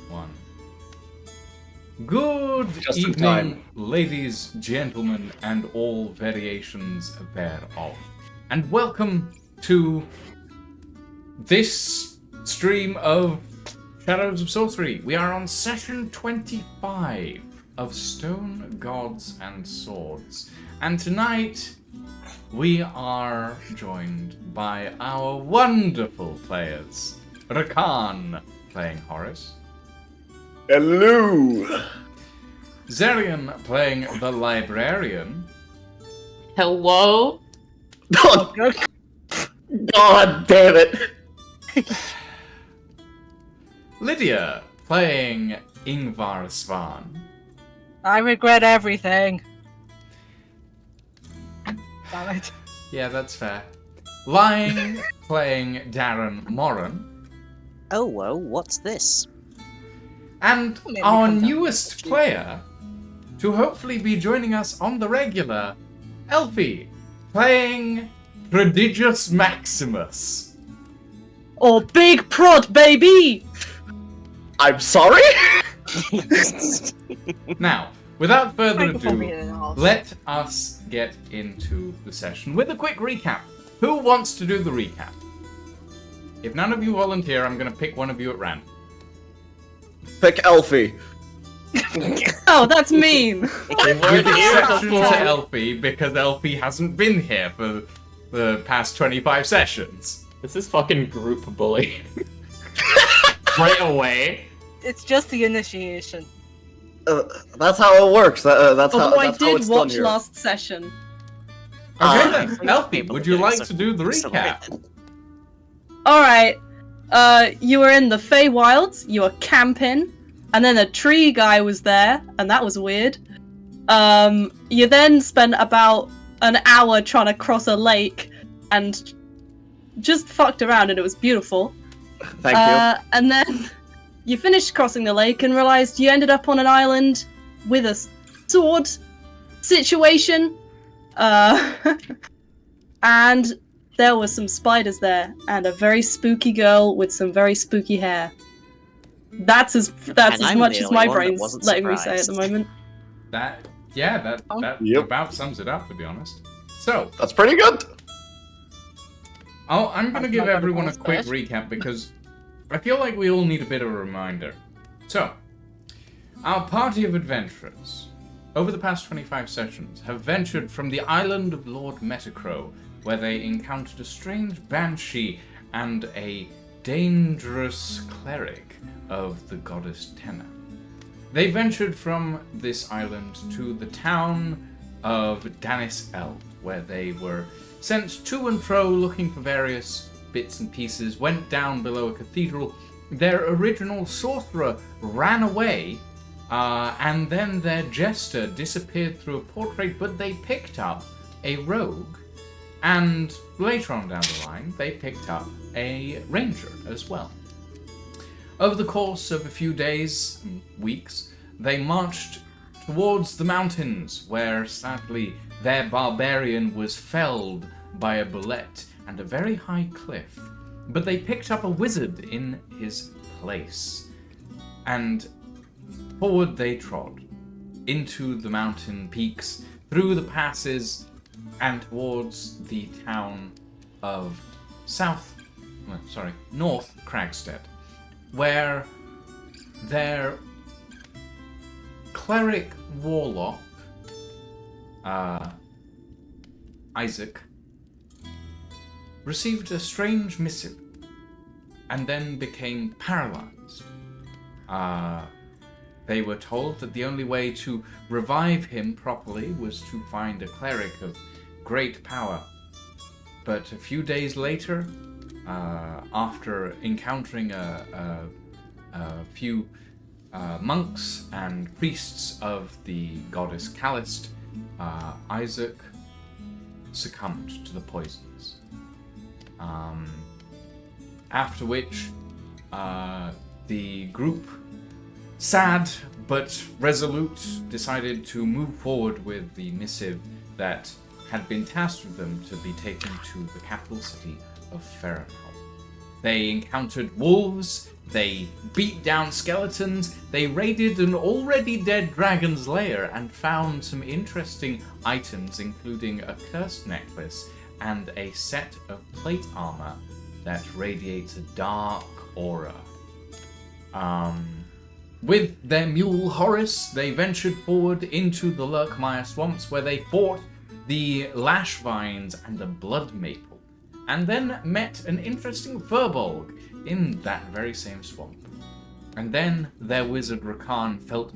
1. Good Just in evening, time. ladies, gentlemen, and all variations thereof. And welcome to this stream of Shadows of Sorcery. We are on session 25 of Stone, Gods, and Swords. And tonight, we are joined by our wonderful players. Rakan playing Horus. Hello! Zerion playing the Librarian. Hello? Oh, God damn it! Lydia playing Ingvar Svan. I regret everything. Damn it. Yeah, that's fair. Lying playing Darren Moran. Oh, whoa, what's this? And Maybe our come down newest to player, to hopefully be joining us on the regular, Elfie playing Prodigious Maximus. Oh, big prod, baby! I'm sorry? Now, without further Microphone ado, being an arse. let us get into the session with a quick recap. Who wants to do the recap? If none of you volunteer, I'm going to pick one of you at random. Pick Elfie. Oh, that's mean. With exception to Elfie, because Elfie hasn't been here for the past 25 sessions. This is fucking group bully. Right away. It's just the initiation. That's how it works. That's how. Although I That's how did it's done watch here. last session. Okay Ah. then, Elfie, would you like to do the recap? Alright, you were in the Feywilds, you were camping, and then a tree guy was there, and that was weird. You then spent about an hour trying to cross a lake, and just fucked around, and it was beautiful. Thank you. And then you finished crossing the lake and realized you ended up on an island with a sword situation. And there were some spiders there, and a very spooky girl with some very spooky hair. That's as I'm much the as only my one that brain's wasn't letting me say at the surprised. moment. That Yep. about sums it up, to be honest. So, That's pretty good. I'm going to That's give not gonna everyone a cause quick stress. recap because I feel like we all need a bit of a reminder. So, our party of adventurers, over the past 25 sessions, have ventured from the island of Lord Metacrow, where they encountered a strange banshee and a dangerous cleric of the goddess Tenna. They ventured from this island to the town of Danis Eld, where they were sent to and fro looking for various bits and pieces, went down below a cathedral. Their original sorcerer ran away, and then their jester disappeared through a portrait, but they picked up a rogue, and later on down the line, they picked up a ranger as well. Over the course of a few days, weeks, they marched towards the mountains, where sadly their barbarian was felled by a bullet and a very high cliff. But they picked up a wizard in his place, and forward they trod, into the mountain peaks, through the passes, and towards the town of North Cragstead, where their cleric warlock, Isaac, received a strange missive and then became paralyzed. They were told that the only way to revive him properly was to find a cleric of great power. But a few days later, after encountering a few monks and priests of the goddess Callist, Isaac succumbed to the poisons. After which, the group, sad but resolute, decided to move forward with the missive that had been tasked with them to be taken to the capital city of Farrenhal. They encountered wolves, They beat down skeletons, they raided an already dead dragon's lair and found some interesting items, including a cursed necklace and a set of plate armor that radiates a dark aura. With their mule Horace, they ventured forward into the Lurkmire swamps where they fought the lash vines and the blood maple, and then met an interesting furbolg in that very same swamp. And then their wizard Rakan felt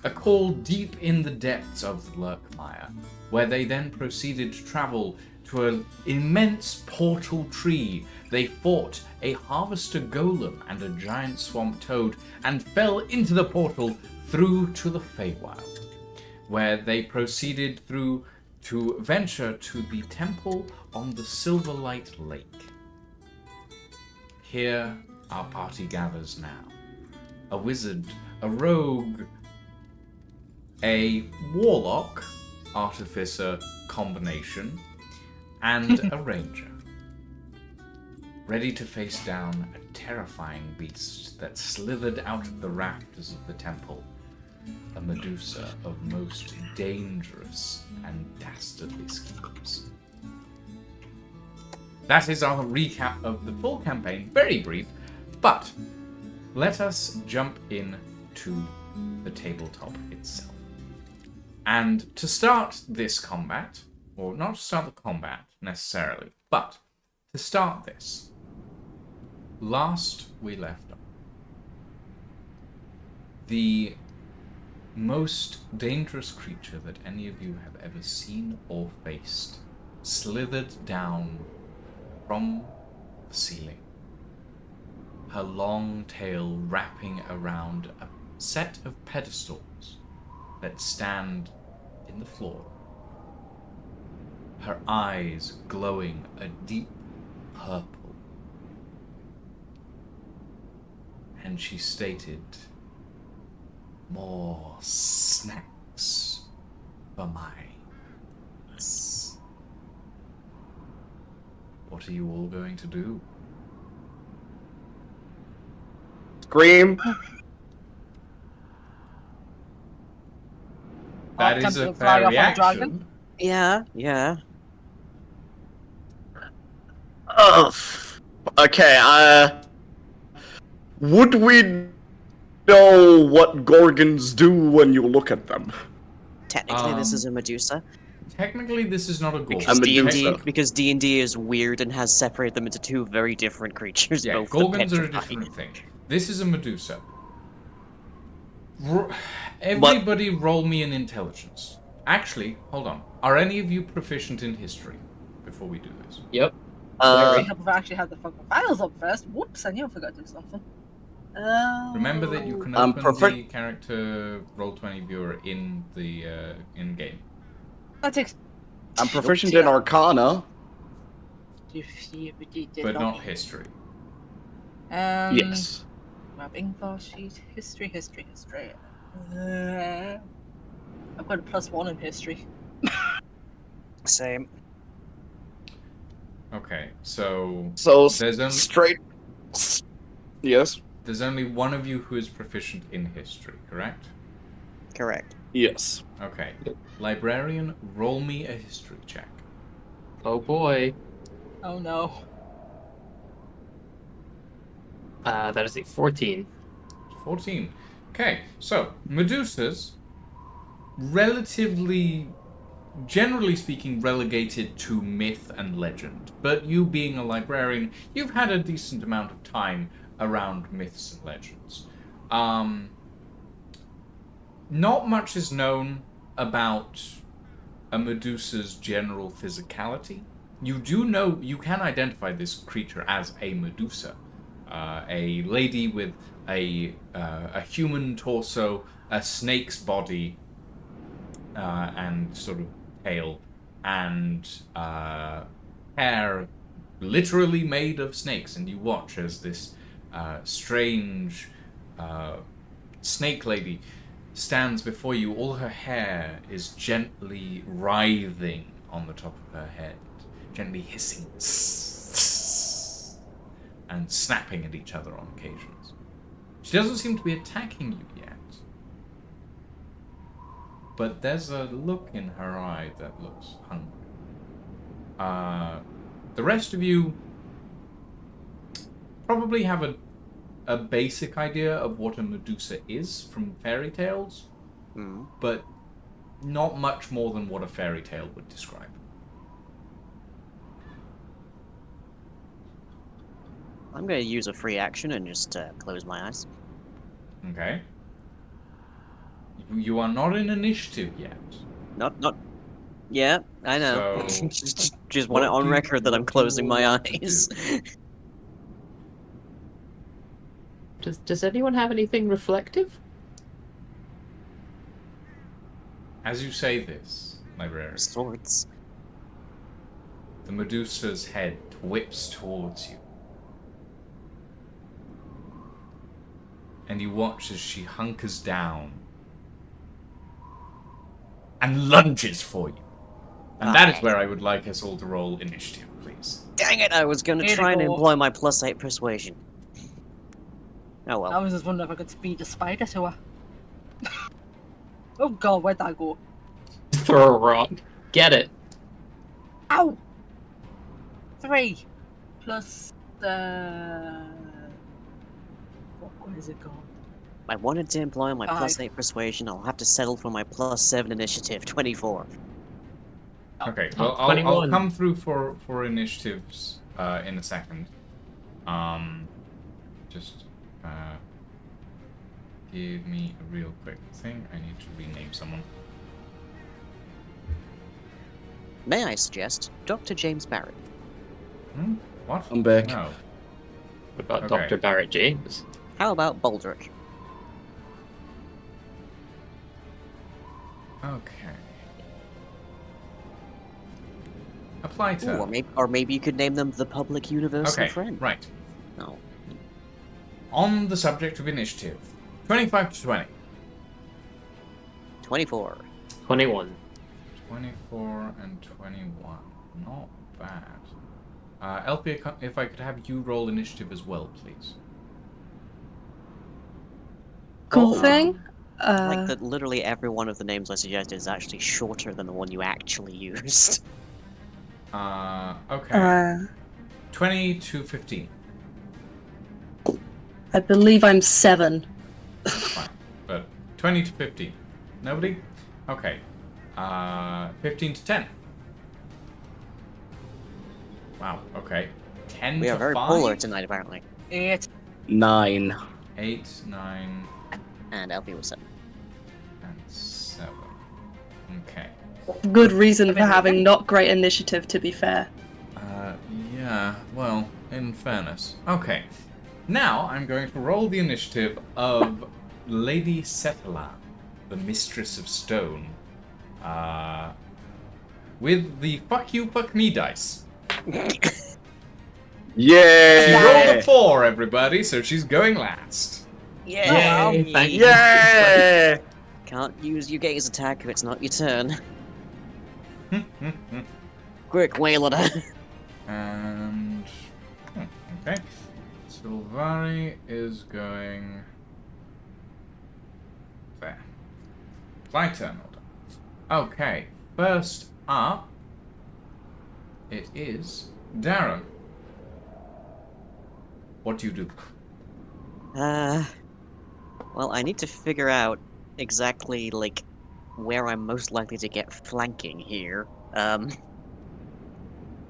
a call deep in the depths of the Lurkmire, where they then proceeded to travel to an immense portal tree. They fought a harvester golem and a giant swamp toad and fell into the portal through to the Feywild, where they proceeded through to venture to the temple on the Silverlight Lake. Here our party gathers now. A wizard, a rogue, a warlock, artificer combination, and a ranger, ready to face down a terrifying beast that slithered out of the rafters of the temple, a Medusa of most dangerous and dastardly schemes. That is our recap of the full campaign, very brief, but let us jump in to the tabletop itself. And to start this combat, or not to start the combat necessarily, but to start this, last we left off, the most dangerous creature that any of you have ever seen or faced slithered down from the ceiling, her long tail wrapping around a set of pedestals that stand in the floor, her eyes glowing a deep purple. And she stated, "More snacks for my nuts." What are you all going to do? Scream. That is a fair reaction. Yeah, yeah. Ugh. Okay, would we know what Gorgons do when you look at them? Technically, this is a Medusa. Technically, this is not a Gorgon. Because D&D, Medusa. because D&D is weird and has separated them into two very different creatures. Yeah, both Gorgons are a petrified. different thing. This is a Medusa. Everybody roll me an intelligence. Actually, hold on. Are any of you proficient in history before we do this? Yep. I have actually had the fucking files up first. Whoops, I knew I forgot to do something. Remember that you can I'm open perfect. the character Roll20 viewer in the in-game. That takes. I'm proficient in Arcana. But not history. Yes. Grabbing file sheet. History. I've got a +1 in history. Same. Okay, so So there's only, straight. Yes. there's only one of you who is proficient in history, correct? Correct. Yes. Okay. Librarian, roll me a history check. Oh boy. Oh no. That is a 14. 14. Okay, so Medusas, relatively, generally speaking, relegated to myth and legend. But you being a librarian, you've had a decent amount of time around myths and legends. Not much is known about a Medusa's general physicality. You do know, you can identify this creature as a Medusa. A lady with a human torso, a snake's body, and sort of tail, and hair literally made of snakes. And you watch as this strange snake lady stands before you. All her hair is gently writhing on the top of her head, gently hissing. and snapping at each other on occasions. She doesn't seem to be attacking you yet. But there's a look in her eye that looks hungry. The rest of you probably have a basic idea of what a Medusa is from fairy tales, but not much more than what a fairy tale would describe. I'm going to use a free action and just close my eyes. Okay. You are not in initiative yet. Not. Yeah, I know. So, just want it on record that I'm closing my eyes. Does anyone have anything reflective? As you say this, librarian, Swords. the Medusa's head whips towards you. And you watch as she hunkers down and lunges for you. And that is where I would like us all to roll initiative, please. Dang it, I was going to try and employ my +8 persuasion. Oh well. I was just wondering if I could speed a spider to her. Oh god, where'd that go? Throw a rock. Get it. Ow! 3 plus where is it gone? I wanted to employ my 5. +8 persuasion. I'll have to settle for my +7 initiative. 24. Okay, well, I'll 21. come through for initiatives in a second. Just give me a real quick thing. I need to rename someone. May I suggest Dr. James Barrett? What? I'm back. No. What about Okay. Dr. Barrett James? How about Baldric? Okay. Apply Ooh, to. or maybe you could name them the Public Universal Okay, Friend. right. No. On the subject of initiative, 25 to 20. 24. 21. 24 and 21. Not bad. LP, if I could have you roll initiative as well, please. Cool Oh. thing. Like that literally every one of the names I suggested is actually shorter than the one you actually used. Okay. 20 to 15. I believe I'm 7. Fine. But 20 to 15. Nobody? Okay. 15 to 10. Wow, okay. 10 We to are very 5? polar tonight, apparently. 8. 9. 8, 9, And LP was 7. and 7. Okay. Good reason for having not great initiative, to be fair. Yeah, well, in fairness. Okay. Now I'm going to roll the initiative of Lady Sethala, the Mistress of Stone. With the fuck you, fuck me dice. She rolled a 4, everybody, so she's going last. Yay! Thank you. Yeah! Can't use your gaze attack if it's not your turn. Quick, wail at her. And okay, Sylvari is going there. My turn. Okay, first up, it is Darren. What do you do? Well, I need to figure out exactly, like, where I'm most likely to get flanking here.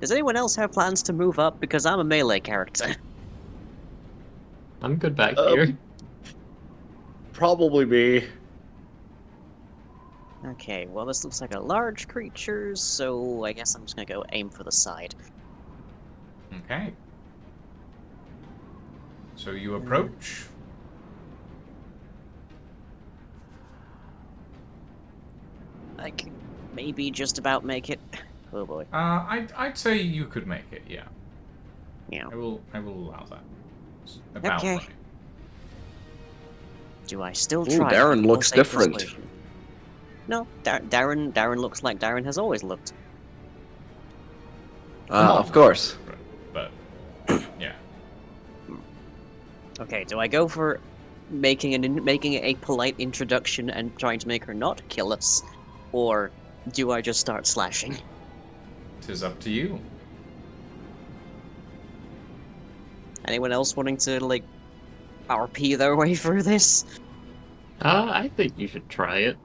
Does anyone else have plans to move up? Because I'm a melee character. I'm good back here. Probably me. Okay, well, this looks like a large creature, so I guess I'm just gonna go aim for the side. Okay. So you approach. I can maybe just about make it. Oh boy. I'd say you could make it. Yeah. Yeah. I will allow that. It's about Okay. right. Do I still Ooh, try? Darren or looks say different. persuasion? No, Darren looks like Darren has always looked. Of course. But yeah. Okay, do I go for making a polite introduction and trying to make her not kill us, or do I just start slashing? Tis up to you. Anyone else wanting to like RP their way through this? I think you should try it.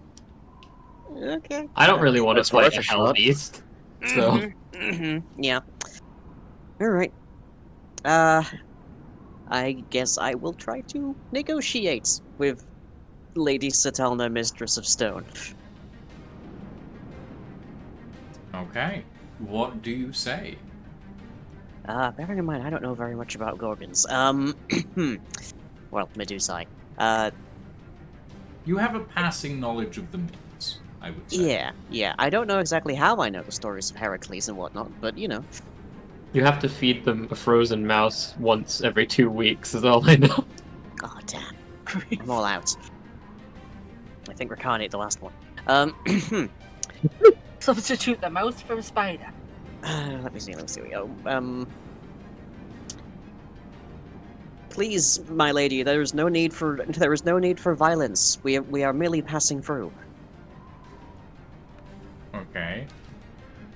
Okay. I don't really want to It's fight worth a a hell shot. beast. So Yeah. Alright. I guess I will try to negotiate with Lady Satalna, Mistress of Stone. Okay. What do you say? Bearing in mind I don't know very much about Gorgons. Well, Medusae. You have a passing knowledge of the myths, I would say. Yeah. I don't know exactly how I know the stories of Heracles and whatnot, but you know. you have to feed them a frozen mouse once every 2 weeks. Is all I know. God damn. I'm all out. I think Rakan ate the last one. Substitute the mouse for a spider. Let me see what we go. Please, my lady, there is no need for violence. We are merely passing through. Okay.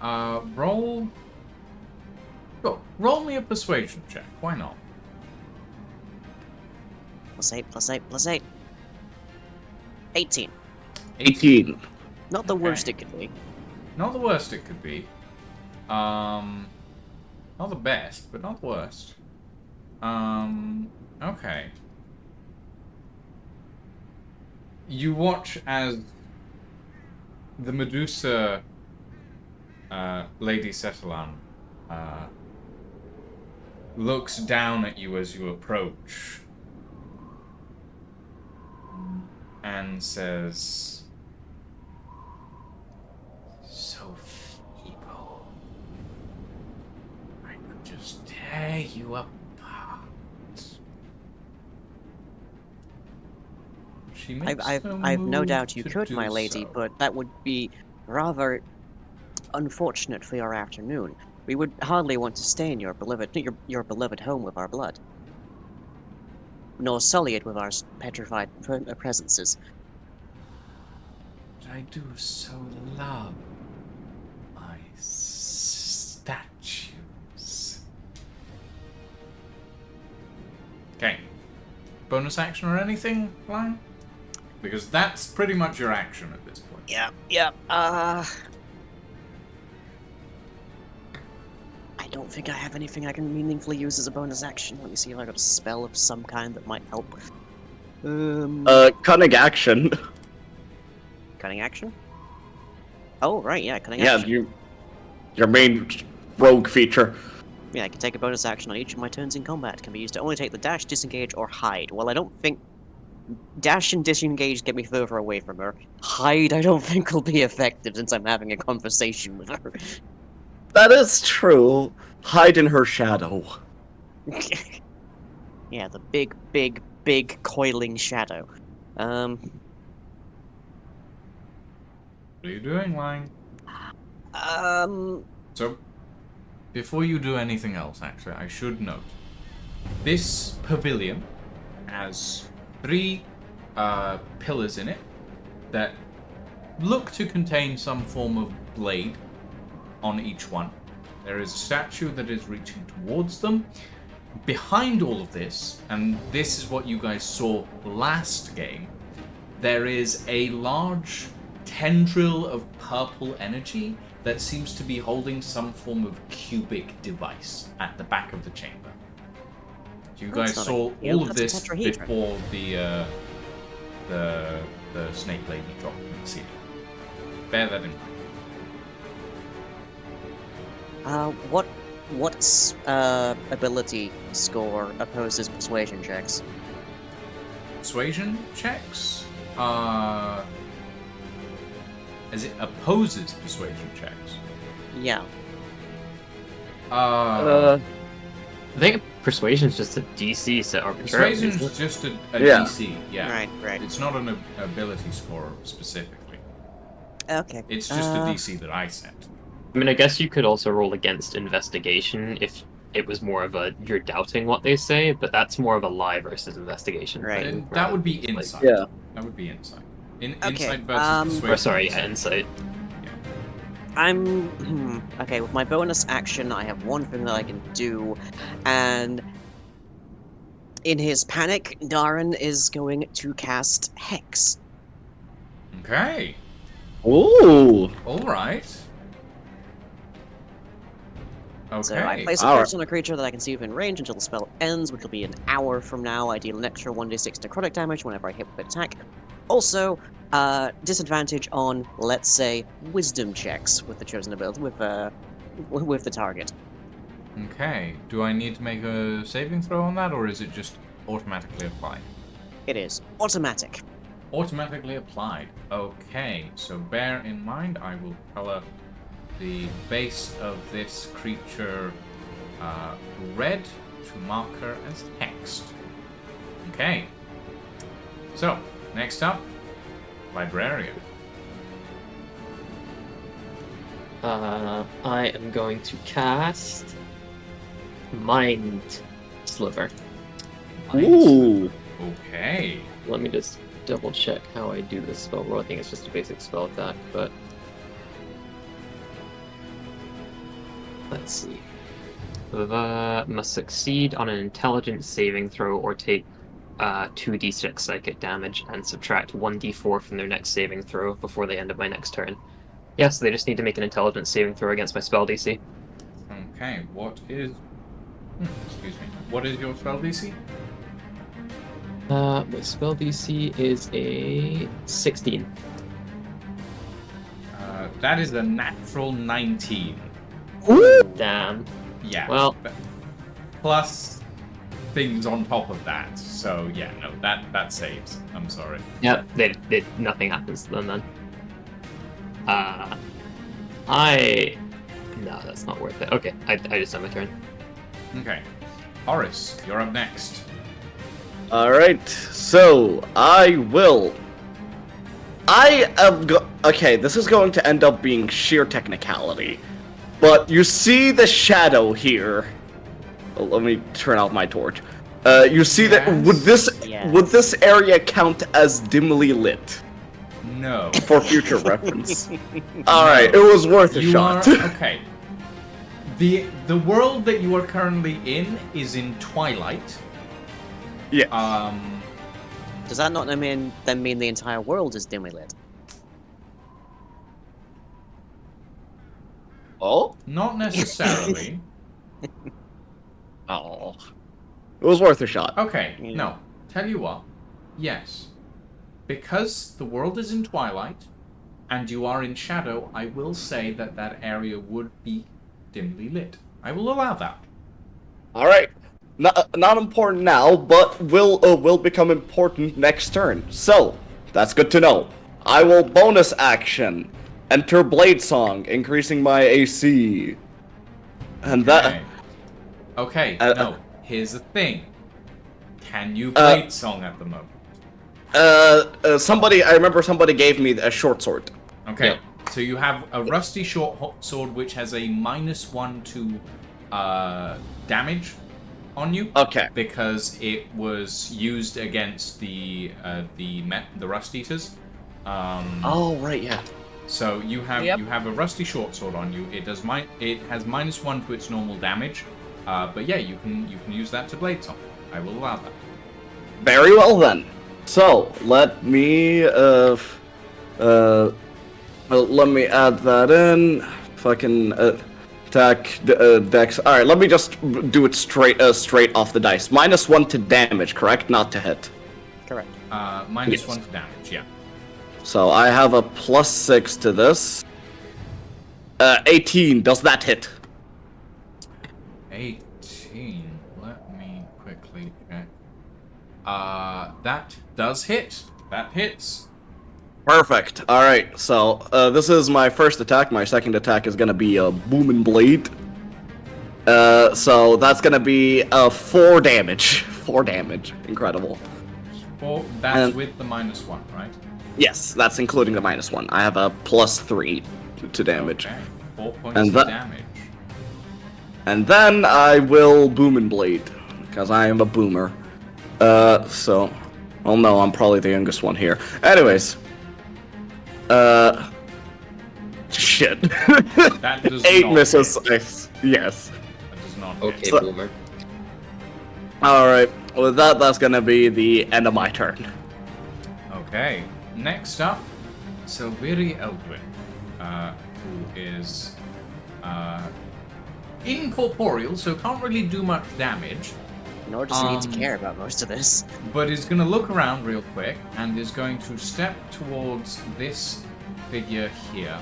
Roll me a persuasion check. Why not? +8. 18. 18. Not the Okay. worst it could be. Not the worst it could be. Not the best, but not the worst. Okay. You watch as the Medusa, Lady Setelan, looks down at you as you approach and says, "So feeble. I could just tear you apart." She makes I've no move doubt you to could, do my lady, so. but that would be rather unfortunate for your afternoon. We would hardly want to stain your beloved home with our blood, nor sully it with our petrified presences. But I do so love my statues. Okay. Bonus action or anything, Lion? Because that's pretty much your action at this point. Yeah. I don't think I have anything I can meaningfully use as a bonus action. Let me see if I got a spell of some kind that might help. Cunning action. Cunning action? Oh, right, yeah, cunning Yeah, action. your main rogue feature. Yeah, I can take a bonus action on each of my turns in combat. Can be used to only take the dash, disengage, or hide. Well, I don't think dash and disengage get me further away from her. Hide, I don't think will be effective since I'm having a conversation with her. That is true. Hide in her shadow. Yeah, the big coiling shadow. What are you doing, Lion? So, before you do anything else, actually, I should note, this pavilion has 3 pillars in it that look to contain some form of blade on each one. There is a statue that is reaching towards them. Behind all of this, and this is what you guys saw last game, there is a large tendril of purple energy that seems to be holding some form of cubic device at the back of the chamber. You guys That's not saw a cube, all of that's a this tetrahedron. before the snake lady dropped in the ceiling. Bear that in mind. What's ability score opposes persuasion checks? Persuasion checks? As it opposes persuasion checks. Yeah. I think persuasion's just a DC set arbitrarily. Persuasion's isn't it? just a Yeah. DC, yeah. Right. It's not an ability score specifically. Okay. It's just a DC that I set. I mean, I guess you could also roll against investigation if it was more of a you're doubting what they say, but that's more of a lie versus investigation Right. thing. That would be rather than, like- insight. Yeah. That would be insight. Okay, Insight versus persuasion. Or sorry, yeah, insight. Okay, with my bonus action, I have one thing that I can do, and in his panic, Darren is going to cast Hex. Okay. Ooh. All right. Okay. So I place a Alright. curse on a creature that I can see within range until the spell ends, which will be an hour from now. I deal an extra 1d6 necrotic damage whenever I hit with an attack. Also, disadvantage on, let's say, wisdom checks with the chosen ability, with the target. Okay. Do I need to make a saving throw on that, or is it just automatically applied? It is automatic. Automatically applied. Okay. So bear in mind, I will color the base of this creature red to mark her as hexed. Okay. So, next up, Librarian. I am going to cast Mind Sliver. Ooh. Okay. Let me just double check how I do this spell roll. I think it's just a basic spell attack, but let's see. The must succeed on an intelligence saving throw or take 2d6 psychic damage and subtract 1d4 from their next saving throw before the end of my next turn. Yes, they just need to make an intelligence saving throw against my spell DC. Okay. What is... excuse me. What is your spell DC? My spell DC is a 16. That is a natural 19. Damn. Yeah. Well- plus things on top of that. So yeah, no, that saves. I'm sorry. Yep, nothing happens to them then. No, that's not worth it. Okay, I just have my turn. Okay. Horace, you're up next. Alright, so I am okay, this is going to end up being sheer technicality. But you see the shadow here. Oh, let me turn out my torch. You see that Yes. would this area count as dimly lit No. for future reference? Alright, it was worth a You shot. are okay. The world that you are currently in is in twilight. Yeah. Does that not mean the entire world is dimly lit? Oh? Not necessarily. Oh. It was worth a shot. Okay, Yeah. no. Tell you what. Yes. Because the world is in twilight, and you are in shadow, I will say that that area would be dimly lit. I will allow that. Alright. Not important now, but will become important next turn. So, that's good to know. I will bonus action. Enter Blade Song, increasing my AC. And that... Okay, Uh, no. Here's the thing. Can you play song at the moment? I remember somebody gave me a short sword. Okay, Yeah. so you have a rusty short sword which has a -1 to damage on you. Okay. Because it was used against the Rust Eaters. Oh, right, yeah. So you have Yep. you have a rusty short sword on you. It has -1 to its normal damage. But yeah, you can use that to blade song. I will allow that. Very well then. So, let me add that in. Fucking attack dex. All right, let me just do it straight off the dice. -1 to damage, correct? Not to hit. Correct. -1 Yes. to damage. Yeah. So I have a +6 to this. 18. Does that hit? 18. Let me quickly check. That does hit. That hits. Perfect. All right. So this is my first attack. My second attack is gonna be a booming blade. So that's gonna be 4 damage. 4 damage. Incredible. That's And- with the -1, right? Yes, that's including the -1. I have a +3 to damage. Okay. 4 points And of that- damage. And then I will Boom and Blade, because I am a boomer. So... Well, no, I'm probably the youngest one here. Anyways. Shit. That does 8 not misses. hit. Yes. That does not Okay, hit. So- boomer. Alright. With that, that's gonna be the end of my turn. Okay. Next up, Silveri Eldwin, who is incorporeal, so can't really do much damage, Nor does he need to care about most of this. but is going to look around real quick and is going to step towards this figure here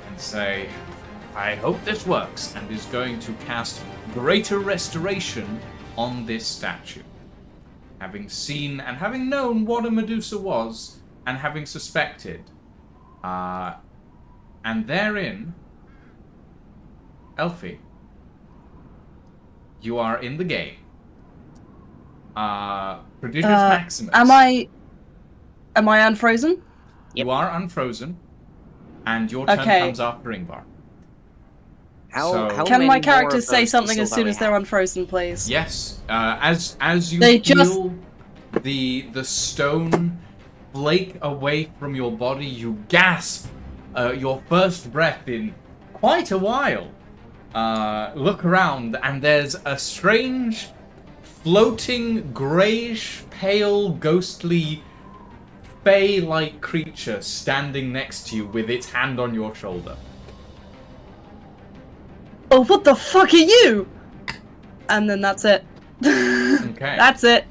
and say, I hope this works, and is going to cast Greater Restoration on this statue. Having seen and having known what a Medusa was, and having suspected, and therein, Elfie, you are in the game. Prodigious Maximus. Am I unfrozen? You are unfrozen, and your turn Okay. comes after Ingvar. How Can many my more characters of say those something as still soon do as we they're have? unfrozen, please? Yes, as you They feel the stone flake away from your body, you gasp your first breath in quite a while. Look around, and there's a strange, floating, greyish, pale, ghostly, fey-like creature standing next to you with its hand on your shoulder. Oh, what the fuck are you? And then that's it. Okay. That's it.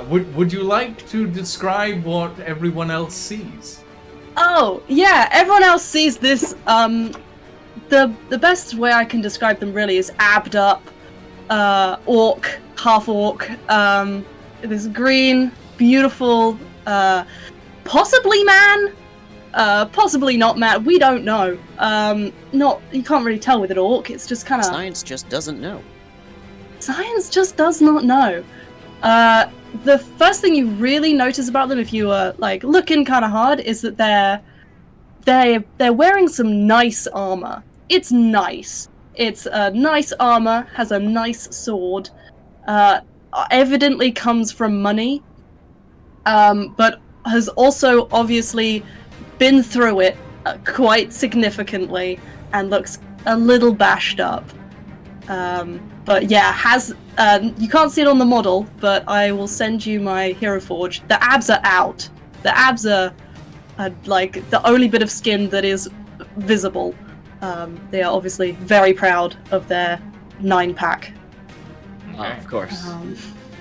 Would you like to describe what everyone else sees? Oh, yeah, everyone else sees this, the best way I can describe them really is abbed up, orc, half orc, this green, beautiful, possibly man, possibly not man, we don't know. You can't really tell with an orc, it's just kind of... Science just doesn't know. Science just does not know. The first thing you really notice about them, if you are like looking kind of hard, is that they're wearing some nice armor. It's nice. It's nice armor, has a nice sword. Evidently comes from money, but has also obviously been through it quite significantly and looks a little bashed up. But yeah, has you can't see it on the model, but I will send you my Hero Forge. The abs are out. The abs are like the only bit of skin that is visible. They are obviously very proud of their 9-pack. Okay. Of course.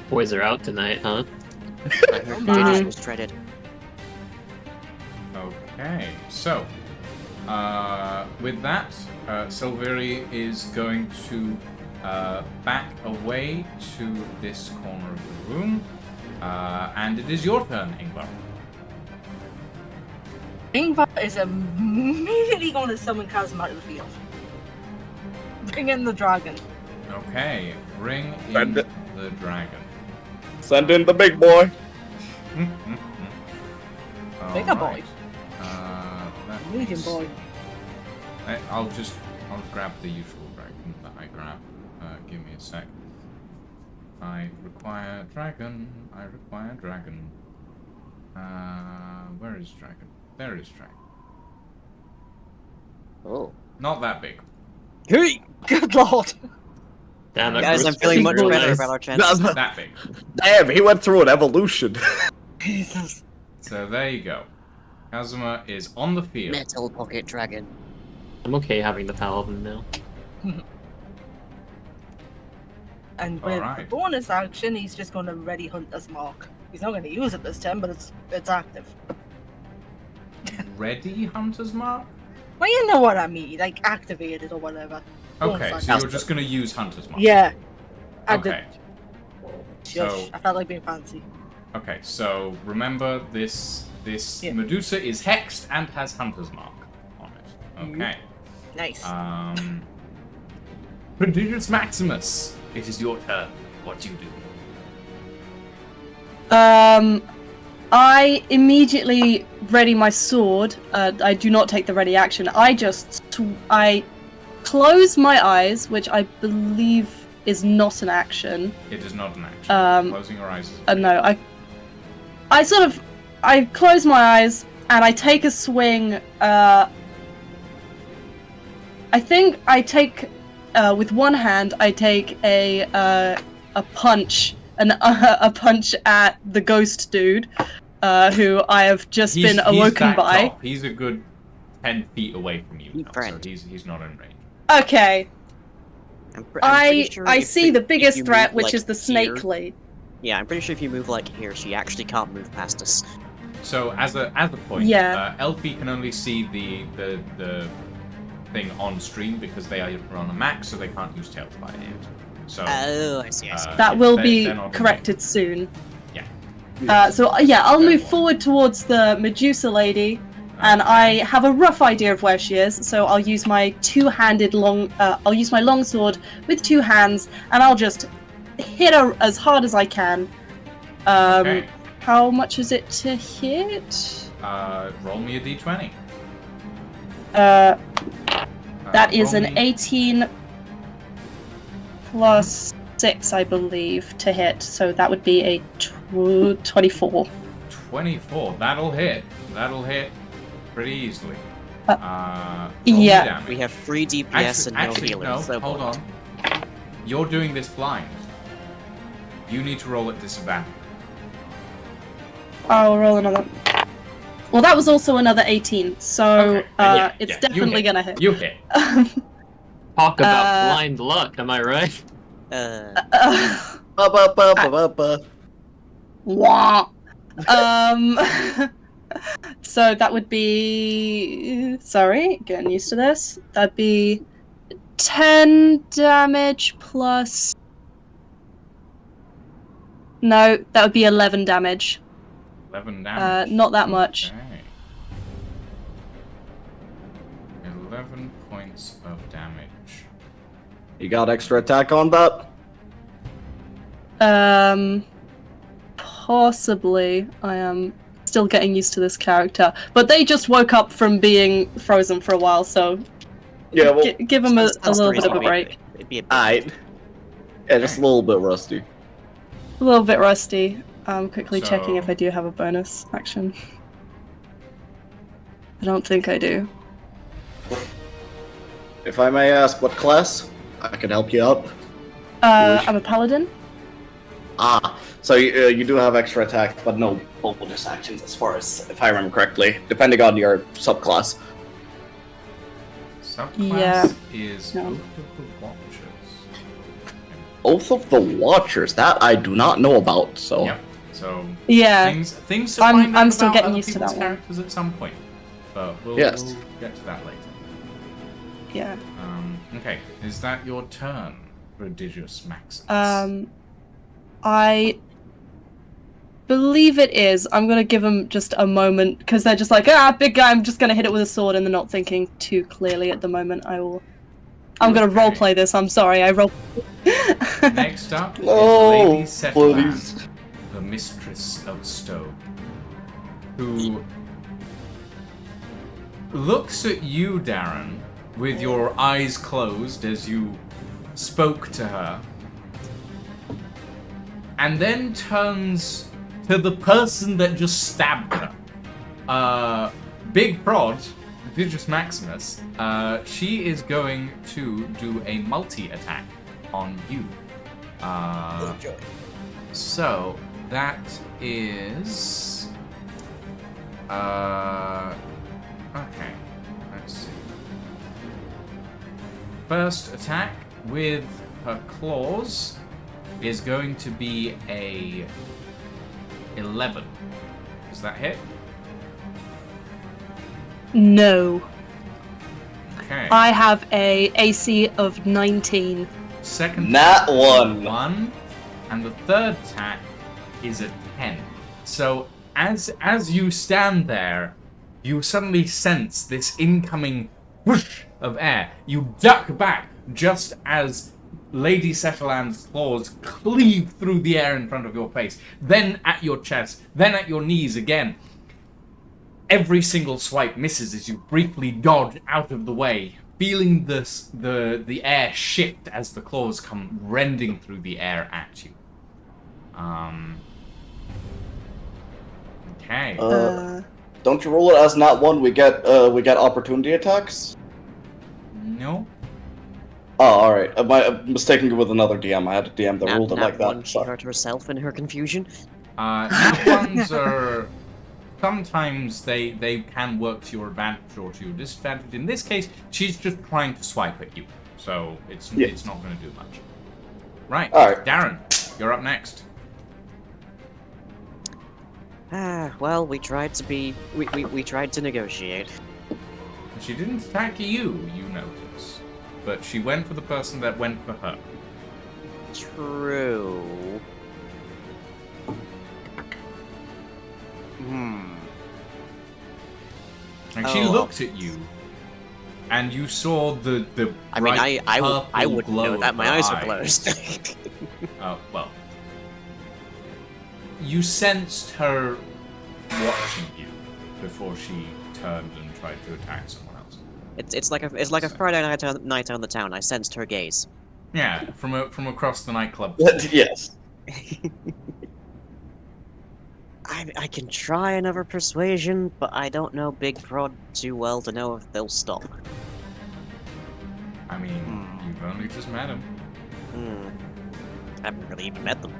Boys are out tonight, huh? I heard Gigi's was shredded. Okay, so with that, Silveri is going to back away to this corner of the room, and it is your turn, Ingvar. Ingvar is immediately going to summon Chasm out of the field. Bring in the dragon. Okay, bring in Send it. the dragon. Send in the big boy. Bigger boy. That Medium is- boy. I'll grab the usual dragon that I grab. Give me a sec. I require dragon. Where is dragon? There is dragon. Oh. Not that big. Hey! Good lord. Damn, that Guys, Bruce I'm feeling is much really better nice. about our chances. That big. Damn, he went through an evolution. Jesus. So there you go. Kazuma is on the field. Metal pocket dragon. I'm okay having the paladin now. And with Alright. the bonus action, he's just going to ready hunt this mark. He's not going to use it this time, but it's active. Ready, Hunter's Mark? Well, you know what I mean, like activated or whatever. Okay, Bonus so action. you're just gonna use Hunter's Mark. Yeah. I Okay. Shush. So- I felt like being fancy. Okay, so remember this Yeah. Medusa is hexed and has Hunter's Mark on it. Okay. Nice. Prodigious Maximus, it is your turn. What do you do? I immediately ready my sword. I do not take the ready action. I close my eyes, which I believe is not an action. It is not an action. Closing your eyes is No, I close my eyes and I take a swing. I think I take with one hand. I take a punch, a punch at the ghost dude, who I have just been awoken by. He's a good 10 feet away from you, now, so he's not in range. Okay. I'm pretty sure I if see you- the if biggest you threat, move, which like, is the snake here- lady. Yeah, I'm pretty sure if you move like here, she actually can't move past us. So as a point, Yeah. Elfie can only see the thing on stream because they are on a max, so they can't use Tailspire yet. So Oh, I see. That will they're be not in corrected soon. Yeah. I'll move forward towards the Medusa lady, and I have a rough idea of where she is. So I'll use my two-handed I'll use my longsword with two hands, and I'll just hit her as hard as I can. Okay. How much is it to hit? Roll me a d20. That is roll an me- 18 plus 6, I believe, to hit. So that would be a 24. 24. That'll hit. That'll hit pretty easily. Roll me yeah. damage. We have 3 DPS and no Actually, healers. no. so Hold on. You're doing this blind. You need to roll at disadvantage. I'll roll another. Well, that was also another 18, so Okay, yeah, it's you definitely gonna hit. You hit. Talk about blind luck, am I right? Ba-ba-ba-ba-ba-ba. Wah. So that would be. Sorry, getting used to this. That'd be 10 damage plus. No, that would be 11 damage. 11 damage. Not that much. Okay. 11 points of damage. You got extra attack on that? Possibly. I am still getting used to this character, but they just woke up from being frozen for a while, so Yeah, well, give them a That's the little bit of reason a break. It'd be a bit alright. Yeah, just a little bit rusty. A little bit rusty. I'm quickly So- checking if I do have a bonus action. I don't think I do. If I may ask, what class? I can help you out. I'm a paladin. Ah, so you do have extra attack, but no bonus actions as far as, if I remember correctly, depending on your subclass. Subclass Yeah. is No. Oath of the Watchers. Oath of the Watchers, that I do not know about, so... Yep. So Yeah. things to I'm- find out I'm still about getting other used to people's that one. characters at some point, but we'll Yes. get to that later. Yeah. Okay, is that your turn, Prodigious Maximus? I believe it is. I'm gonna give them just a moment because they're just like, big guy. I'm just gonna hit it with a sword, and they're not thinking too clearly at the moment. I'm gonna Okay. roleplay this. I'm sorry. I roll. Next up No, is Lady Setland, please. the Mistress of Stone, who looks at you, Darren, with your eyes closed as you spoke to her, and then turns to the person that just stabbed her. Big Prod, Prodigious Maximus, she is going to do a multi-attack on you. So that is okay. Let's see. First attack with her claws is going to be a 11. Does that hit? No, Okay. I have a AC of 19. Second Nat attack is one. 1, and the third attack is a 10. So as you stand there, you suddenly sense this incoming whoosh of air. You duck back just as Lady Setterland's claws cleave through the air in front of your face, then at your chest, then at your knees again. Every single swipe misses as you briefly dodge out of the way, feeling the air shift as the claws come rending through the air at you. Okay. Don't you roll it as not one? We get opportunity attacks. No. Oh, all right. I'm mistaken it with another DM. I had a DM that ruled it like one, that. she Sorry. hurt herself in her confusion. Nat ones are sometimes they can work to your advantage or to your disadvantage. In this case, she's just trying to swipe at you, so it's not going to do much. Right. All right. Darren, you're up next. Well, we tried to negotiate. She didn't attack you notice, but she went for the person that went for her. True. And she looked at you, and you saw the I mean, I purple wouldn't glow know that. of My her eyes were closed. Oh, well. You sensed her watching you before she turned and tried to attack someone else. It's like a Friday night on the town. I sensed her gaze. Yeah, from across the nightclub. Yes. I can try another persuasion, but I don't know Big Prod too well to know if they'll stop. I mean, you've only just met him. I haven't really even met them.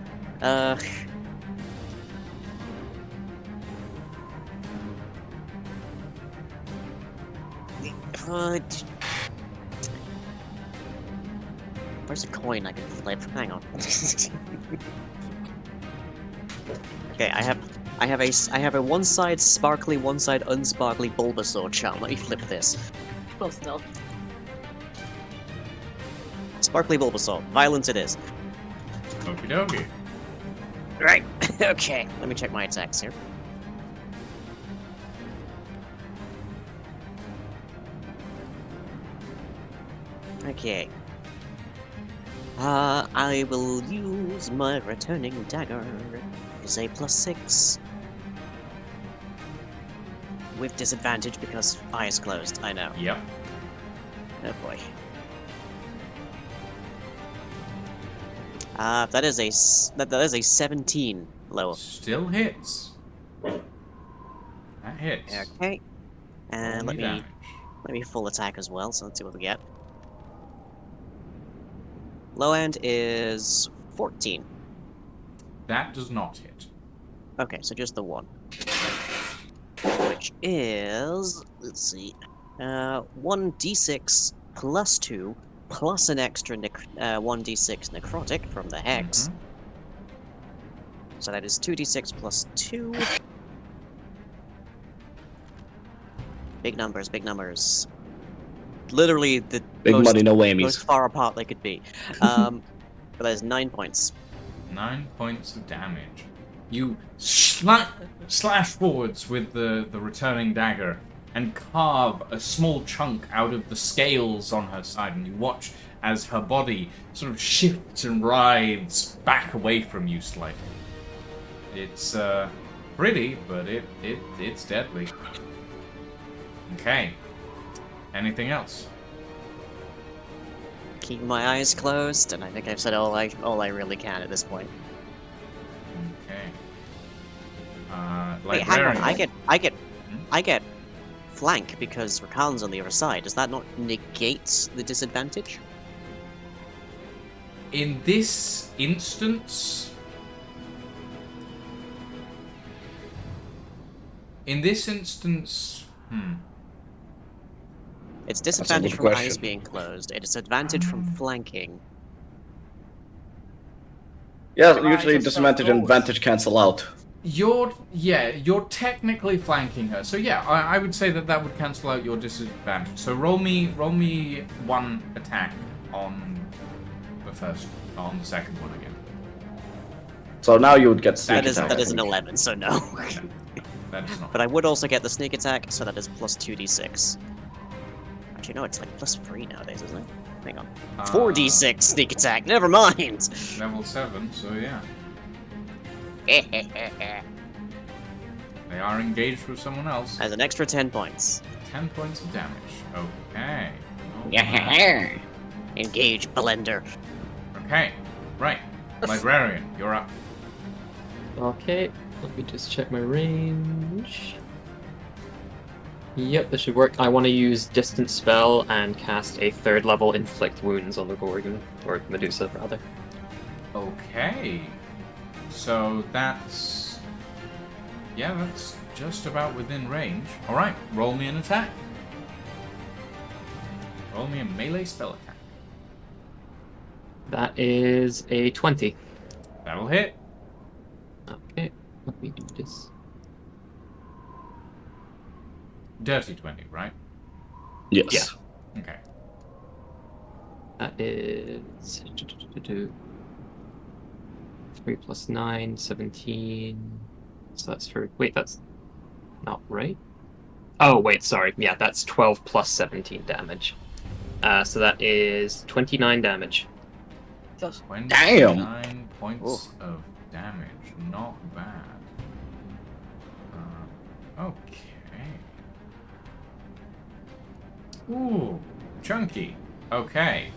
Where's a coin I can flip? Hang on. Okay, I have a one side sparkly, one side unsparkly Bulbasaur charm. Let me flip this. Close enough. Sparkly Bulbasaur. Violence it is. Okie dokie. Right. Okay. Let me check my attacks here. Okay. I will use my returning dagger. Is a +6. With disadvantage because eyes closed, I know. Yep. Oh boy. That is a 17 low. Still hits. That hits. Okay. And Roll me damage. let me full attack as well, so let's see what we get. Low end is 14. That does not hit. Okay, so just the one. Which is, let's see, 1d6 plus 2 plus an extra 1d6 necrotic from the hex. So that is 2d6 plus 2. Big numbers, big numbers. Literally the Big money, no whammies. most far apart they could be. But that is 9 points. 9 points of damage. You slash forwards with the returning dagger and carve a small chunk out of the scales on her side, and you watch as her body sort of shifts and writhes back away from you slightly. It's pretty, but it's deadly. Okay. Anything else? Keep my eyes closed, and I think I've said all I really can at this point. Okay. Wait, hang on. Librarian. I get flank because Rakan's on the other side. Does that not negate the disadvantage? In this instance, It's a disadvantage good from eyes question. being closed. It is advantage from flanking. Yeah, Your eyes usually are so disadvantage and closed. advantage cancel out. you're technically flanking her. So yeah, I would say that would cancel out your disadvantage. So roll me one attack on the second one again. So now you would get sneak attack. That I is an think. 11, so no. That is not. But I would also get the sneak attack, so that is plus 2d6. Actually, no, it's like plus 3 nowadays, isn't it? Hang on. 4d6 sneak attack, never mind! Level 7, so yeah. They are engaged with someone else. As an extra 10 points. 10 points of damage. Okay. Engage, blender. Okay, right. Librarian, you're up. Okay, let me just check my range. Yep, this should work. I want to use Distance Spell and cast a 3rd level Inflict Wounds on the Gorgon, or Medusa, rather. Okay. So that's... Yeah, that's just about within range. Alright, roll me an attack. Roll me a melee spell attack. That is a 20. That'll hit. Okay, let me do this. Dirty 20, right? Yes. Okay. That is 3 plus 9, 17. So that's for... Wait, that's not right. Oh, wait, sorry. Yeah, that's 12 plus 17 damage. So that is 29 damage. Just 29 points of damage. Not bad. Okay. Ooh, chunky. Okay.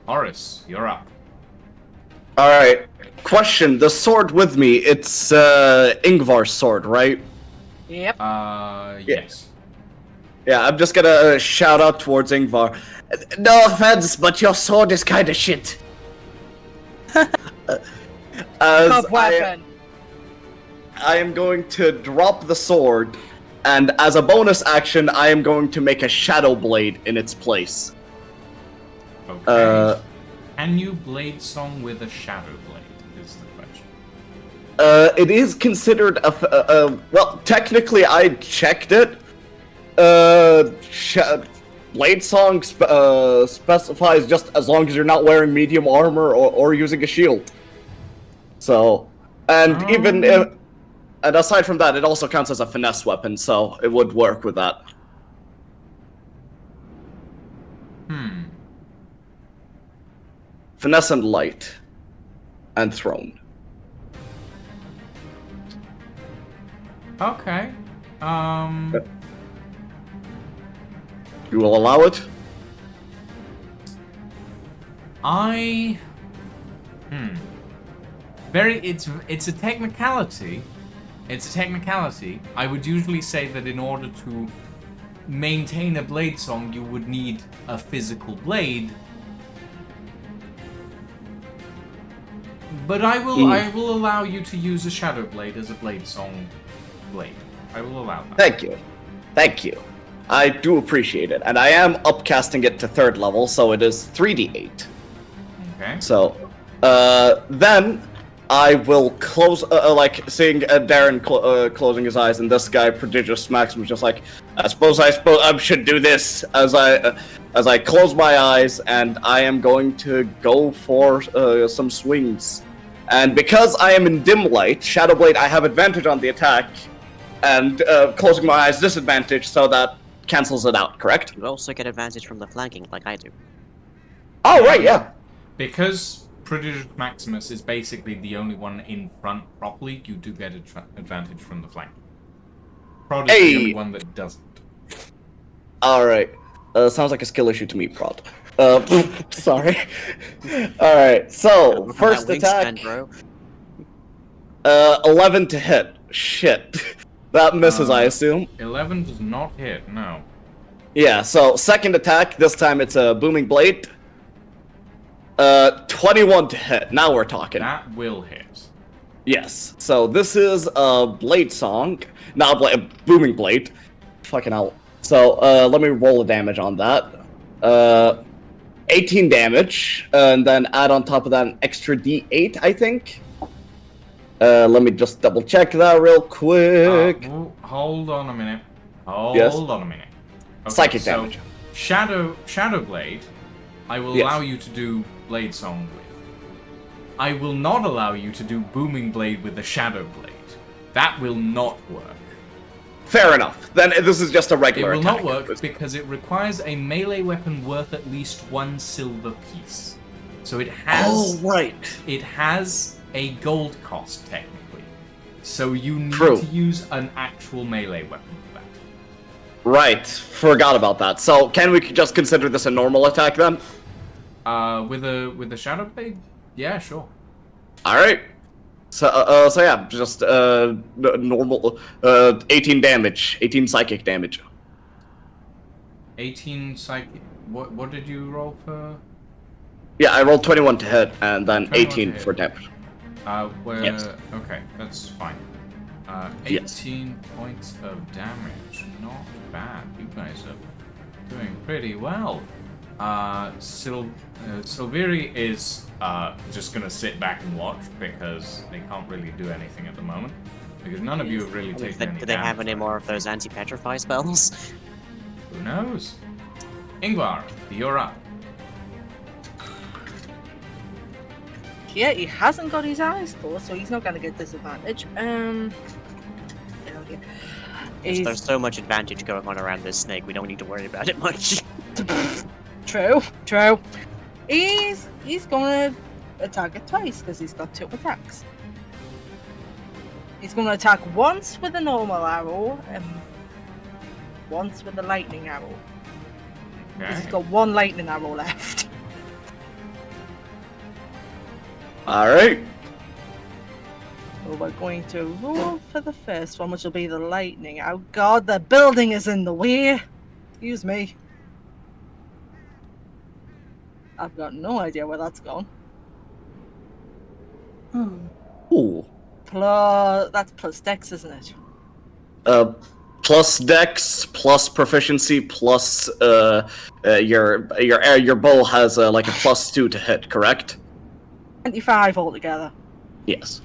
Horace, you're up. Alright. Question, the sword with me, it's Ingvar's sword, right? Yep. Yes. Yeah, I'm just gonna shout out towards Ingvar. No offense, but your sword is kinda shit. As Top weapon. I am going to drop the sword, and as a bonus action, I am going to make a Shadow Blade in its place. Okay. Can you blade song with a shadow blade? Is the question. It is considered well, technically I checked it. Blade song specifies just as long as you're not wearing medium armor or using a shield. So, and even if, and aside from that, it also counts as a finesse weapon, so it would work with that. Finesse and light. And thrown. Okay. You will allow it? It's a technicality. It's a technicality. I would usually say that in order to maintain a blade song, you would need a physical blade. But I will allow you to use a shadow blade as a blade song blade. I will allow that. Thank you. Thank you. I do appreciate it. And I am upcasting it to 3rd level, so it is 3d8. Okay. So, then I will close, like, seeing Darren closing his eyes, and this guy, Prodigious Maximus, just like, I suppose I should do this, as I close my eyes, and I am going to go for some swings. And because I am in dim light, Shadow Blade, I have advantage on the attack, and closing my eyes disadvantage, so that cancels it out, correct? You also get advantage from the flanking, like I do. Oh, right, yeah. Because Prodigious Maximus is basically the only one in front properly, you do get advantage from the flank. Prod is the only one that doesn't. Alright. Sounds like a skill issue to me, Prod. Sorry. Alright, so, first attack. Bro. 11 to hit. Shit. That misses, I assume. 11 does not hit, no. Yeah, so second attack, this time it's a Booming Blade. 21 to hit. Now we're talking. That will hit. Yes. So this is a Blade Song. Not a Booming Blade. Fucking hell. So, let me roll a damage on that. 18 damage, and then add on top of that an extra d8, I think. Let me just double check that real quick. Hold on a minute. Yes? Hold on a minute. Okay, Psychic so damage. Shadow Blade, I will Yes. allow you to do Blade Song with. I will not allow you to do Booming Blade with the Shadow Blade. That will not work. Fair enough. Then this is just a It regular will attack. not work because it requires a melee weapon worth at least 1 silver piece. So it has Oh, right. it has a gold cost technically. So you need True. to use an actual melee weapon for that. Right, forgot about that. So can we just consider this a normal attack then? With a shadow blade? Yeah, sure. All right. So yeah, just normal 18 damage, 18 psychic damage. 18 psychic. What did you roll for? Yeah, I rolled 21 to hit and then 21 to 18 hit. for damage. Yes. Okay, that's fine. Yes. 18 points of damage. Not bad. You guys are doing pretty well. Silveri is just gonna sit back and watch because they can't really do anything at the moment. Because none of you have really taken any Do they have damage, any right? more of those anti-petrify spells? Who knows? Ingvar, you're up. Yeah, he hasn't got his eyes closed, so he's not gonna get disadvantage. Oh dear. He's There's so much advantage going on around this snake, we don't need to worry about it much. true. He's gonna attack it twice because he's got 2 attacks. He's gonna attack once with a normal arrow and once with a lightning arrow. Because Okay. he's got 1 lightning arrow left. All right. So we're going to roll for the first one, which will be the lightning. Oh god, the building is in the way. Excuse me. I've got no idea where that's gone. Ooh. That's plus dex, isn't it? Plus dex, plus proficiency, plus your bow has like a +2 to hit, correct? 25 altogether. Yes.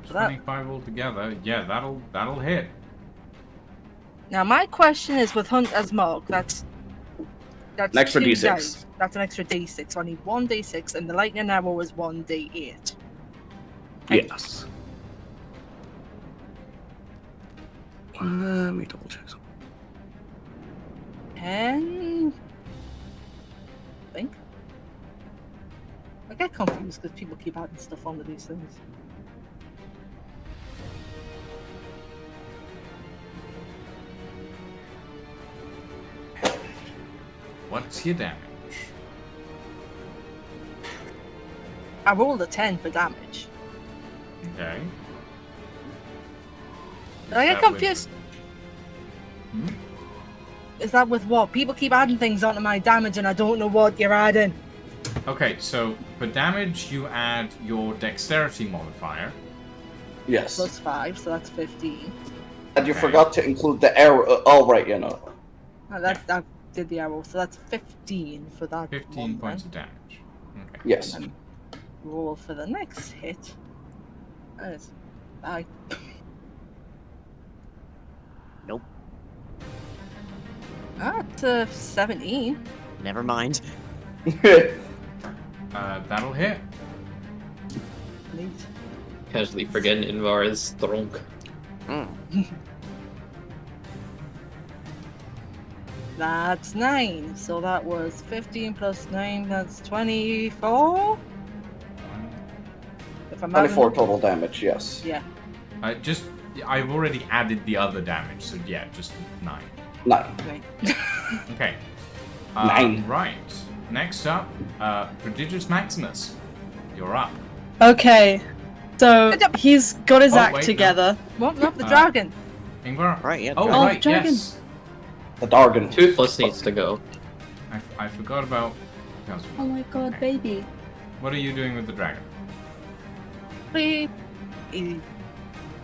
25 altogether. Yeah, that'll hit. Now my question is with Hunter's Mark, that's An extra 2 D6. dice. That's an extra D6. So I need 1 D6 and the lightning arrow is 1 D8. Yes. Let me double check something. 10. I think. I get confused because people keep adding stuff onto these things. What's your damage? I rolled a 10 for damage. Okay. Did I get Is that with- confused? Hmm? Is that with what? People keep adding things onto my damage and I don't know what you're adding. Okay, so for damage you add your dexterity modifier. Yes. Plus 5, so that's 15. And you Okay. forgot to include the arrow. Oh, right, you know. That did the arrow, so that's 15 for that 15 one, points then. of damage. Okay. Yes. And then roll for the next hit. That is... Nope. That's 17. Never mind. That'll hit. Neat. Casually forgetting Invar is drunk. That's 9. So that was 15 plus 9, that's 24? If I'm 24 adding- total damage, yes. Yeah. I've already added the other damage, so yeah, just 9. 9. Right. Okay. 9. Right. Next up, Prodigious Maximus. You're up. Okay. So he's got his Oh, act wait, no. together. What? Not the Uh, dragon. Ingvar? Right, yeah. Oh, dragon. right, dragon. yes. The Dargan. Toothless needs to go. I forgot about... Oh my god, baby. What are you doing with the dragon? Beep.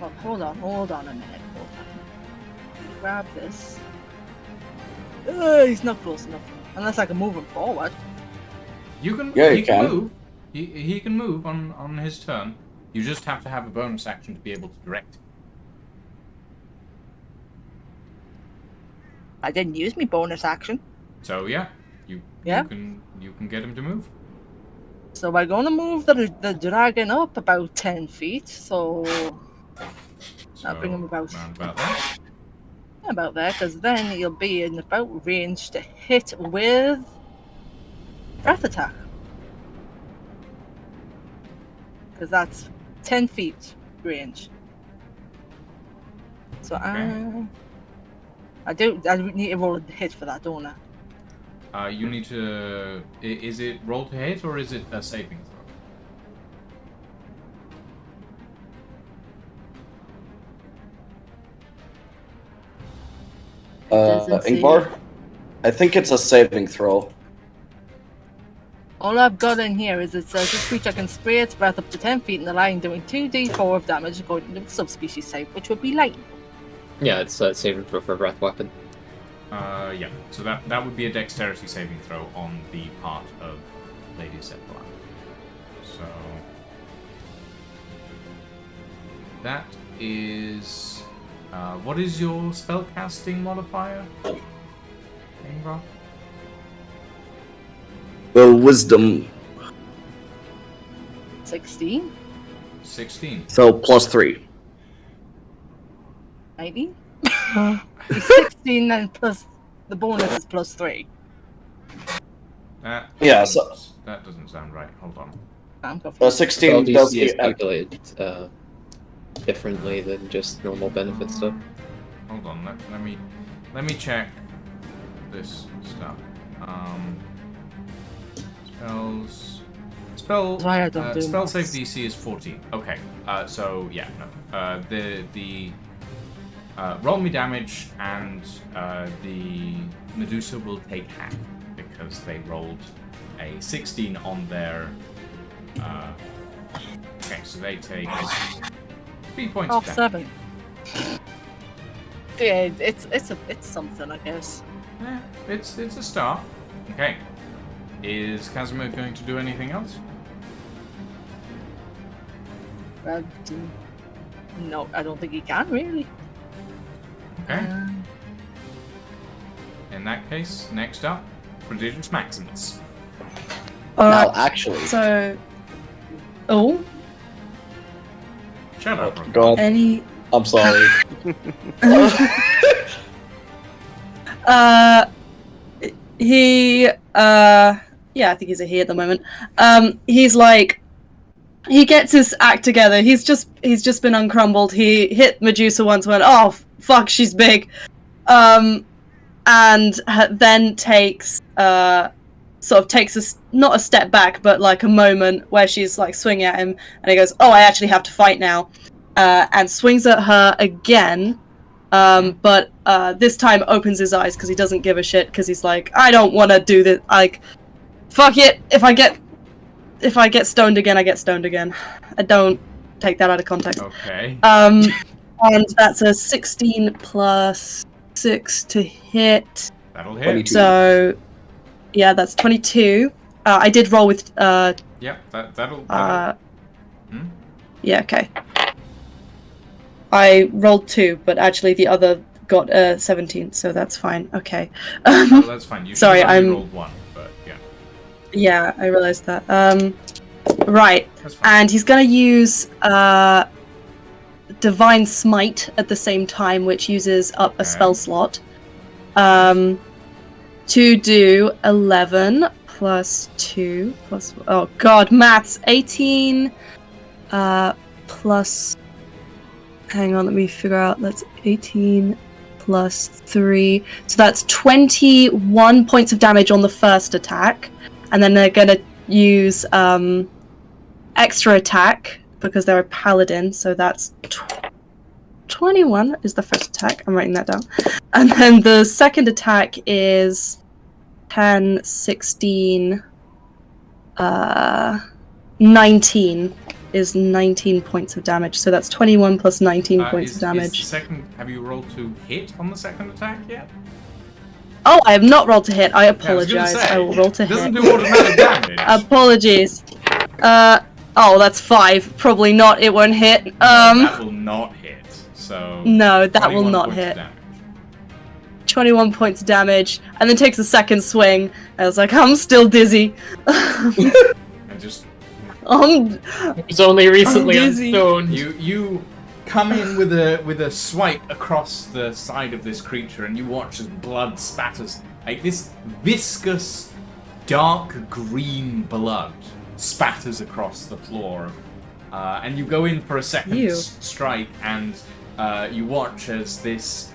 Oh, hold on a minute. Hold on. Grab this. He's not close enough. Unless I can move him forward. You can. Yeah, he you can can. move. He can move on his turn. You just have to have a bonus action to be able to direct. I didn't use my bonus action. So yeah, you can get him to move. So we're going to move the dragon up about 10 feet. So So, I'll bring him about round there, because then he'll be in about range to hit with breath attack. Because that's 10 feet range. So Okay. I need to roll a hit for that, don't I? You need to. Is it roll to hit or is it a saving throw? Doesn't say. Ingvar? I think it's a saving throw. All I've got in here is it says this creature can spray its breath up to 10 feet in the line, doing 2d4 of damage according to the subspecies type, which would be lightning. Yeah, it's a saving throw for a breath weapon. Yeah. So that would be a dexterity saving throw on the part of Lady Setblack. So that is. What is your spellcasting modifier? Ingvar? Wisdom, 16? 16. so +3. 90? It's 16 and plus the bonus is +3. That Yeah, that doesn't sound right. Hold on. I'm confused. 16 Spell does DC is the calculated differently than just normal benefit stuff. Hold on. Let me check this stuff. Spell That's why I don't do spell save maths. DC is 14. Okay. So yeah, no. The roll me damage and the Medusa will take half because they rolled a 16 on their. Okay, so they take 3 points Half of damage. 7. Yeah, it's something, I guess. Yeah, it's a start. Okay. Is Casimir going to do anything else? No, I don't think he can really. Okay. In that case, next up, Prodigious Maximus. Now, Alright, actually, so. Oh, Shut up, Rob. go on. any. I'm sorry. He yeah, I think he's a he at the moment. He's like, he gets his act together. He's just been uncrumbled. He hit Medusa once, went, oh fuck, she's big, and then takes sort of takes not a step back, but like a moment where she's like swinging at him, and he goes, oh, I actually have to fight now, and swings at her again. But this time opens his eyes because he doesn't give a shit, because he's like, I don't want to do this. Like, fuck it. If I get stoned again, I get stoned again. I don't take that out of context. Okay. And that's a 16 plus 6 to hit. That'll hit. 22. So, yeah, that's 22. I did roll with. Yep, that'll. Yeah, okay. I rolled 2, but actually the other got 17, so that's fine. Okay. Oh, that's fine. You Sorry, should have only I'm- rolled 1, but yeah. Yeah, I realized that. Right, That's fine. and he's gonna use Divine Smite at the same time, which uses up a spell slot. To do 11 plus 2 plus. Oh god, maths! 18 plus. Hang on, let me figure out. That's 18 plus 3. So that's 21 points of damage on the first attack. And then they're going to use extra attack because they're a paladin. So that's 21 is the first attack. I'm writing that down. And then the second attack is 10, 16, 19. Is 19 points of damage, so that's 21 plus 19 points of damage. Have you rolled to hit on the second attack yet? Oh, I have not rolled to hit. I Yeah, I was gonna apologize. say, I will roll to it doesn't hit. do automatic damage. Apologies. Oh, that's 5. Probably not. It won't hit. That will not hit. So No, that will 21 not points of hit. damage. 21 points of damage, and then takes a second swing. I was like, I'm still dizzy. And just It was only recently on dizzy. stone. you come in with a swipe across the side of this creature, and you watch as blood spatters, like this viscous, dark green blood spatters across the floor. And you go in for a second Ew. strike, and you watch as this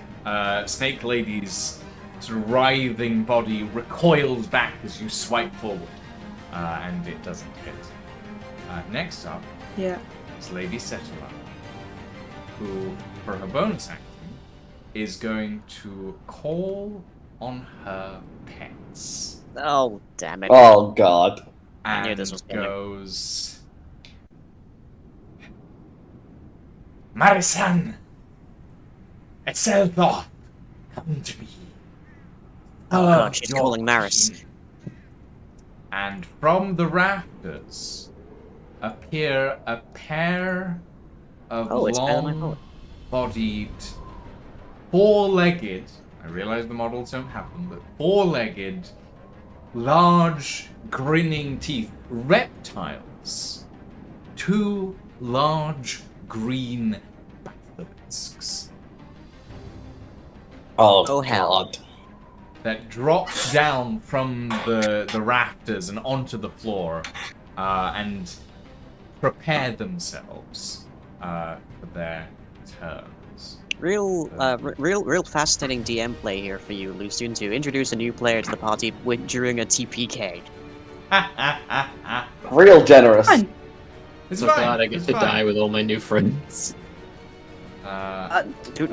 snake lady's sort of writhing body recoils back as you swipe forward, and it doesn't hit. Next up Yeah. is Lady Settler, who, for her bonus action, is going to call on her pets. Oh, damn it. Oh god. I And knew this was coming. goes... Marisan! Excelthor! Come to me. Oh Follow god, she's your calling Maris. queen. And from the rafters appear a pair of Oh, it's better than I thought. long-bodied, four-legged, I realize the models don't have them, but four-legged, large, grinning teeth, reptiles. Two large green basilisks Oh, hell. god. that drop down from the rafters and onto the floor and prepare themselves for their turns. Real fascinating DM play here for you, Lucian, to introduce a new player to the party during a TPK. Real generous. Fine. It's So fine. glad I get it's to fine. die with all my new friends.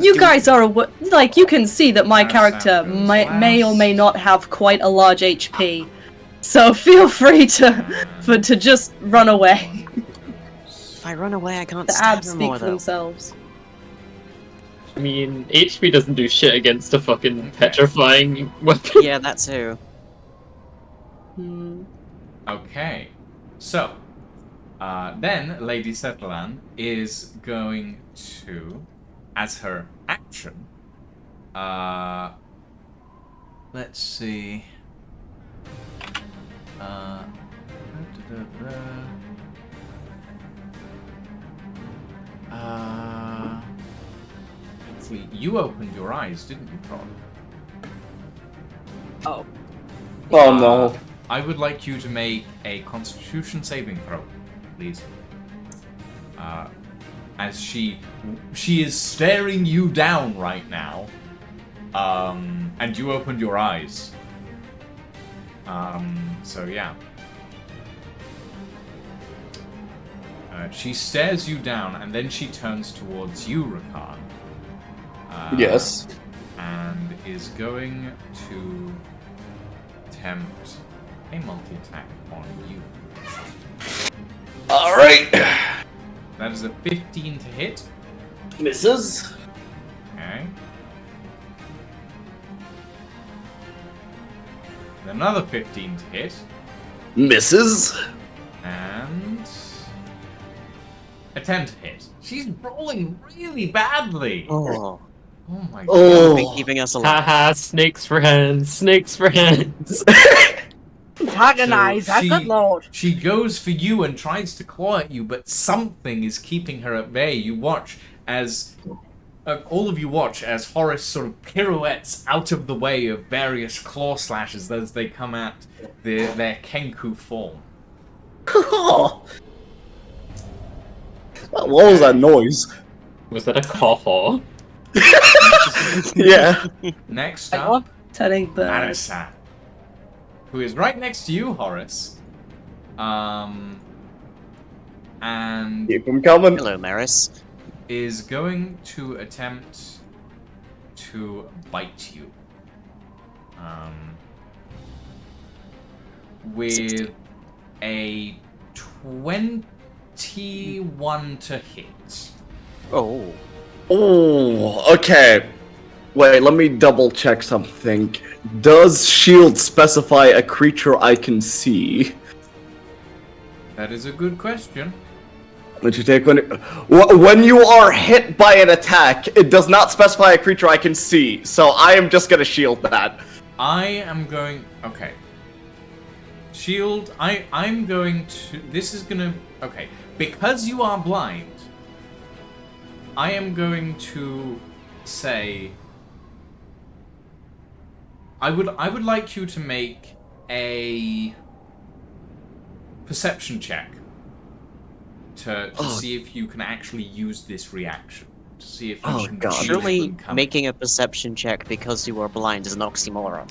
You guys are like, you can see that my That character sound goes may or may last. not have quite a large HP, so feel free to just run away. If I run away, I can't The stab abs her speak more, for though. themselves. I mean, HP doesn't do shit against a fucking petrifying weapon. Yeah, that too. Hmm. Okay, so then Lady Setlan is going to, as her action, let's see. Actually, you opened your eyes, didn't you, Todd? Oh. Oh no. I would like you to make a Constitution saving throw, please. As she is staring you down right now, and you opened your eyes. So yeah. She stares you down, and then she turns towards you, Rakan. Yes. And is going to attempt a multi-attack on you. Alright. That is a 15 to hit. Misses. Okay. Another 15 to hit. Misses. And a 10 to hit. She's rolling really badly. Oh, Oh my god. Oh. been keeping us alive. Haha, snakes for hands, snakes for hands. Antagonize, So good lord. She goes for you and tries to claw at you, but something is keeping her at bay. You watch as all of you watch as Horace sort of pirouettes out of the way of various claw slashes as they come at their Kenku form. What was that noise? Was that a caw? Yeah. Next Like up, what? Telling birds. Marisan, who is right next to you, Horace. And Keep him coming. Hello, Maris. is going to attempt to bite you. With a 21 to hit. Oh. Oh, okay. Wait, let me double check something. Does shield specify a creature I can see? That is a good question. Let you take when you are hit by an attack, it does not specify a creature I can see, so I am just gonna shield that. I am going... Okay. Shield, I'm going to... This is gonna... Okay. Because you are blind, I am going to say... I would like you to make a perception check to see if you can actually use this reaction. to see if you Oh, can God. feel Surely them coming. making a perception check because you are blind is an oxymoron.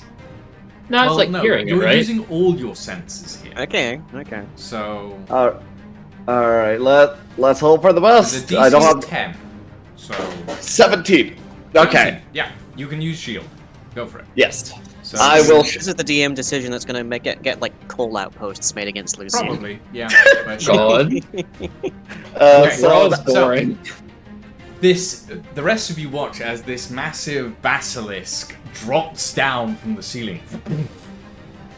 No, it's Well, like no, hearing it, you're right? using all your senses here. Okay. So Alright, let's hope for the the best. DC I don't is have 10. So 17. Okay. 17. Yeah, you can use shield. Go for it. Yes. So I will. This is the DM decision that's gonna make it get like call outposts made against Lucian. Probably, yeah. But God. Okay, So Raw's so- boring. the rest of you watch as this massive basilisk drops down from the ceiling.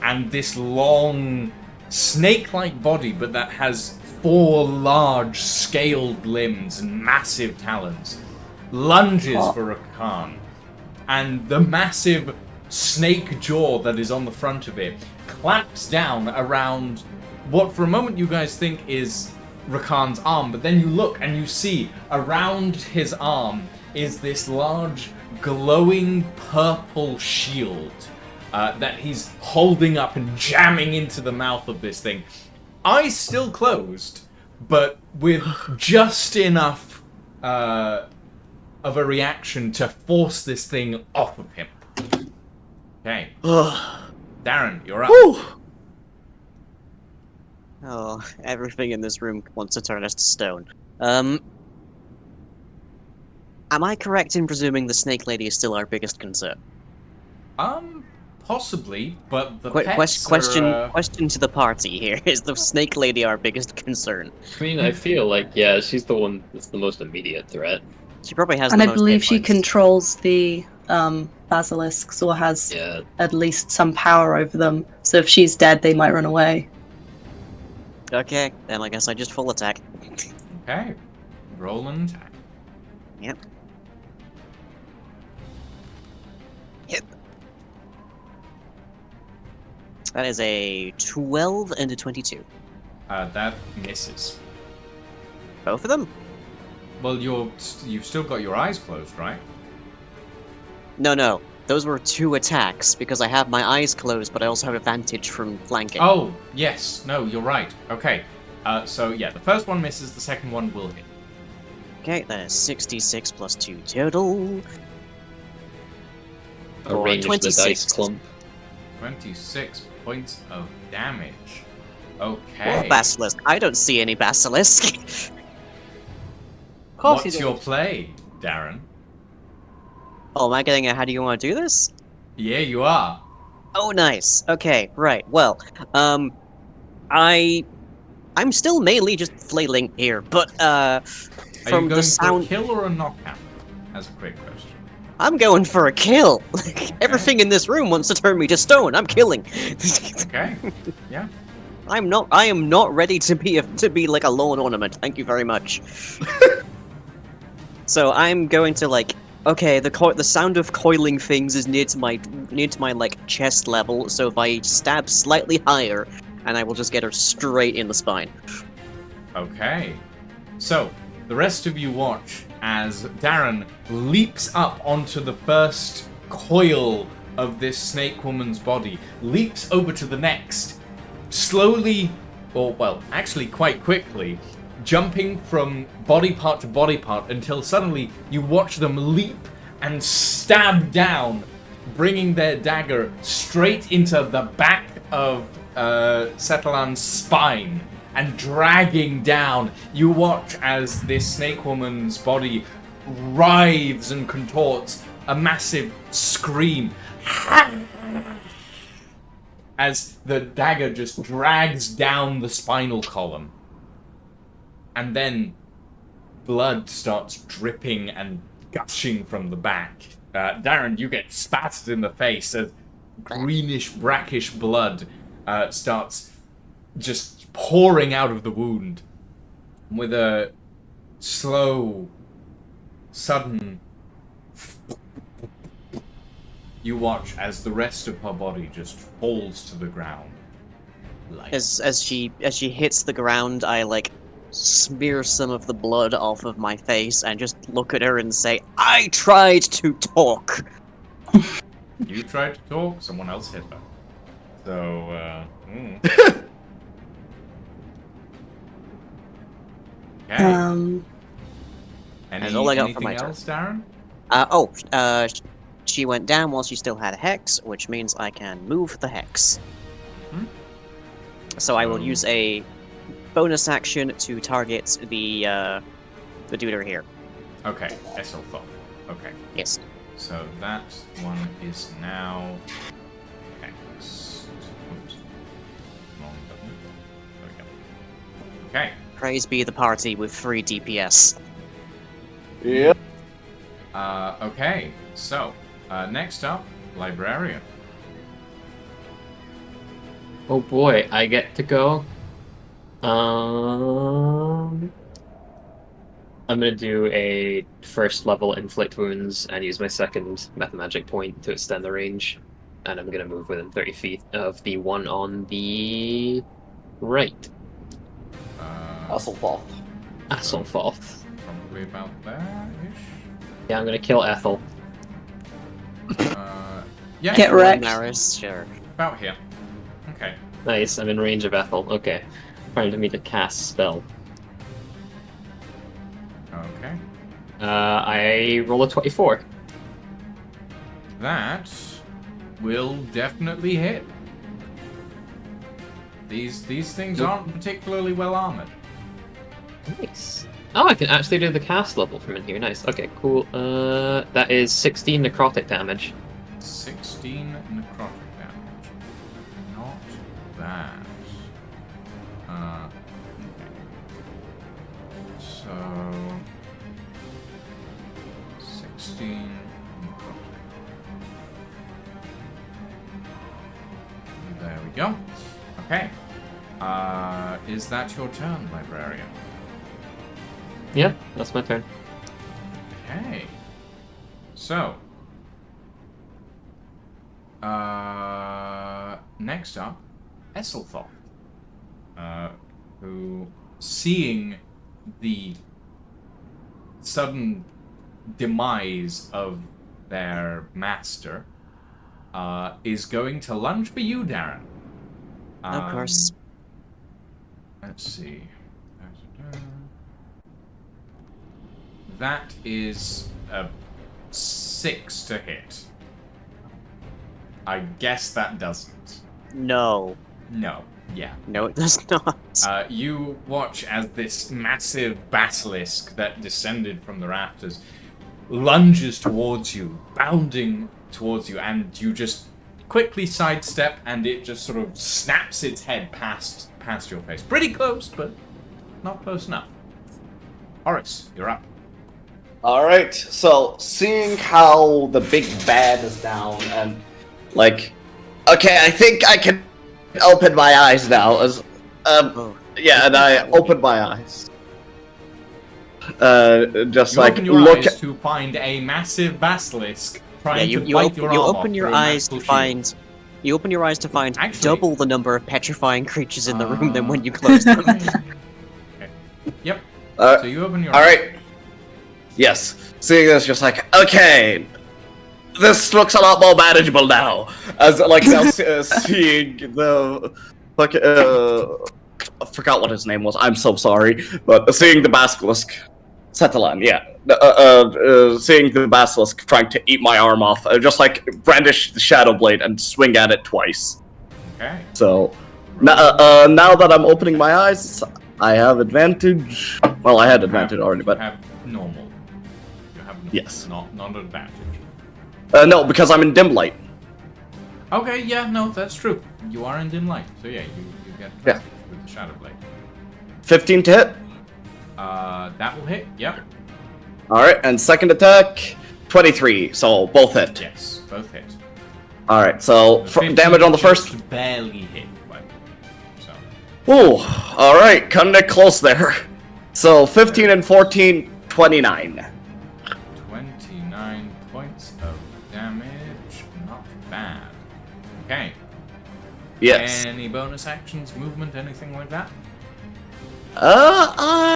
And this long, snake-like body, but that has 4 large, scaled limbs and massive talons, lunges for Rakan. And the massive snake jaw that is on the front of it claps down around what for a moment you guys think is Rakan's arm, but then you look and you see around his arm is this large glowing purple shield that he's holding up and jamming into the mouth of this thing. Eyes still closed, but with just enough of a reaction to force this thing off of him. Okay. Darren, you're up. Oh, everything in this room wants to turn us to stone. Am I correct in presuming the Snake Lady is still our biggest concern? Possibly, but the Qu- pets question are, question to the party here: is the Snake Lady our biggest concern? I mean, I feel like, yeah, she's the one that's the most immediate threat. She probably has. And the I most believe hit she points. controls the basilisks or has Yeah. at least some power over them. So if she's dead, they might run away. Okay, then I guess I just full attack. Okay. Roll and attack. Yep. That is a 12 and a 22. That misses. Both of them? Well, you've still got your eyes closed, right? No. Those were 2 attacks because I have my eyes closed, but I also have advantage from flanking. Oh, yes. No, you're right. Okay. So yeah, the first one misses, the second one will hit. Okay, that is 66 plus 2 total. For Arrange the 26. dice clump. 26 points of damage. Well, Okay. basilisk. I don't see any basilisk. Of course What's you your do. play, Darren? Oh, am I getting a how do you want to do this? Yeah, you are. Oh, nice. Okay, right. Well, I'm still mainly just flailing here, but Are from you going the for a sound, kill or a knockout? That's a quick question. I'm going for a kill. Everything in this room wants to turn me to stone. I'm killing. Okay. Yeah. I am not ready to be like a lone ornament. Thank you very much. So I'm going to like. Okay, the sound of coiling things is near to my like chest level. So if I stab slightly higher, and I will just get her straight in the spine. Okay. So, the rest of you watch as Darren leaps up onto the first coil of this snake woman's body, leaps over to the next, slowly, or well, actually quite quickly, jumping from body part to body part until suddenly you watch them leap and stab down, bringing their dagger straight into the back of Setalan's spine and dragging down. You watch as this snake woman's body writhes and contorts, a massive scream as the dagger just drags down the spinal column. And then blood starts dripping and gushing from the back. Darren, you get spattered in the face as greenish, brackish blood starts just pouring out of the wound. With a slow, sudden... You watch as the rest of her body just falls to the ground. Like... As she hits the ground, I like smear some of the blood off of my face and just look at her and say, "I tried to talk." You tried to talk, someone else hit her. So, Okay. That's all I got for anything my turn. else, Darren? She went down while she still had a hex, which means I can move the hex. Hmm. So I will So- use a bonus action to target the dude here. Okay, Esselthoth. Okay, Yes. so that one is now X. Oops. Wrong button. There we go. Okay. Praise be the party with 3 DPS. Yep. Okay, so, next up, Librarian. Oh boy, I get to go. I'm gonna do a first level inflict wounds and use my second Metamagic point to extend the range. And I'm gonna move within 30 feet of the one on the right. Hasselhoff. Asselfoth. Probably about there-ish. Yeah, I'm gonna kill Ethel. Yeah, Get wrecked. Maris, sure. about here. Okay. Nice, I'm in range of Ethel. Okay. Trying to me to cast spell. Okay. I roll a 24. That will definitely hit. These things aren't particularly well armored. Nice. Oh, I can actually do the cast level from in here. Nice. Okay, cool. That is 16 necrotic damage. 16 necrotic damage. Not bad. Okay. So 16 necrotic. There we go. Okay. Is that your turn, Librarian? Yeah, that's my turn. Okay. So, next up, Esselthoth, who, seeing the sudden demise of their master, is going to lunge for you, Darren. Of course. Let's see. That is a 6 to hit. I guess that doesn't. No. No. Yeah. No, it does not. You watch as this massive basilisk that descended from the rafters lunges towards you, bounding towards you, and you just quickly sidestep, and it just sort of snaps its head past your face. Pretty close, but not close enough. Horace, you're up. Alright, so seeing how the big bad is down and like okay, I think I can open my eyes now as Oh. yeah, and I open my eyes. Just You like open your look eyes to find a massive basilisk Yeah, trying you, to you, bite op- your you arm open off your through a eyes to magical shield. find. You open your eyes to find Actually- double the number of petrifying creatures in the room than when you close them. Okay. Yep. uh, So you open your Alright. Yes. Seeing this, just like, okay, this looks a lot more manageable now. As like now seeing the like I forgot what his name was. I'm so sorry, but seeing the basilisk, Setelan, yeah, seeing the basilisk trying to eat my arm off, just like brandish the shadow blade and swing at it twice. Okay. So now that I'm opening my eyes, I have advantage. Well, I had advantage already, You but have normal. You have normal. Yes. Not advantage. no, because I'm in dim light. Okay, yeah, no, that's true. You are in dim light, so yeah, you get Yeah. advantage with the shadow blade. 15 to hit. That will hit. Yep. All right, and second attack, 23. So both hit. Yes, both hit. All right, so The 15 damage on the first. just barely hit. But, so Ooh, all right, cutting it close there. So 15 and 14, 29. 29 points of damage. Not bad. Okay. Yes. Any bonus actions, movement, anything like that? I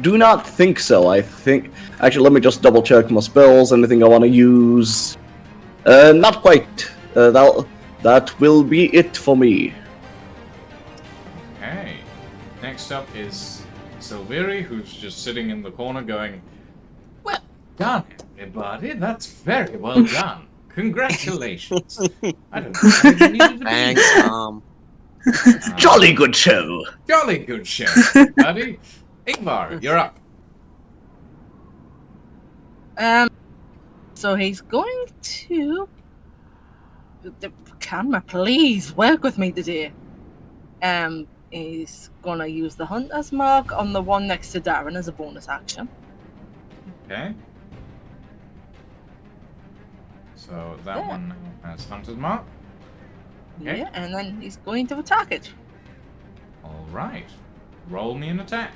do not think so. I think actually, let me just double check my spells. Anything I want to use? Not quite. That will be it for me. Okay. Next up is Silveri, who's just sitting in the corner going, done, everybody. That's very well done. Congratulations. I don't think I even needed to be Thanks, here. Mom. Jolly good show. Jolly good show, everybody. Ingvar, you're up. So he's going to. The camera, please work with me today. He's gonna use the hunter's mark on the one next to Darren as a bonus action. Okay. So that Yeah. one now has Hunter's Mark. Okay. Yeah, and then he's going to attack it. Alright. Roll me an attack.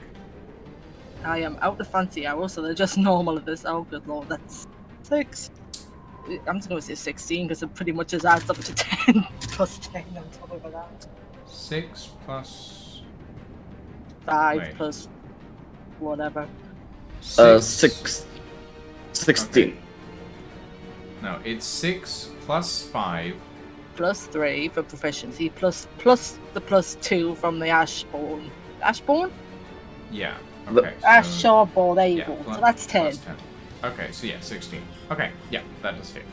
I am out of fancy arrows, so they're just normal at this. Oh, good lord, that's 6. I'm just gonna say 16 because it pretty much just adds up to 10 plus 10 on top of that. 6 plus 5 Wait. plus whatever. 16. Okay. No, it's 6 plus 5. Plus 3 for proficiency, plus the plus 2 from the Ashbourne. Ashbourne? Yeah. The- Okay. Ashbourne, there you yeah, go. plus- So that's 10. plus 10. Okay, so yeah, 16. Okay, yeah, that does hit.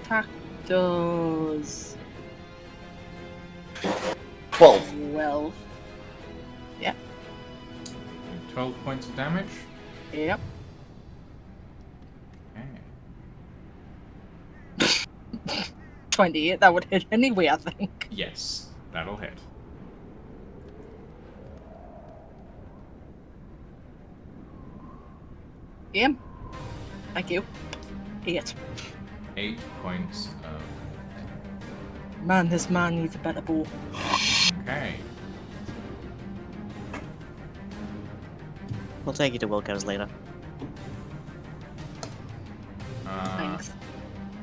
Attack does 12. 12. 12 points of damage. Yep. Okay. 28, that would hit anyway, I think. Yes, that'll hit. Yeah. Thank you. 8. 8 points of... Man, this man needs a better bow. Okay. We'll take you to Wilco's later. Thanks.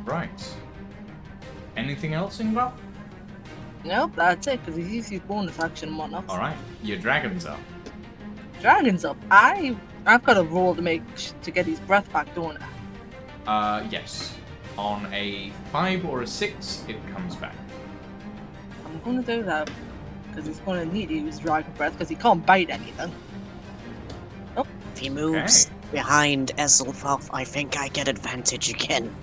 Right. Anything else, Ingvar? Nope, that's it, because he's used his bonus action and whatnot. Alright, your dragon's up. Dragon's up. I've got a roll to make to get his breath back, don't I? Yes. On a 5 or a 6, it comes back. I'm gonna do that because he's gonna need to use dragon breath because he can't bite anything. If he moves behind Esselfoff, I think I get advantage again.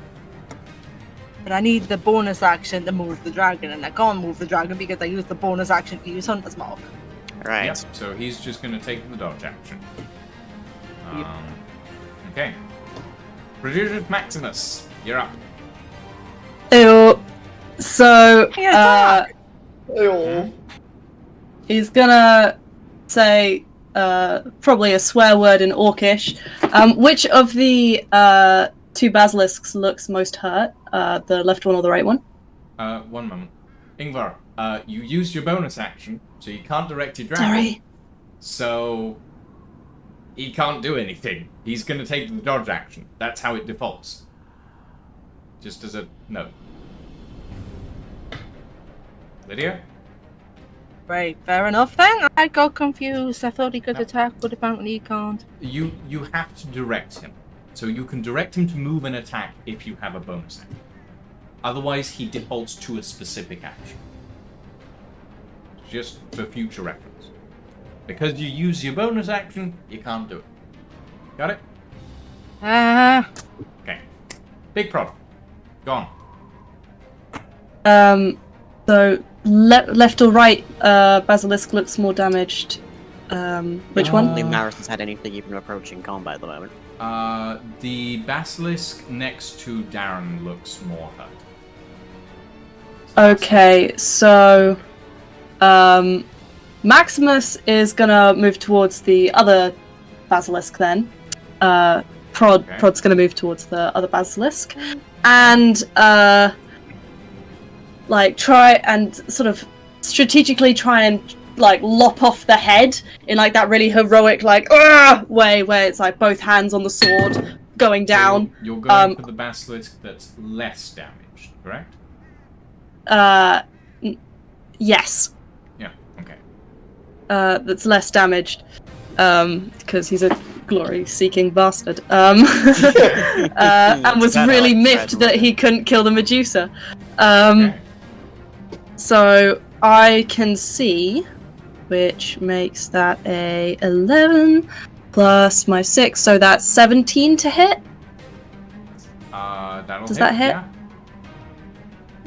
But I need the bonus action to move the dragon, and I can't move the dragon because I used the bonus action to use Hunter's Mark. Right. Yep, so he's just going to take the dodge action. Okay. Prodigious Maximus, you're up. Ew. So, Yeah, he's gonna say probably a swear word in Orcish. Which of the two basilisks looks most hurt? The left one or the right one? 1 moment. Ingvar, you used your bonus action, so you can't direct your dragon. Sorry. So he can't do anything. He's going to take the dodge action. That's how it defaults. Just as a note. Lydia? Right, fair enough then. I got confused. I thought he could attack, but apparently he can't. You have to direct him. So you can direct him to move and attack if you have a bonus action. Otherwise, he defaults to a specific action. Just for future reference. Because you use your bonus action, you can't do it. Got it? Okay. Big problem. Go on. So left or right basilisk looks more damaged. Which one? Only Maris has had anything even approaching combat at the moment. The basilisk next to Darren looks more hurt. Okay, so Maximus is gonna move towards the other basilisk then. Prod's gonna move towards the other basilisk. And try and sort of strategically try and lop off the head in that really heroic way where it's both hands on the sword going down. So you're going for the basilisk that's less damaged, correct? Yes. Yeah, okay. That's less damaged. Because he's a glory-seeking bastard. And was really miffed that he couldn't kill the Medusa. Okay. So I can see, which makes that a 11 plus my 6, so that's 17 to hit. That'll Does hit, that hit? Yeah.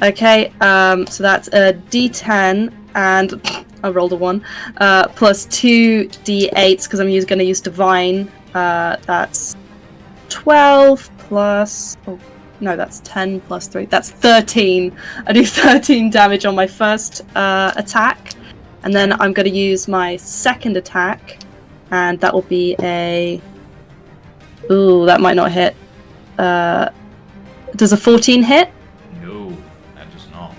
Okay, so that's a d10, and I rolled a 1, plus 2 d8s, because I'm going to use Divine. That's 12 plus... Oh, no, that's 10 plus 3. That's 13. I do 13 damage on my first attack, and then I'm going to use my second attack, and that will be a... Ooh, that might not hit. Does a 14 hit? No, that does not.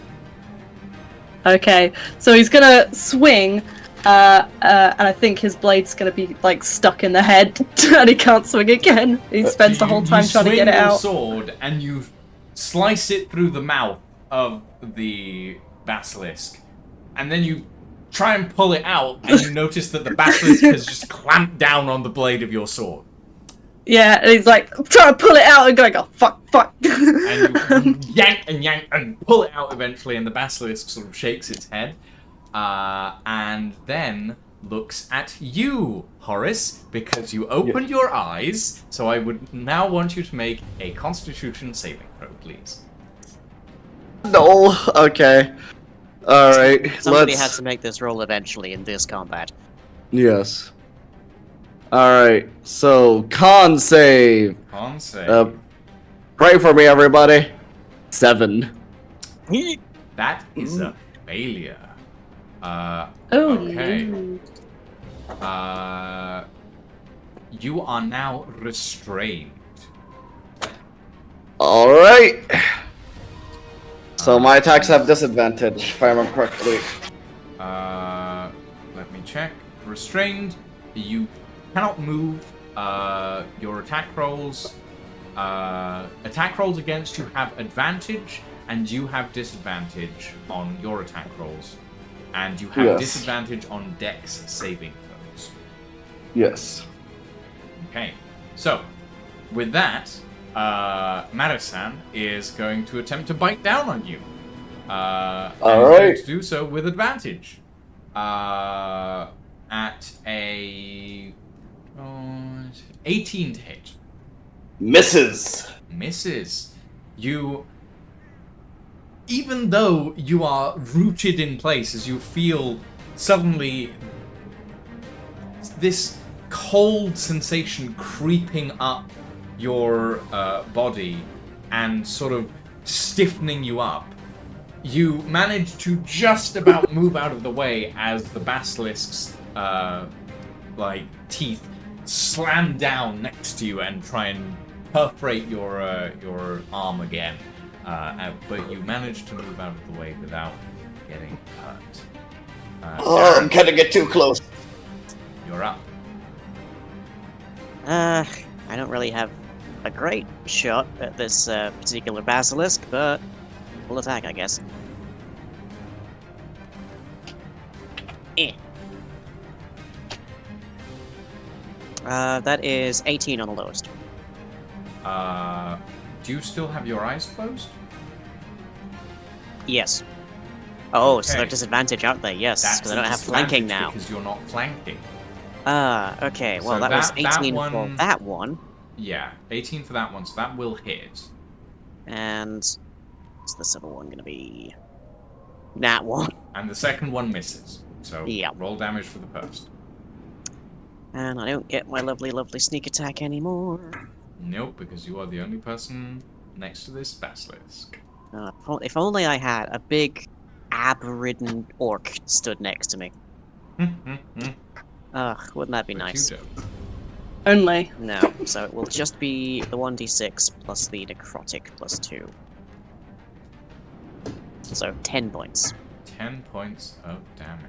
Okay, so he's gonna swing, and I think his blade's gonna be like stuck in the head, and he can't swing again. He spends the whole time trying to get it out. You swing your sword and you slice it through the mouth of the basilisk, and then you try and pull it out, and you notice that the basilisk has just clamped down on the blade of your sword. Yeah, and he's like trying to pull it out and going, oh fuck. And you yank and pull it out eventually, and the basilisk sort of shakes its head, and then looks at you, Horace, because you opened your eyes. So I would now want you to make a Constitution saving throw, please. No. Okay. All right. Somebody let's... had to make this roll eventually in this combat. Yes. All right. So con save. Con save. Pray for me, everybody. 7. That is a failure. Okay. You are now restrained. All right. So my attacks have disadvantage, if I remember correctly. Let me check. Restrained. You cannot move. Your attack rolls. Attack rolls against you have advantage, and you have disadvantage on your attack rolls. And you have disadvantage on dex saving throws. Yes. Okay. So, with that, Madasan is going to attempt to bite down on you. All going to do so with advantage. At a 18 to hit. Misses. You, even though you are rooted in place, as you feel suddenly this cold sensation creeping up your body and sort of stiffening you up, you manage to just about move out of the way as the basilisk's teeth slam down next to you and try and perforate your arm again, but you manage to move out of the way without getting hurt. I'm gonna get too close. You're up. I don't really have a great shot at this particular basilisk, but we'll attack, I guess. That is 18 on the lowest. Do you still have your eyes closed? Yes. Oh, so Okay. they're disadvantage, aren't they? Yes, That's because I a don't have flanking now. because you're not flanking. Okay. Well, So that was that 18 for one- that one. Yeah, 18 for that one, so that will hit. And what's the other one gonna be? Nat 1. And the second one misses. So Yeah. roll damage for the first. And I don't get my lovely, lovely sneak attack anymore. Nope, because you are the only person next to this basilisk. If only I had a big, ab-ridden orc stood next to me. Ugh, wouldn't that be But nice? you don't. Only. No, so it will just be the 1d6 plus the necrotic plus 2. So 10 points. 10 points of damage.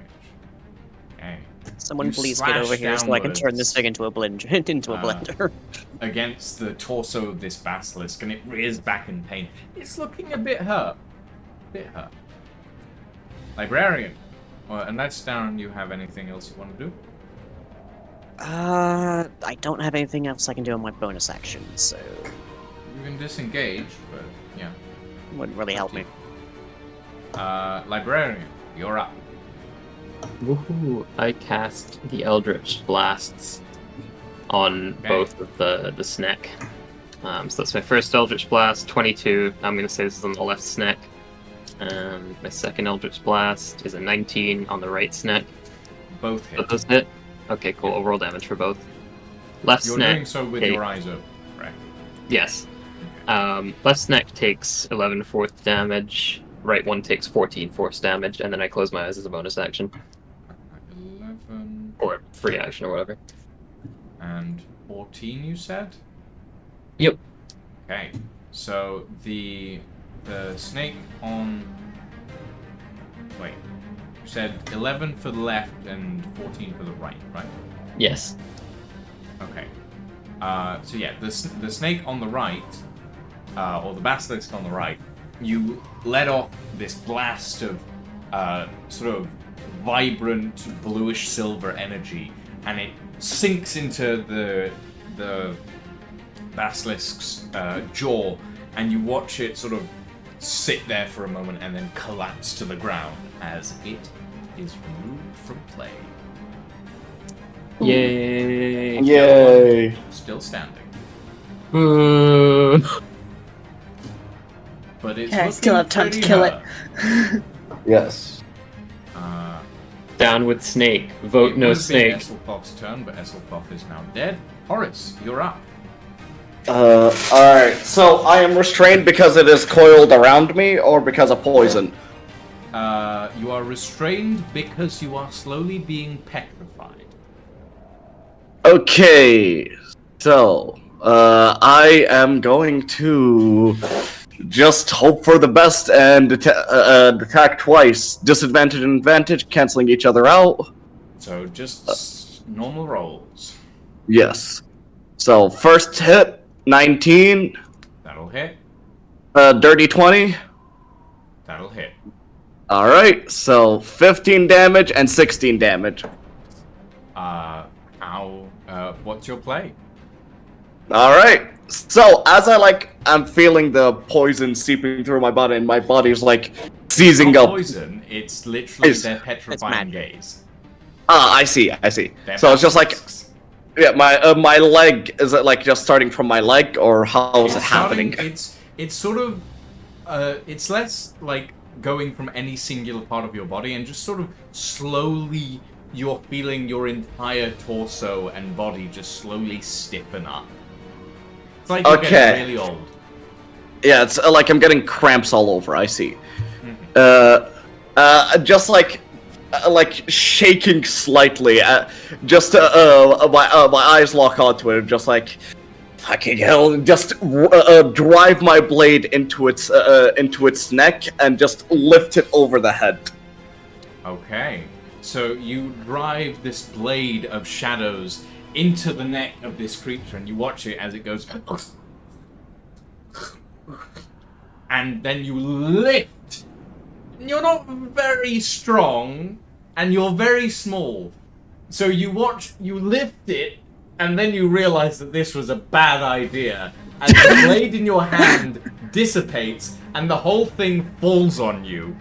Okay. Someone You please get over slash here so I can turn this downwards. thing into a blender. Against the torso of this basilisk, and it rears back in pain. It's looking a bit hurt. Librarian. Unless, Darren, you have anything else you want to do? I don't have anything else I can do on my bonus action, so You can disengage, but yeah. wouldn't really help me. Librarian, you're up. Woohoo! I cast the Eldritch Blasts. on both of the snack. So that's my first Eldritch Blast, 22. I'm going to say this is on the left snack. And my second Eldritch Blast is a 19 on the right snack. Both hit. Both those hit? Okay, cool. I'll roll damage for both. Left You're snack. doing so with take- your eyes open, correct? Yes. Left snack takes 11 fourth damage. Right one takes 14 force damage, and then I close my eyes as a bonus action. 11 Or free action or whatever. and 14, you said? Yep. Okay, so the snake on... Wait, you said 11 for the left and 14 for the right, right? Yes. Okay. So yeah, the snake on the right, or the basilisk on the right, you let off this blast of sort of vibrant bluish silver energy, and it sinks into the basilisk's jaw, and you watch it sort of sit there for a moment and then collapse to the ground as it is removed from play. Yay. Yay! Still standing. Boo. But it's Okay, I still have time to kill it. Yes. Down with snake. Vote It no would have been snake. Esselpoff's turn, but Esselpoff is now dead. Horace, you're up. Alright, so I am restrained because it is coiled around me, or because of poison? You are restrained because you are slowly being petrified. Okay, so, I am going to just hope for the best and attack twice. Disadvantage and advantage, canceling each other out. So just normal rolls. Yes. So, first hit, 19, That'll hit. dirty 20. That'll hit. Alright, so 15 damage and 16 damage. What's your play? Alright, so as I'm feeling the poison seeping through my body, and my body's seizing Not up. poison, it's literally It's- their petrifying magic. gaze. I see. They're So it's just basilisks. yeah, my leg, is it just starting from my leg, or how is it It's starting- happening? It's sort of, it's less like going from any singular part of your body, and just sort of slowly you're feeling your entire torso and body just slowly stiffen up. It's like you're Okay. getting really old. Yeah, it's like I'm getting cramps all over, I see. Just shaking slightly, my eyes lock onto it, just fucking hell, just drive my blade into its neck and just lift it over the head. Okay, so you drive this blade of shadows into the neck of this creature, and you watch it as it goes, and then you lift. You're not very strong, and you're very small. So you lift it, and then you realize that this was a bad idea, and the blade in your hand dissipates, and the whole thing falls on you.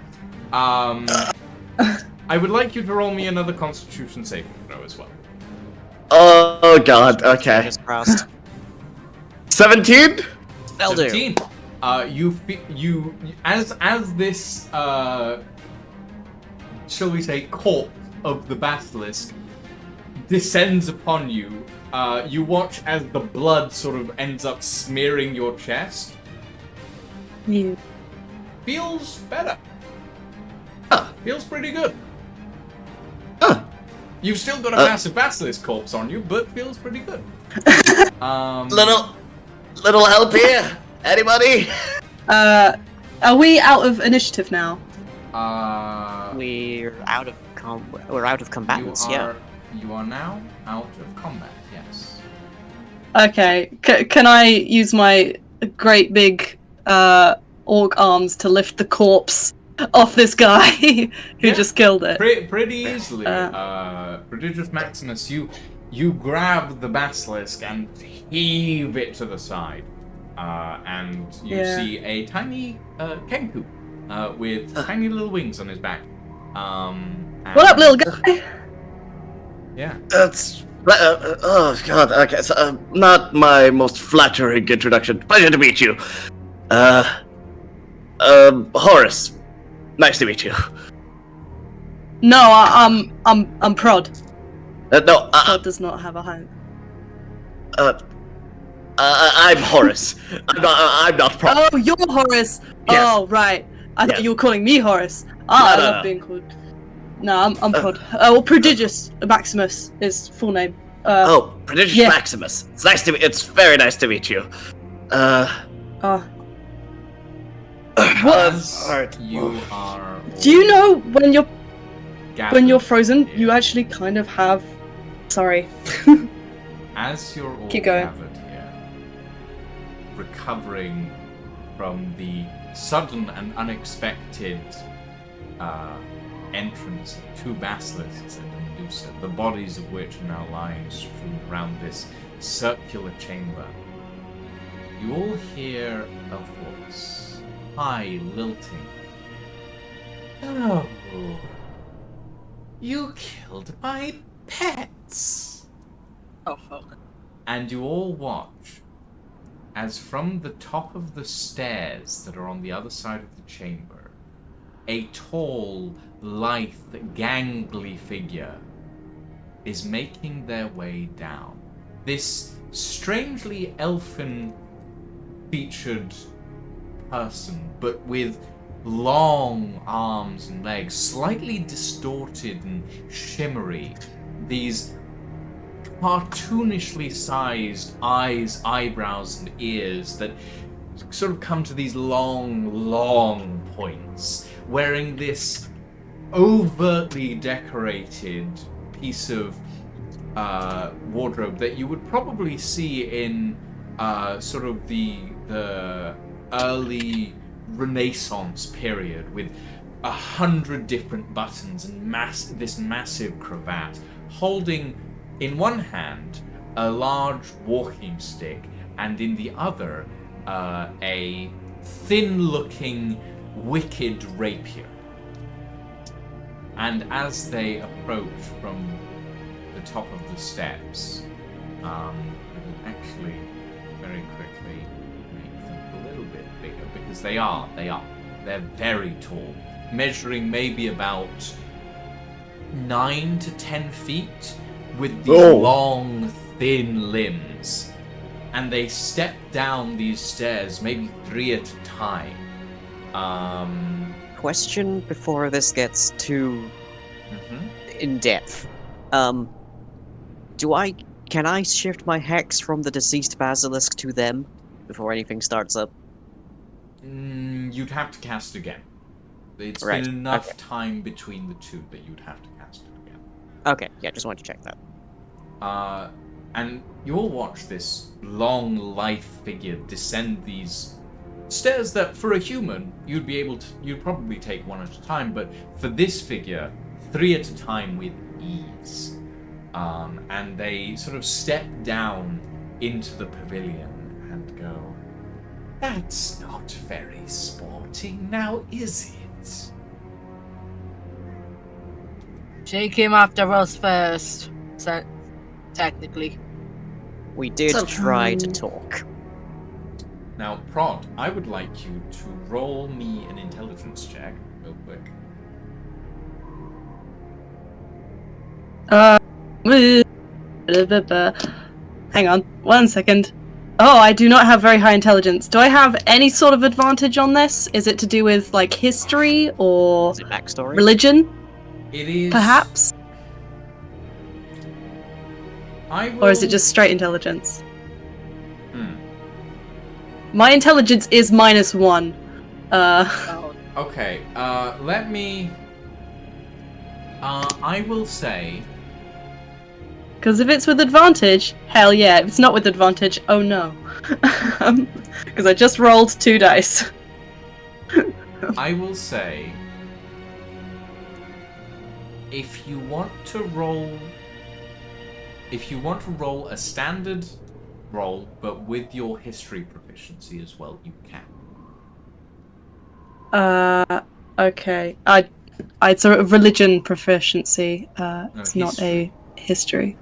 I would like you to roll me another Constitution saving throw as well. Oh god, okay. Fingers crossed. 17? That'll do. 17. As this shall we say corpse of the basilisk descends upon you, you watch as the blood sort of ends up smearing your chest. You. Feels better. Feels pretty good. You've still got a massive basilisk corpse on you, but feels pretty good. Little help here? Anybody? Are we out of initiative now? We're out of combatants. Yeah. You are now out of combat. Yes. Okay. Can I use my great big orc arms to lift the corpse off this guy who Yeah. just killed it? Pretty easily. Prodigious Maximus, you grab the basilisk and heave it to the side, and you Yeah. see a tiny Kenku with tiny little wings on his back. What up, little guy? Yeah. That's Oh God. Okay. So, not my most flattering introduction. Pleasure to meet you. Horace. Nice to meet you. No, I'm Prod. No. Prod does not have a home. I'm Horace. I'm not Prod. Oh, you're Horace. Yes. Oh, right. I Yes. thought you were calling me Horace. Ah, No, I no, love no. being called. No, I'm Prod. Well, Prodigious Maximus is full name. Oh, Prodigious yeah. Maximus. It's very nice to meet you. Oh. As Alright. you are. Do you know when you're gathered frozen, here- you actually kind of have. Sorry. As you're all Keep going. gathered here, recovering from the sudden and unexpected entrance of two basilisks and a Medusa, the bodies of which are now lying strewn around this circular chamber, you all hear a voice, high, lilting. Oh, you killed my pets! Oh fuck. And you all watch as from the top of the stairs that are on the other side of the chamber, a tall, lithe, gangly figure is making their way down. This strangely elfin featured person, but with long arms and legs, slightly distorted and shimmery. These cartoonishly sized eyes, eyebrows, and ears that sort of come to these long points, wearing this overtly decorated piece of wardrobe that you would probably see in sort of the early Renaissance period, with 100 different buttons and this massive cravat, holding in one hand a large walking stick, and in the other a thin-looking, wicked rapier. And as they approach from the top of the steps, we will actually very quickly make them a little bit bigger, because they're very tall, measuring maybe about 9 to 10 feet, with these long, thin limbs. And they step down these stairs, maybe 3 at a time. Question before this gets too in depth. Can I shift my hex from the deceased basilisk to them before anything starts up? You'd have to cast again. It's Right, been enough okay. time between the two that you'd have to cast it again. Okay, yeah, just wanted to check that. And you all watch this long, lithe figure descend these stairs that, for a human, you'd probably take one at a time, but for this figure, 3 at a time with ease. And they sort of step down into the pavilion and go, "That's not very sporting now, is it?" She came after us first. So, technically. We did So- try to talk. Now, Prod, I would like you to roll me an intelligence check, real quick. Hang on, 1 second. Oh, I do not have very high intelligence. Do I have any sort of advantage on this? Is it to do with, like, history or Is it backstory? religion, It is... perhaps? Or is it just straight intelligence? My intelligence is -1. Oh, Okay, let me... I will say... Because if it's with advantage, hell yeah. If it's not with advantage, oh no. Because I just rolled 2 dice. I will say... If you want to roll a standard roll, but with your history proficiency as well, you can. Okay. It's a religion proficiency. It's not a history.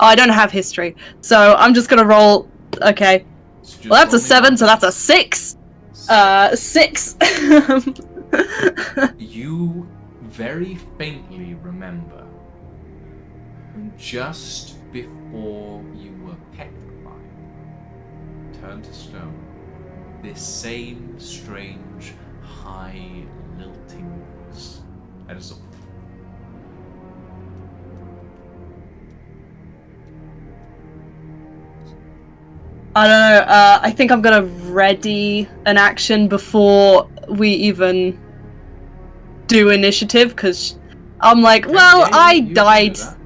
I don't have history, so I'm just gonna roll. Okay. It's just Well, that's a only 7, one. so that's a 6. 6. You very faintly remember from just before you were petrified, turned to stone, this same strange, high, lilting voice. That is all. I don't know. I think I'm gonna ready an action before we even do initiative, because I'm like, well, Yeah, I you can do died. that.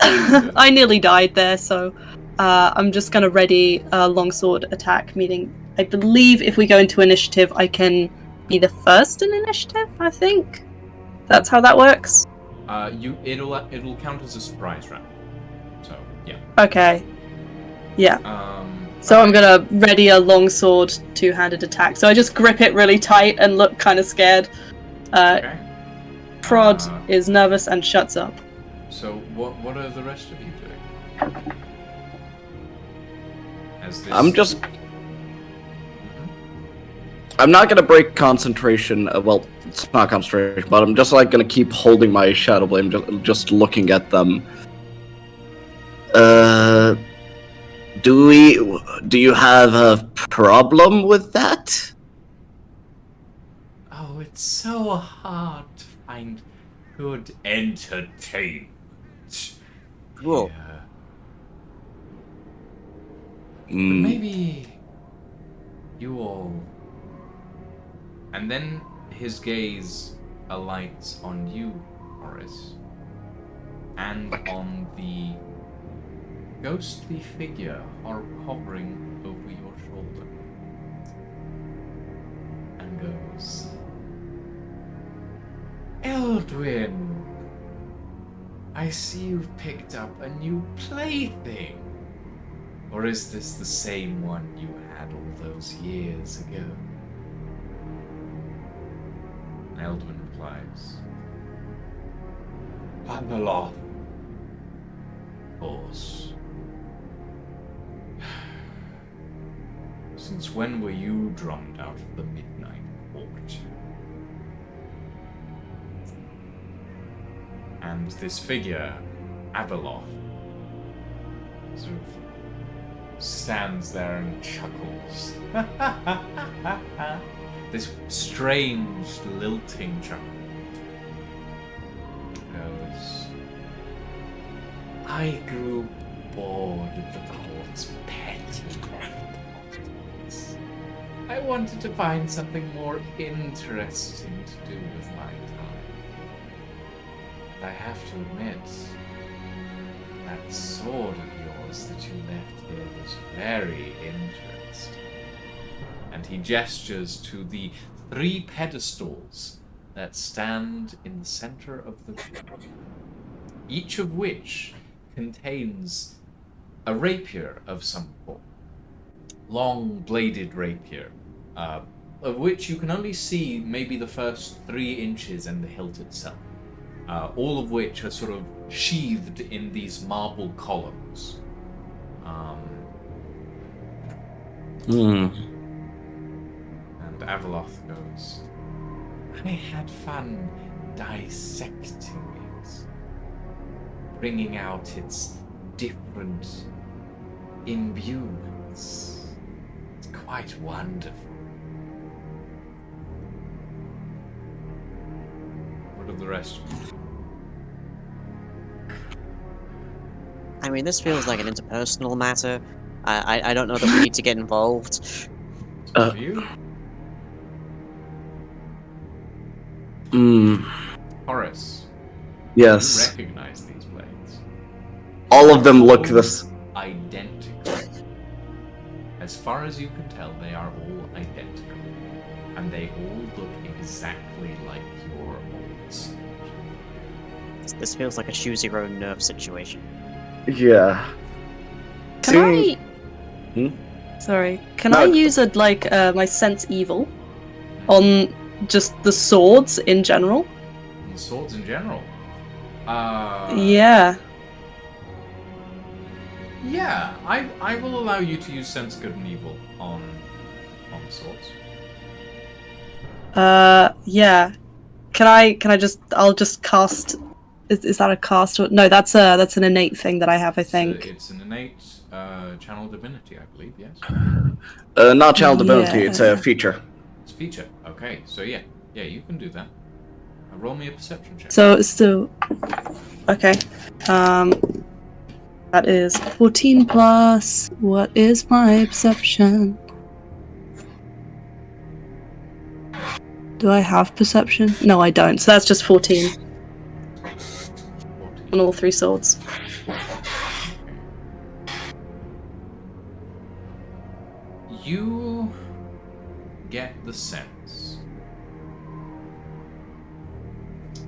You can do that. I nearly died there, so I'm just gonna ready a longsword attack. Meaning, I believe if we go into initiative, I can be the first in initiative. I think that's how that works. It'll count as a surprise round. So yeah. Okay. Yeah. So okay. I'm gonna ready a longsword two-handed attack. So I just grip it really tight and look kind of scared. Okay. Prod is nervous and shuts up. So what are the rest of you doing? As this... I'm just. I'm not gonna break concentration. Well, it's not concentration, but I'm just like gonna keep holding my shadow blade, just looking at them. Do you have a problem with that? Oh, it's so hard to find good entertainment. Whoa. Yeah. But Mm. maybe you all... And then his gaze alights on you, Horace, and on the ghostly figure hovering over your shoulder, and goes, Eldwin, I see you've picked up a new plaything. Or is this the same one you had all those years ago? Eldwin replies, Abeloth. Of course. Since when were you drummed out of the Midnight Court? And this figure, Abeloth, sort of stands there and chuckles. This strange, lilting chuckle. Goes, I grew bored of the court's petty politics. I wanted to find something more interesting to do with my time. And I have to admit, that sword of yours that you left here was very interesting. And he gestures to the 3 pedestals that stand in the center of the room, each of which contains a rapier of some form. Long-bladed rapier, of which you can only see maybe the first 3 inches and the hilt itself, all of which are sort of sheathed in these marble columns. And Abeloth goes, I had fun dissecting it, bringing out its different imbuements. It's quite wonderful. What are the rest of you? I mean, this feels like an interpersonal matter. I don't know that we need to get involved. For you? Horace, Yes. you recognize these blades. All of them look this. Identical. As far as you can tell, they are all identical. And they all look exactly like your old sword. This feels like a choose your own nerve situation. Yeah. Can Hmm? Sorry. Can No. I use my sense evil on just the swords in general? And swords in general. Yeah. Yeah, I will allow you to use sense good and evil on the swords. Yeah. I'll just cast. Is that a cast? Or, no, that's an innate thing that I have, I think. It's an innate channel divinity, I believe. Yes. Not channel ability, Yeah. it's a feature. It's feature. Okay, so yeah, you can do that. Roll me a perception check. So okay. That is 14 plus. What is my perception? Do I have perception? No, I don't. So that's just 14 on all 3 swords. You get the sense.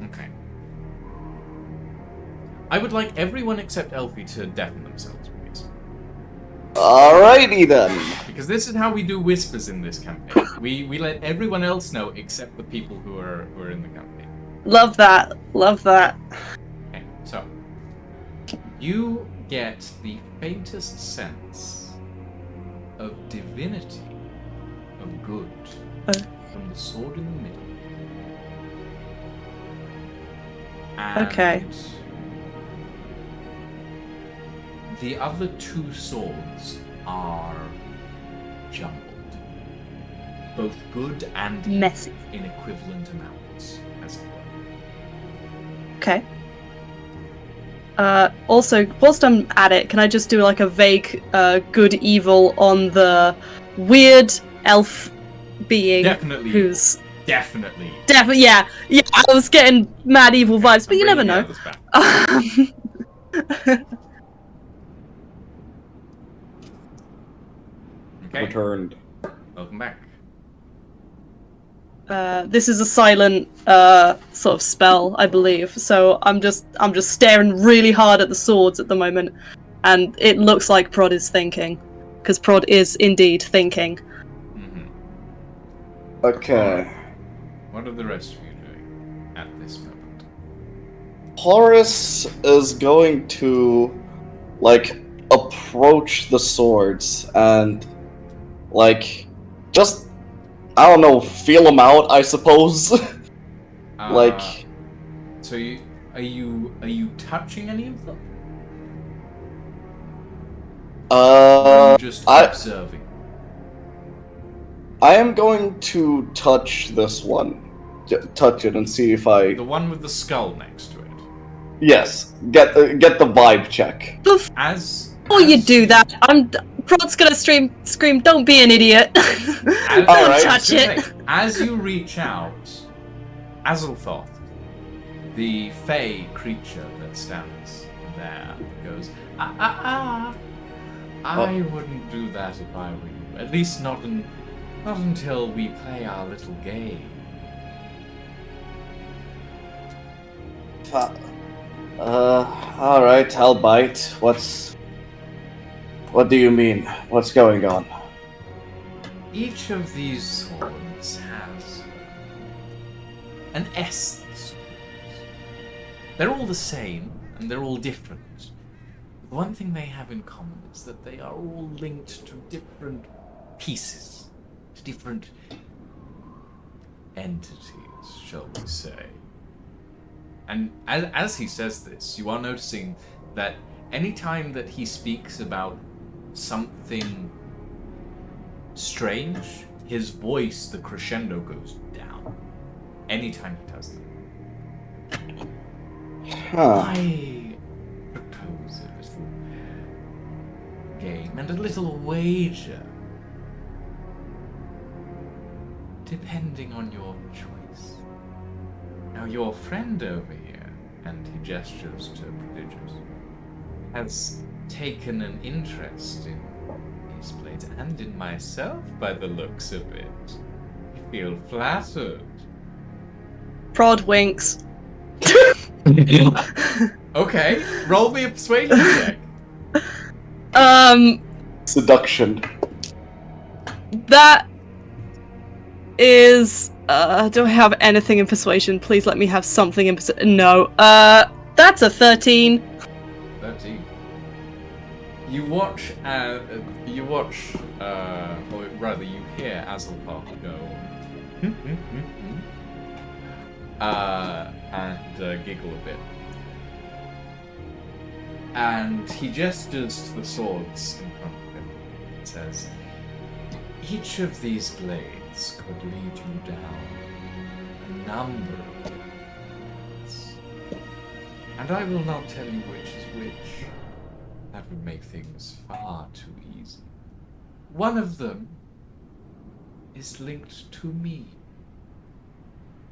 Okay. I would like everyone except Elfie to deafen themselves, please. Alrighty then. Because this is how we do whispers in this campaign. We let everyone else know except the people who are in the campaign. Love that. Love that. Okay, so you get the faintest sense of divinity, of good, from the sword in the middle. And Okay. the other 2 swords are jumbled. Both good and Messy. in equivalent amounts, as it were. Okay. Also, whilst I'm at it, can I just do like a vague good evil on the weird elf being Definitely. who's Definitely. yeah, I was getting mad evil vibes, but you never know. Okay. Returned. Welcome back. This is a silent sort of spell, I believe. So I'm just staring really hard at the swords at the moment, and it looks like Prod is thinking, because Prod is indeed thinking. Mm-hmm. Okay. What are the rest of you doing at this moment? Horace is going to, like, approach the swords and, like, just, I don't know, feel them out, I suppose. Like, so are you touching any of them? Or are you just observing? I am going to touch this one. Touch it and see if I... The one with the skull next to it. Yes, get the vibe check. Before you do that, Prod's gonna scream, "Don't be an idiot! Don't Alright. touch it!" As you reach out, Azulthoth, the fey creature that stands there, goes, I wouldn't do that if I were you. At least not until we play our little game. Alright, I'll bite. What do you mean? What's going on? Each of these swords has an essence. They're all the same, and they're all different. The one thing they have in common is that they are all linked to different pieces, to different entities, shall we say. And as he says this, you are noticing that any time that he speaks about something strange, his voice, the crescendo, goes down. Anytime he does that. Huh. I propose a little game and a little wager. Depending on your choice. Now your friend over here, and he gestures to Prodigious, has taken an interest in these blades and in myself by the looks of it. I feel flattered. Prod winks. Okay, roll me a persuasion check. Seduction. That is. Do I have anything in persuasion? Please let me have something in persuasion. No. That's a 13. 13. You watch, or rather, you hear Azelpar go, and giggle a bit. And he gestures to the swords in front of him and says, each of these blades could lead you down a number of paths. And I will not tell you which is which. That would make things far too easy. One of them is linked to me.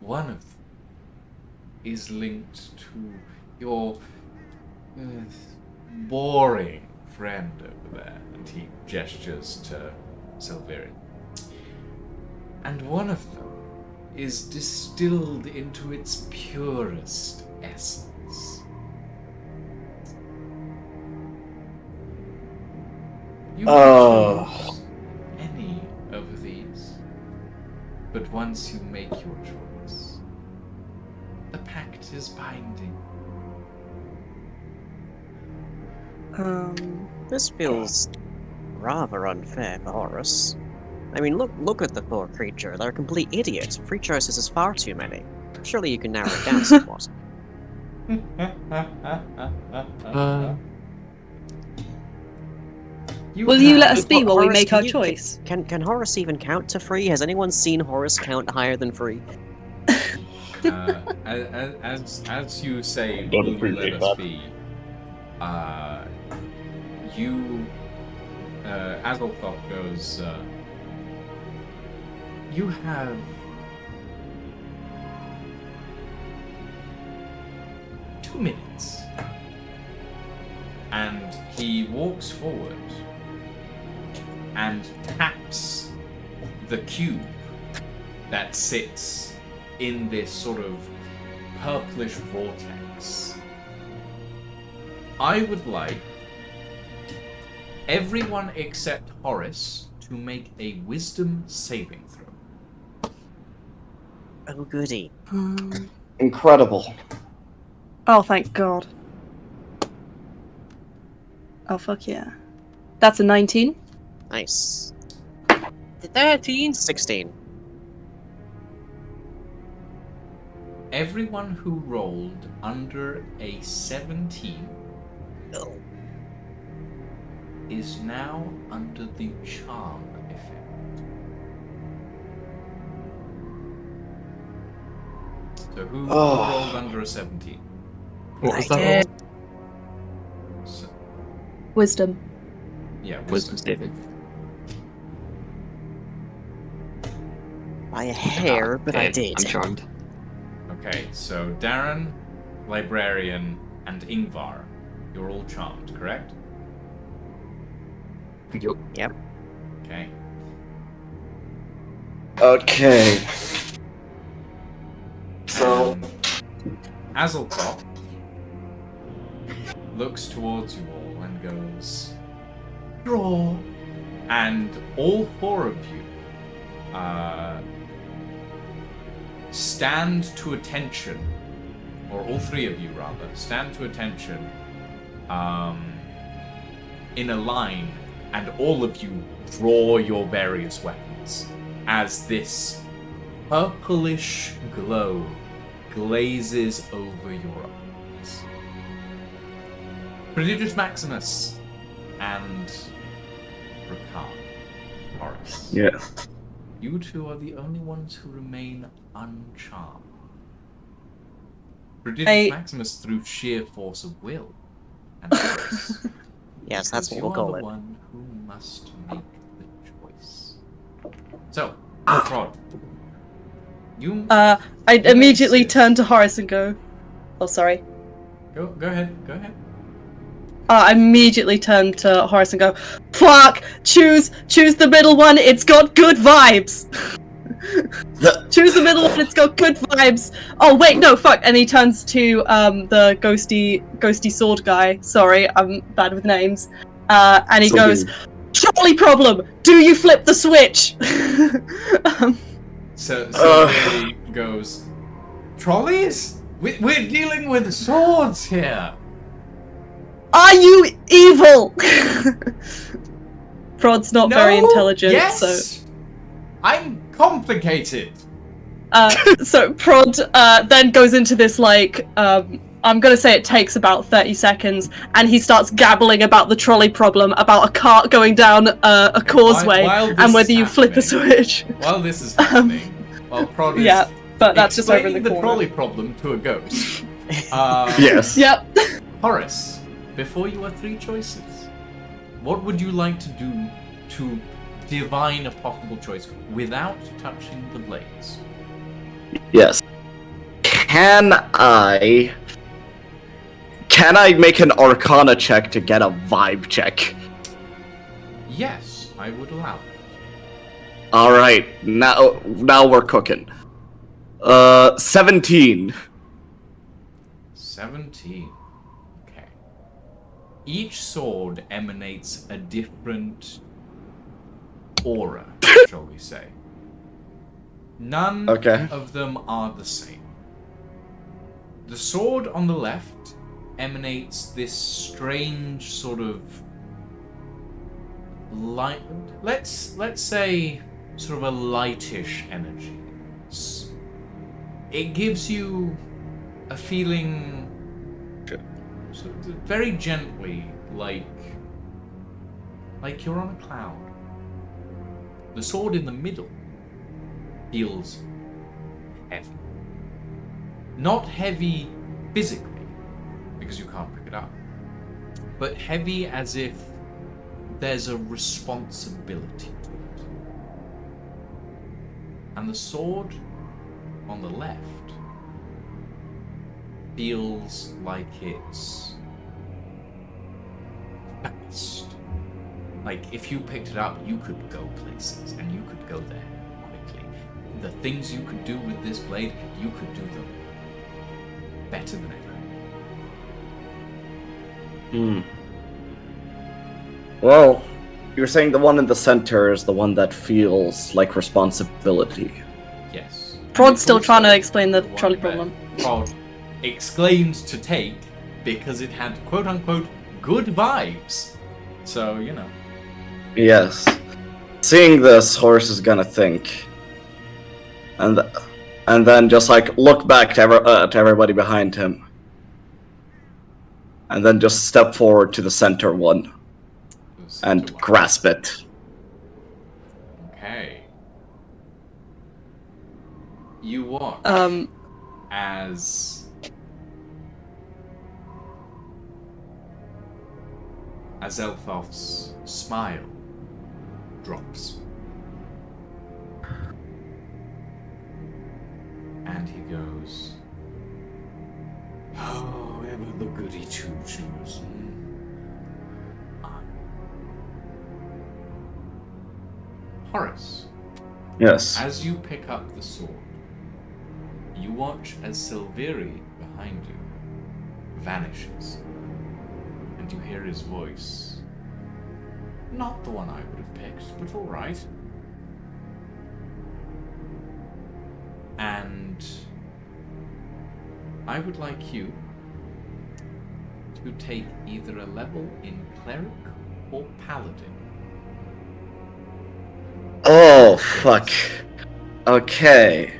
One of them is linked to your boring friend over there. And he gestures to Silverian. And one of them is distilled into its purest essence. You can choose any of these, but once you make your choice, the pact is binding. This feels rather unfair for Horus. I mean, look at the poor creature. They're a complete idiot. Free choices is far too many. Surely you can narrow it down somewhat. Will you let us But be while we Horus, make can our you- choice? Can Horus even count to 3? Has anyone seen Horus count higher than 3? As you say, Don't will you appreciate let us that. be? Azelthop goes, you have 2 minutes. And he walks forward and taps the cube that sits in this sort of purplish vortex. I would like everyone except Horace to make a wisdom saving throw. Oh, goody. Incredible. Oh, thank God. Oh, fuck yeah. That's a 19. Nice. 13. 16. Everyone who rolled under a 17 Oh. is now under the charm effect. So who rolled under a 17? What was I that? did. So, Wisdom. yeah, Wisdom saving. By a hair, but I Okay, did. I'm charmed. Okay, so Darren, Librarian, and Ingvar, you're all charmed, correct? Yup. Yep. Okay. Okay. So, Azeltop looks towards you all and goes, draw. And all 4 of you stand to attention, or all 3 of you rather, stand to attention in a line, and all of you draw your various weapons as this purplish glow glazes over your eyes. Prodigious Maximus and Rakan, Horace. yeah. You 2 are the only ones who remain uncharmed. Prodigious Maximus through sheer force of will. And Horace, Yes, that's what because we'll call you are it. the one who must make the choice. So, Prod, you I You immediately insist. turn to Horace and go, oh, sorry. go ahead. I immediately turn to Horace and go, fuck! Choose the middle one, it's got good vibes! Choose the middle one, it's got good vibes! Oh, wait, no, fuck! And he turns to the ghosty sword guy. Sorry, I'm bad with names. And he So goes, weird. trolley problem! Do you flip the switch? So he goes, trolleys? We're dealing with swords here. Are you evil? Prod's not very No, intelligent, yes. so I'm complicated. so Prod then goes into this like I'm gonna say it takes about 30 seconds, and he starts gabbling about the trolley problem, about a cart going down a causeway, While this and whether is you flip a happening- switch. While this is happening, while Prod is Yeah, but that's just over in explaining the the corner. trolley problem to a ghost. Yes. Yep. Horace, before you are 3 choices, what would you like to do to divine a possible choice without touching the blades? Yes. Can I make an Arcana check to get a vibe check? Yes, I would allow that. All right, now we're cooking. 17. 17. Okay. Each sword emanates a different aura, shall we say. None Okay. of them are the same. The sword on the left emanates this strange sort of light. Let's say sort of a lightish energy. It gives you a feeling sort of very gently like you're on a cloud. The sword in the middle feels heavy. Not heavy physically, because you can't pick it up, but heavy as if there's a responsibility to it. And the sword on the left feels like it's fast. Like if you picked it up, you could go places, and you could go there quickly. The things you could do with this blade, you could do them better than ever. Well, you're saying the one in the center is the one that feels like responsibility. Yes. And Prod's it's still also trying to explain the one trolley that problem. Prod exclaimed to take because it had quote unquote good vibes. So, you know. Yes. Seeing this, Horace is gonna think, and then just like look back to everybody behind him, and then just step forward to the center one and grasp it. Okay. You watch as Elfalf's smile drops. And he goes, "Oh, ever the goody two-shoes. Horace, Yes. as you pick up the sword, you watch as Silveri behind you vanishes, and you hear his voice. Not the one I would have picked, but all right. And I would like you to take either a level in Cleric or Paladin. Oh, fuck. Okay.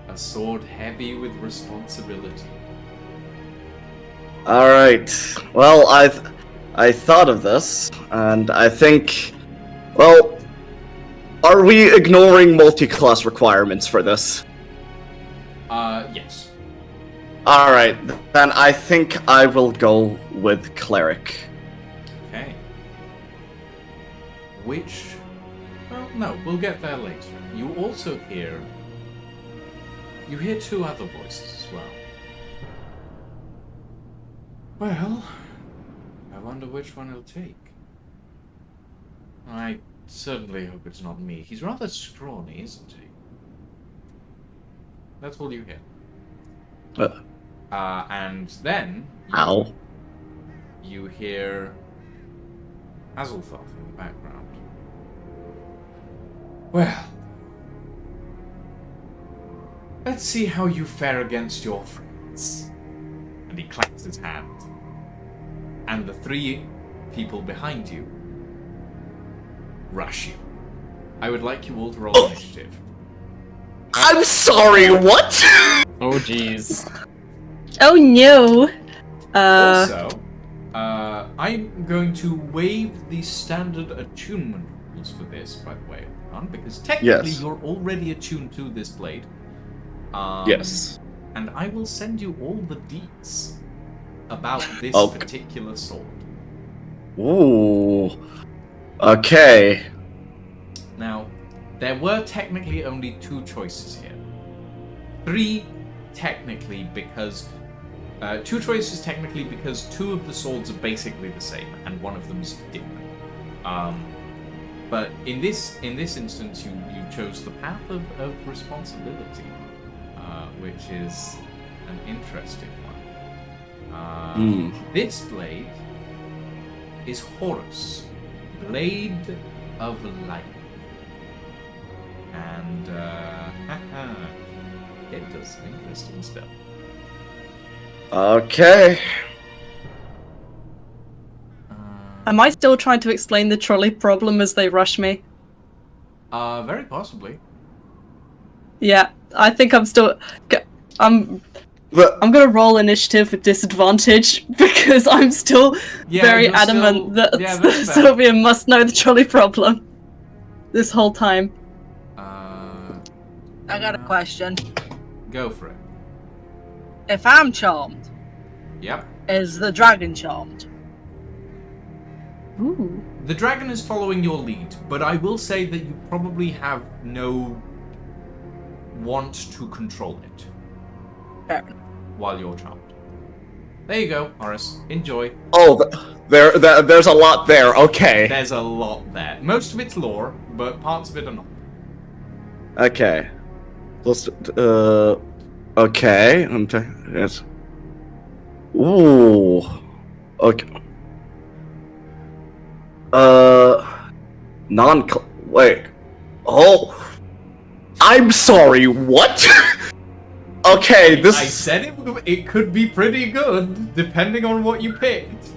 A sword heavy with responsibility. Alright. Well, I thought of this, and I think... Well, are we ignoring multi-class requirements for this? Yes. Alright, then I think I will go with Cleric. Okay. Which... Well, no, we'll get there later. You also hear... You hear 2 other voices as well. Well, I wonder which one he'll take. I certainly hope it's not me. He's rather scrawny, isn't he? That's all you hear. And then Ow. you hear Azulthoth in the background. Well, let's see how you fare against your friends. And he claps his hand. and the 3 people behind you rush you. I would like you all to roll initiative. I'm sorry, what? Oh jeez. Oh no. Also, I'm going to waive the standard attunement rules for this, by the way, because technically Yes. you're already attuned to this blade. Yes. And I will send you all the deets about this Okay. particular sword. Ooh. Okay. Now, there were technically only 2 choices here. 3 technically because... 2 choices technically because 2 of the swords are basically the same and 1 of them's different. But in this instance, you chose the path of responsibility, which is an interesting one. This blade is Horus, Blade of Light. And it does some interesting stuff. Okay. Am I still trying to explain the trolley problem as they rush me? Very possibly. Yeah, I think I'm still. I'm But gonna roll initiative with disadvantage because I'm still Yeah, very you're adamant still- that yeah, that's fair. Sylvia must know the trolley problem this whole time. I got a question. Go for it. If I'm charmed, Yep. is the dragon charmed? Ooh. The dragon is following your lead, but I will say that you probably have no want to control it Fair. while you're charmed. There you go, Horace. Enjoy. there's a lot there. Okay. There's a lot there. Most of it's lore, but parts of it are not. Okay. Let's. Okay. Yes. Ooh. Okay. Wait. Oh. I'm sorry. What? Okay. I said it could be pretty good, depending on what you picked.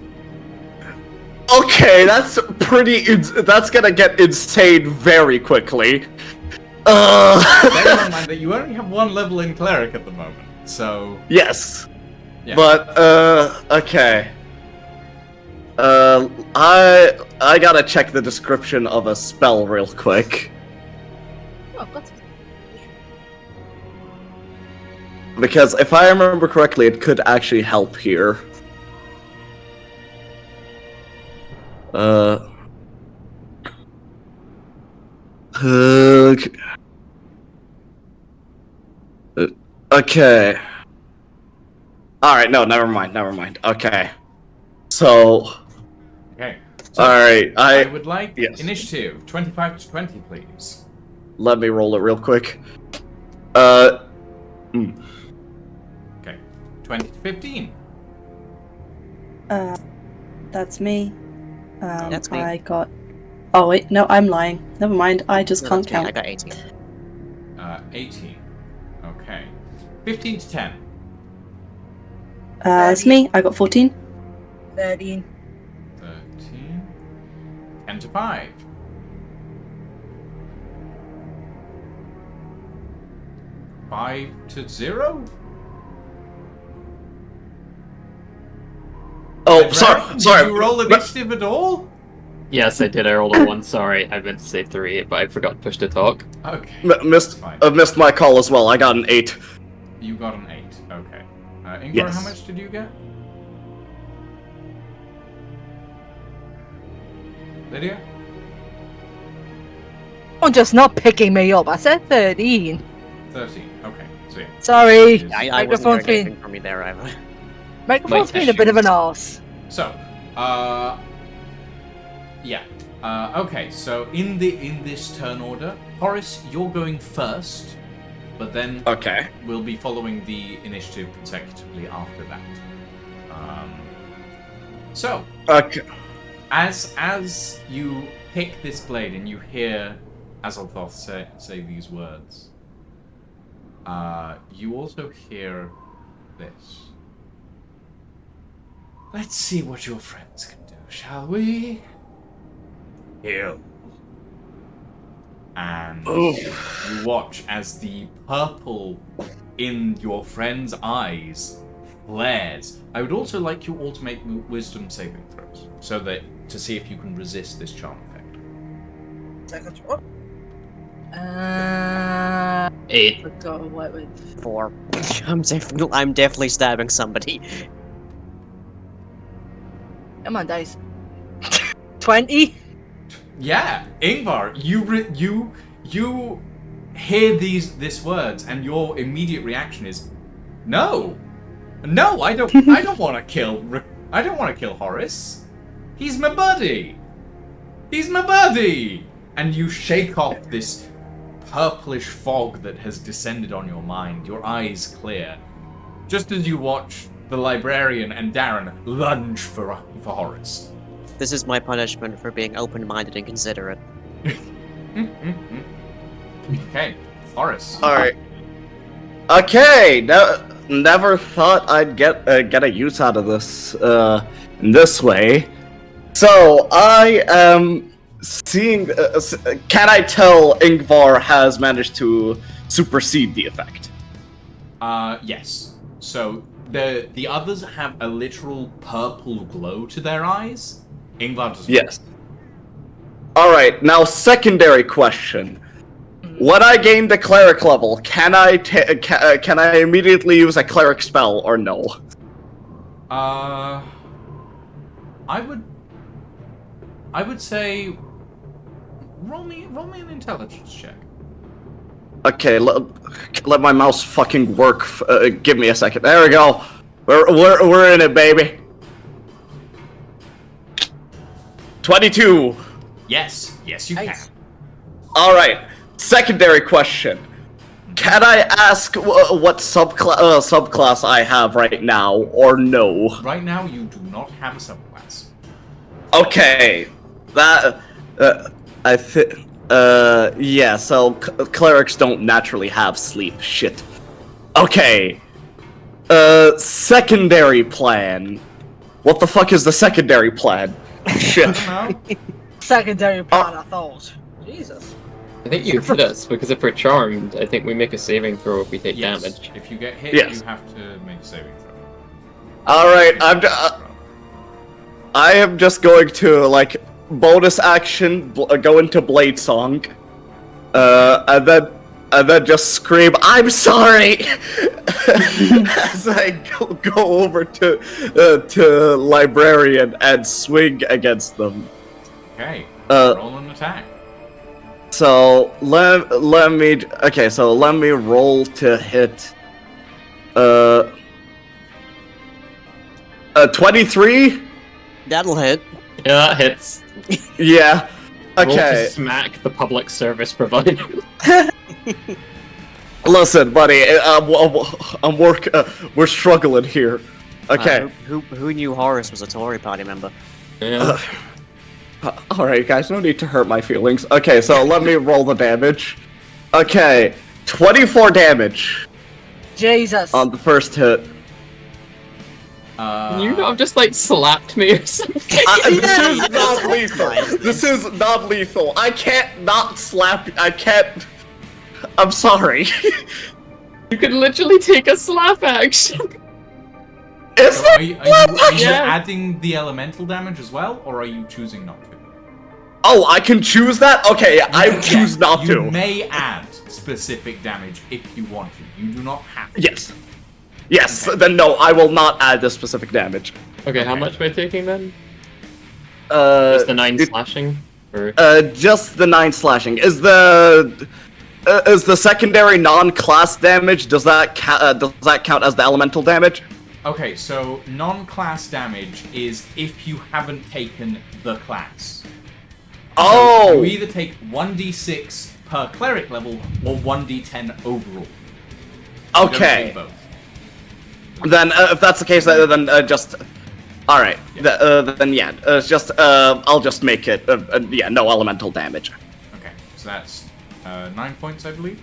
Okay, that's that's gonna get insane very quickly. Bear in mind that you only have 1 level in cleric at the moment, so Yes. yeah. But okay. I gotta check the description of a spell real quick. Oh, I've got some. Because if I remember correctly, it could actually help here. Okay. Alright, no, never mind. Okay. So, Okay. So, alright, I would like yes. initiative 25 to 20, please. let me roll it real quick. Okay. 20 to 15. That's me. That's me. I got. Oh wait, no, I'm lying. Never mind. I just No, can't that's me. I count. got 18. 18. Okay. 15 to 10. It's me. I got 14. 13. 13. 10 to 5. 5 to 0. Oh, Red, sorry. Did you roll initiative at all? Yes, I did. I rolled a 1. Sorry, I meant to say 3, but I forgot to push to talk. Okay. Missed Fine. missed my call as well. I got an 8. You got an 8. Okay. Ingvar, Yes. how much did you get? Lydia? Oh, just not picking me up. I said 13. 13. Okay. So yeah. Sorry. Is- I wasn't Microphone's hearing been, anything from you there either. microphone's My been a bit of an issues. arse. So, yeah. Okay, so in this turn order, Horace, you're going first, but then Okay. we'll be following the initiative consecutively after that. So, Okay. as you pick this blade and you hear Azalthoth say these words, you also hear this. Let's see what your friends can do, shall we? Heal. And you watch as the purple in your friend's eyes flares. I would also like you all to make wisdom saving throws, so that to see if you can resist this charm effect. Second throw. 8. Let's go with 4. I'm definitely stabbing somebody. Come on, dice. 20. Yeah, Ingvar, you hear these words, and your immediate reaction is, no, I don't want to kill Horace. He's my buddy. And you shake off this purplish fog that has descended on your mind. Your eyes clear, just as you watch the librarian and Darren lunge for Horace. This is my punishment for being open-minded and considerate. Okay, Horace. All right. Okay. Never thought I'd get a use out of this in this way. So I am seeing. Can I tell Ingvar has managed to supersede the effect? Yes. So the others have a literal purple glow to their eyes. Ingvar does not. Yes. All right. Now, secondary question. When I gain the cleric level, can I immediately use a cleric spell or no? I would say roll me an intelligence check. Okay, let my mouse fucking work. Give me a second. There we go. We're in it, baby. 22. Yes, you can. Nice. All right. Secondary question. Can I ask what subclass I have right now, or no? Right now, you do not have a subclass. Okay. That I think. Yeah. So clerics don't naturally have sleep. Shit. Okay. Secondary plan. What the fuck is the secondary plan? Shit. No? Secondary plan, I thought. Jesus. I think you hit us, because if we're charmed, I think we make a saving throw if we take Yes. damage. If you get hit, Yes. you have to make a saving throw. All right. I am just going to like bonus action go into Blade Song, and then just scream "I'm sorry" as I go over to Librarian and swing against them. Okay. Uh, Roll an attack. So let me roll to hit. 23. That'll hit. Yeah, that hits. Yeah. Roll to Okay. smack the public service provider. Listen, buddy. I'm we're struggling here. Okay. Who knew Horace was a Tory party member? Yeah. All right, guys. No need to hurt my feelings. Okay, so let me roll the damage. Okay, 24 damage Jesus. on the first hit. You know, just like slapped me or something. This is not lethal. This is not lethal. I can't not slap. I can't. I'm sorry. You could literally take a slap action. Is So that? are you Yeah. adding the elemental damage as well, or are you choosing not to? Oh, I can choose that. Okay, I choose not You to. may add specific damage if you want to. You do not have to. Yes. Yes. Then no, I will not add the specific damage. Okay, how much am I taking then? Just Just the 9 slashing? Or... Just the 9 slashing. Is the secondary non-class damage? Does that count as the elemental damage? Okay, so non-class damage is if you haven't taken the class. Oh. You either take 1d6 per cleric level or 1d10 overall. You don't Okay. take both. Then if that's the case, then just. All right. Then yeah. It's just. I'll just make it. Yeah. No elemental damage. Okay, so that's 9 points, I believe.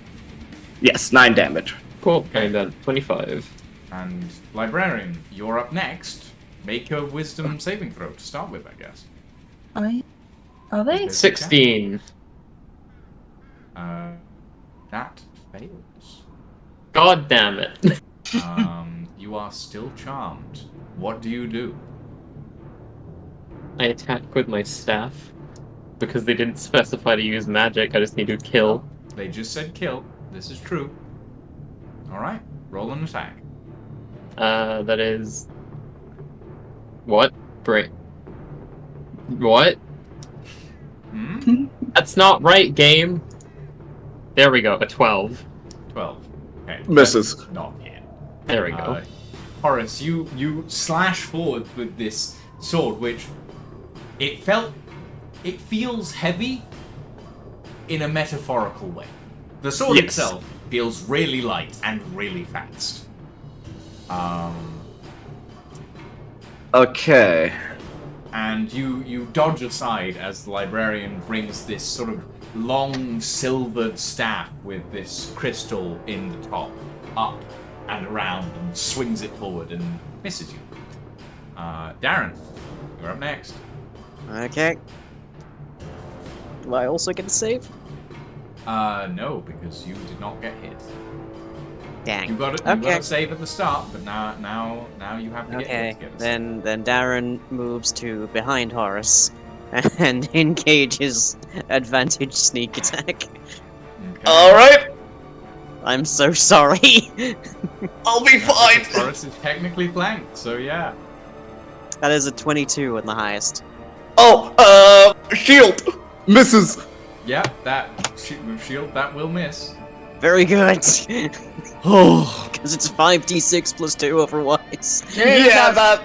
Yes. 9 damage. Cool, and then 25. And Librarian, you're up next. Make a wisdom saving throw to start with, I guess. Are they? 16. That fails. God damn it. You are still charmed. What do you do? I attack with my staff. Because they didn't specify to use magic, I just need to kill. They just said kill. This is true. Alright, roll an attack. That is... What? What? Hmm? That's not right, game! There we go, a 12. 12. Okay. Misses. that's Not yet. There we go. Horace, you slash forward with this sword, which it feels heavy in a metaphorical way. The sword Yes. itself feels really light and really fast. Okay. And you dodge aside as the librarian brings this sort of long silvered staff with this crystal in the top up and around and swings it forward and misses you. Darren, you're up next. Okay. Do I also get a save? No, because you did not get hit. Dang. You got a save at the start, but now you have to get Okay, hit to get a save. then Darren moves to behind Horace and engages advantage sneak attack. Okay. Alright, I'm so sorry. I'll be fine. Horace is technically flanked, so yeah. That is a 22 in the highest. Oh, shield! Misses! Yeah, that with shield that will miss. Very good. Oh, Because it's 5d6 plus 2 otherwise. yeah, that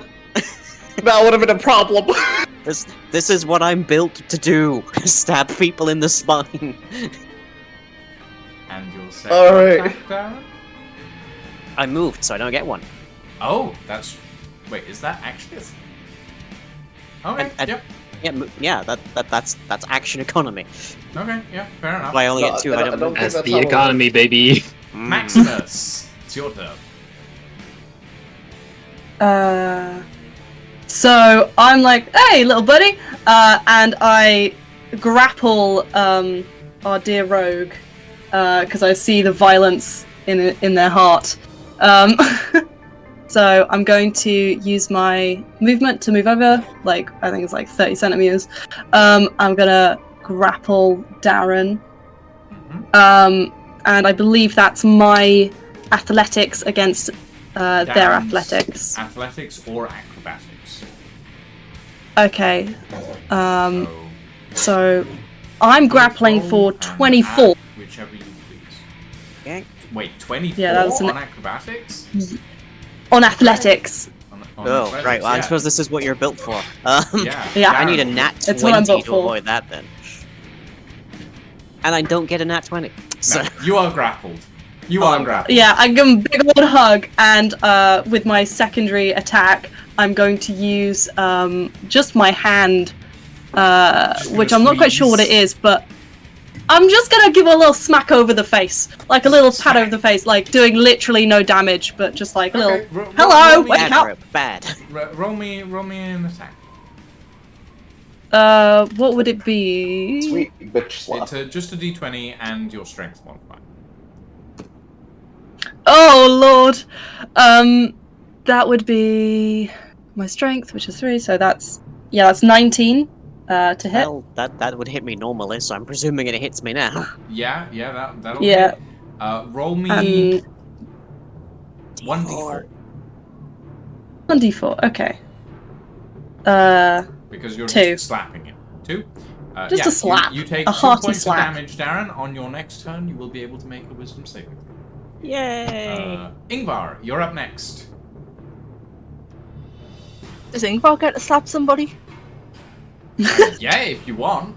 would have been a problem. This is what I'm built to do. Stab people in the spine. And your second Alright. attack, Darren? I moved, so I don't get one. Oh, that's... Wait, is that actually... Okay, And- yep. Yeah, that's action economy. Okay, yeah, fair enough. If I only No, get 2, I I don't don't think move. That's that's the how it economy, baby. Maximus, it's your turn. So I'm like, hey, little buddy, and I grapple our dear rogue because I see the violence in their heart. So I'm going to use my movement to move over, like I think it's like 30 centimeters. I'm gonna grapple Darren, and I believe that's my athletics against their Darren's athletics. Athletics or acrobatics. Okay. So So I'm grappling roll for and 24. add whichever you please. Okay. Wait, 24 Yeah, that was an- on acrobatics? On athletics. On Oh, athletics, right. Well, I yeah. suppose this is what you're built for. Yeah, Yeah. I need a Darren, nat It's what I'm 20 built to for. avoid that then. And I don't get a nat 20. So No, you are grappled. You are grappled. Yeah, I give him a big old hug, and with my secondary attack, I'm going to use just my hand, which gonna I'm not quite sure what it squeeze. is, but I'm just gonna give a little smack over the face, like a little pat Smack. over the face, like doing literally no damage, but just like a Okay, little. roll Hello, me- wake up! accurate, bad. Roll me an attack. What would it be? Sweet bitch slap. It's just a d20 and your strength modifier. Oh lord, that would be my strength, which is 3. So that's 19 to hit. Well, that would hit me normally, so I'm presuming it hits me now. Yeah, that'll Yeah. hit. Roll me And 1d4 1d4. Okay. because you're 2. just slapping it. 2. Just a slap. You take A 2 hearty points slap. of damage, Darren. On your next turn, you will be able to make a wisdom saving. Yay! Ingvar, you're up next. Does Ingvar get to slap somebody? Yeah, if you want.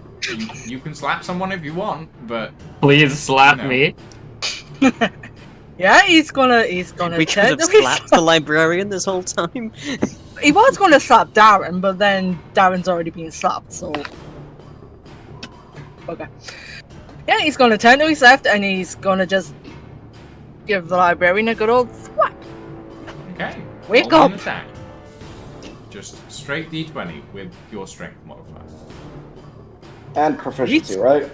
You can slap someone if you want, but Please slap No. me. Yeah, he's gonna We could have technically slapped the librarian this whole time. He was gonna slap Darren, but then Darren's already been slapped, so okay. Yeah, he's gonna turn to his left and he's gonna just give the librarian a good old thwack. okay. Wake roll me an up. attack. just straight D20 with your strength modifier. And proficiency, right?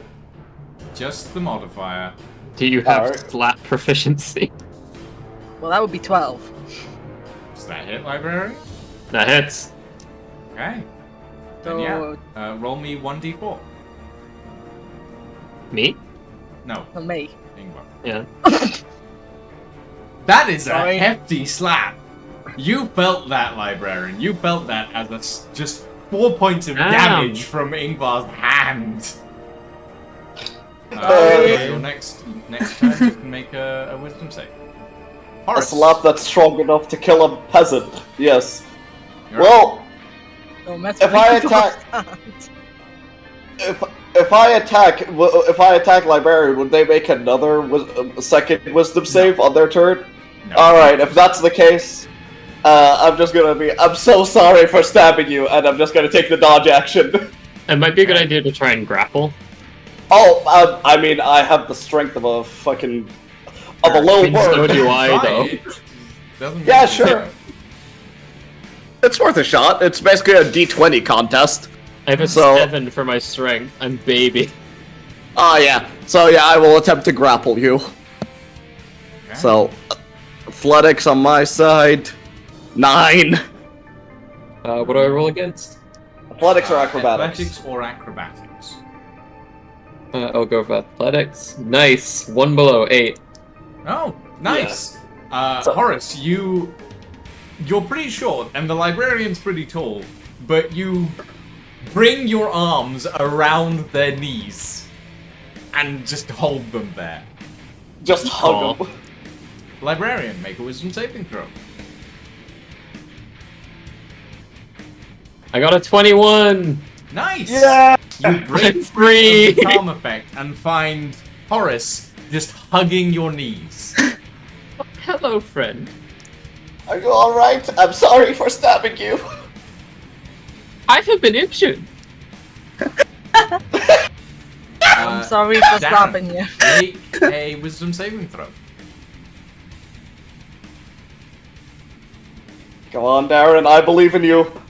Just the modifier. Do you have Alright. flat proficiency? Well, that would be 12. Does that hit, librarian? That hits. Okay. Then So, yeah, roll me 1d4. Me? No, for me. Ingvar. Yeah. That is Sorry. a hefty slap. You felt that, librarian. You felt that as just 4 points of Damn. damage from Ingvar's hand. Sorry. Your next turn, you can make a wisdom save. A Horace, slap that's strong enough to kill a peasant. Yes. you're Well, Oh, that's If I attack- if I attack librarian, would they make another second wisdom save on their turn? No. All right. If that's the case, I'm so sorry for stabbing you, and I'm just gonna take the dodge action. It might be a good idea to try and grapple. Oh, I mean, I have the strength of a fucking of a low So word. do I, Try though. it. Doesn't Yeah, mean- sure. It's worth a shot. It's basically a D20 contest. I have a So- 7 for my strength. I'm baby. Oh yeah. So yeah, I will attempt to grapple you. Okay. So, athletics on my side, 9. What do I roll against? Athletics or acrobatics? Athletics or acrobatics. I'll go for athletics. Nice. 1 below, 8. Oh, nice. So- Horace, you're pretty short, and the librarian's pretty tall, but you bring your arms around their knees and just hold them there. Just hug him. Librarian, make a wisdom saving throw. I got a 21! Nice. Yeah. You break I'm free of free! the charm effect and find Horace just hugging your knees. Hello, friend. Are you all right? I'm sorry for stabbing you. I have been injured. I'm sorry for Darren, slapping you. Make a wisdom saving throw. Come on, Darren. I believe in you. Look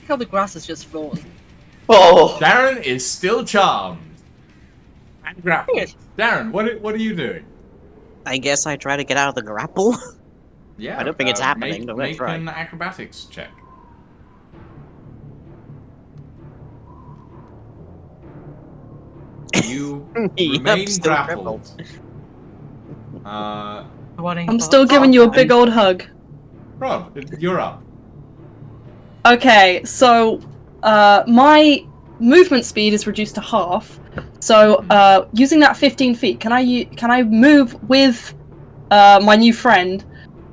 how the grass is just flowing. Oh. Darren is still charmed. And grappled. Yes. Darren, what are you doing? I guess I try to get out of the grapple. Yeah. I don't think it's happening, but let's Make try. an acrobatics check. You Yep, remain still grappled. I'm still giving you a big old hug. Rob, you're up. Okay, so my movement speed is reduced to half. So using that 15 feet, can I move with my new friend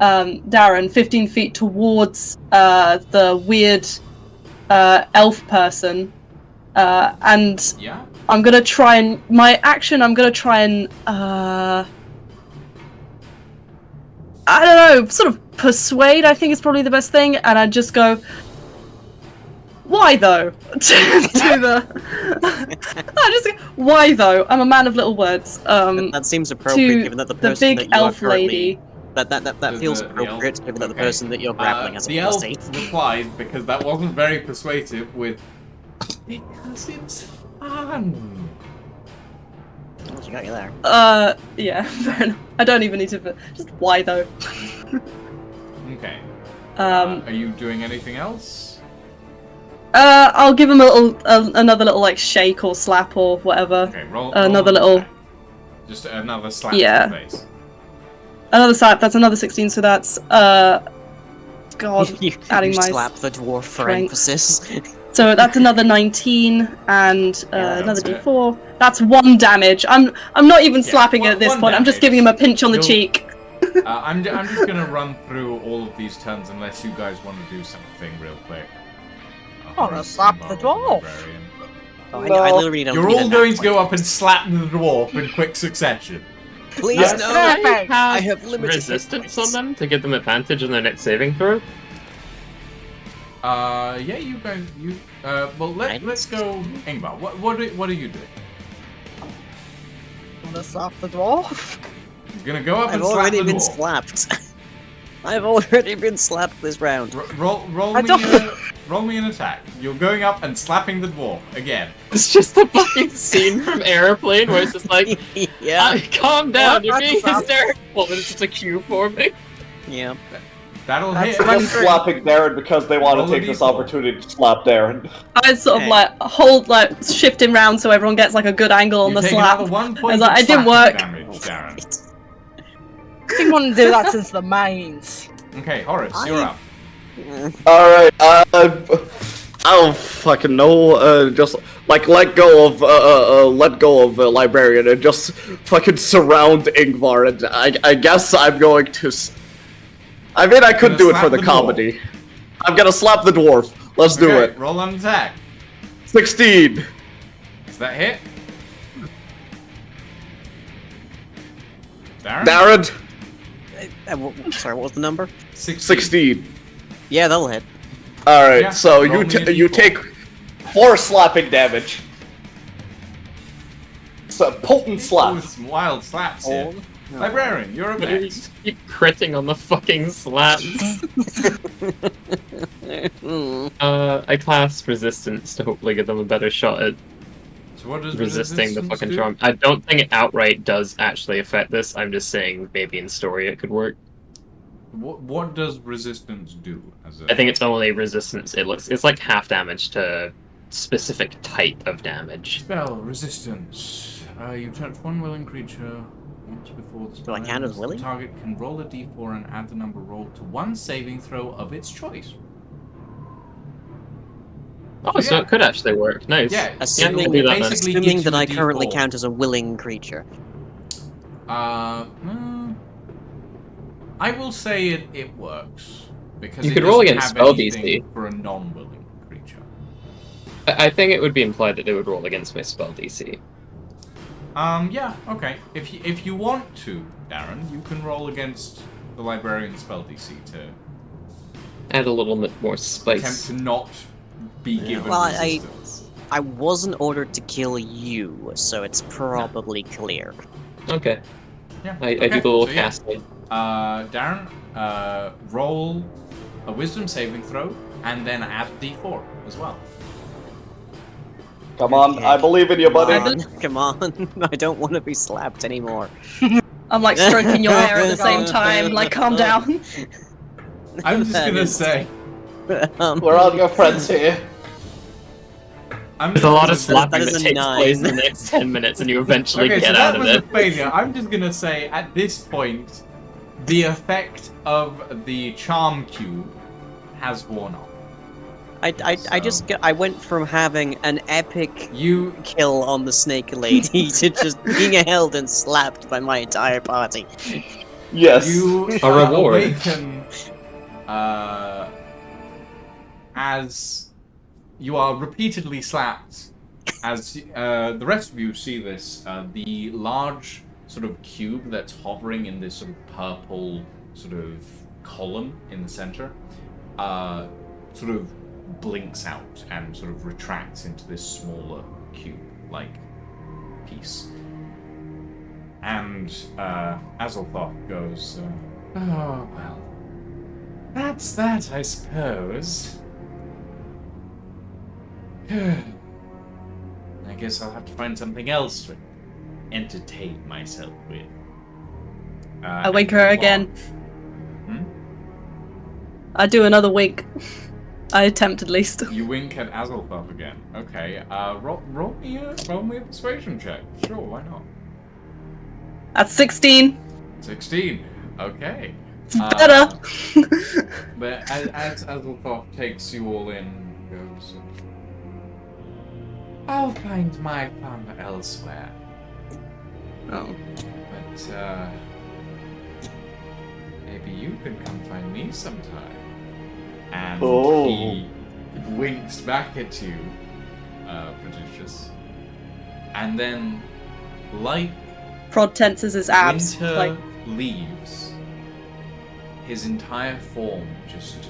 Darren 15 feet towards the weird elf person, and Yeah. I'm gonna try and I'm gonna try and I don't know, sort of persuade, I think is probably the best thing, and I just go, why though? I just go, why though? I'm a man of little words. That seems appropriate, To given that the the person big that you are elf currently... lady. That To feels the appropriate, elf? given that the Okay. person that you're grappling has a The elf plus 8. replied, because that wasn't very persuasive, with, because it's fun. Well, she got you there. Yeah, fair enough. I don't even need to, just why though? Okay. Um, Are you doing anything else? I'll give him another little like shake or slap or whatever. Okay, roll Another roll little- attack. Just another slap Yeah. to the face. Another slap, that's another 16, so that's, God, you adding my slap the dwarf for strength. emphasis. So that's another 19 and Yeah, another that's it. d4. That's 1 damage. I'm not even Yeah, slapping one- at this one point. I'm just damage. giving him a pinch on the You'll- cheek. I'm just gonna run through all of these turns unless you guys want to do something real quick. Wanna slap the dwarf? Librarian. Oh, No. I literally don't You're need all a going nat to go 20. up and slap the dwarf in quick succession. Please, Yes. no! Perfect. I have limited resistance hit on them to give them advantage on their next saving throw. Yeah, you guys, well, let's go, Ingvar. What are you doing? Wanna slap the dwarf? You're gonna go up I've and slap already the been dwarf. slapped. I've already been slapped this round. Roll I don't- me an attack. You're going up and slapping the dwarf again. It's just the fucking scene from Airplane where it's just like, Yeah. calm down, What? you're being That's- hysterical, and it's just a cue for me. Yeah. That'll That's hit. fine. Just slapping Darren because they want Roll to a take this d4. opportunity to slap Darren. I sort of Hey. like hold like shifting round so everyone gets like a good angle on You the take slap. another 1 point was like, of "It didn't slashing work." damage, Darren. I didn't want to do that since the mains. Okay, Horace, you're up. Alright, I don't fucking know, just, like, let go of Librarian and just fucking surround Ingvar, and I guess I'm going to I mean, I could Gonna do it slap for the the comedy. I'm gonna slap the dwarf. Let's do Okay, it. roll an attack. 16. Does that hit? Darren? Darren, Sorry, what was the number? 16. Yeah, that'll hit. Alright, Yeah, so roll me a you d4. take 4 slapping damage. So, potent slap. Ooh, some wild slaps here. Oh. Librarian, you're up But you next. just keep critting on the fucking slaps. I cast resistance to hopefully give them a better shot at So what does resisting the resistance fucking do? charm. I don't think it outright does actually affect this. I'm just saying maybe in story it could work. What does resistance do? As a... I think it's only resistance. It's like half damage to specific type of damage. Spell resistance. You touch one willing creature once before the spell I count as ends. willing? The target can roll a d4 and add the number rolled to one saving throw of its choice. Oh, so yeah. it could actually work. Nice. Yeah, Assuming, we'll do that then. basically assuming gives that you a I currently D4. count as a willing creature. I will say it works because You it could roll doesn't against have spell anything DC. for a non-willing creature. I think it would be implied that they would roll against my spell DC. Yeah, okay. If you want to, Darren, you can roll against the librarian's spell DC to Add a little bit more attempt spice. to not be given Well, resistance. I wasn't ordered to kill you, so it's probably clear. Okay. Yeah. I okay. do the little So, yeah. casting. Darren, roll a wisdom saving throw and then add d4 as well. Come on, I believe in you, buddy. Come on. I don't want to be slapped anymore. I'm like stroking your hair at the same time. Like, calm down. I'm just gonna say, We're all good friends here. I'm There's a lot of just- slapping is that a takes 9. place in the next 10 minutes and you eventually Okay, so get that out of was a it. failure. I'm just gonna say, at this point, the effect of the charm cube has worn off. I went from having an epic You kill on the snake lady to just being held and slapped by my entire party. Yes. You A reward. awaken as you are repeatedly slapped. As the rest of you see this, the large sort of cube that's hovering in this sort of purple sort of column in the center, sort of blinks out and sort of retracts into this smaller cube-like piece. And Azalthoth goes, oh, well, that's that, I suppose. I guess I'll have to find something else to entertain myself with. I wink and her move again. on. I do another wink. I attempt at least. You wink at Azalthoth again. Okay, roll me a persuasion check. Sure, why not? At 16. 16. Okay. It's better. But as Azalthoth takes you all in, goes, I'll find my fun elsewhere. Oh. But, maybe you can come find me sometime. And Oh. he winks back at you, Prodigious. And then, like Prod tenses his abs. winter Like, leaves, his entire form just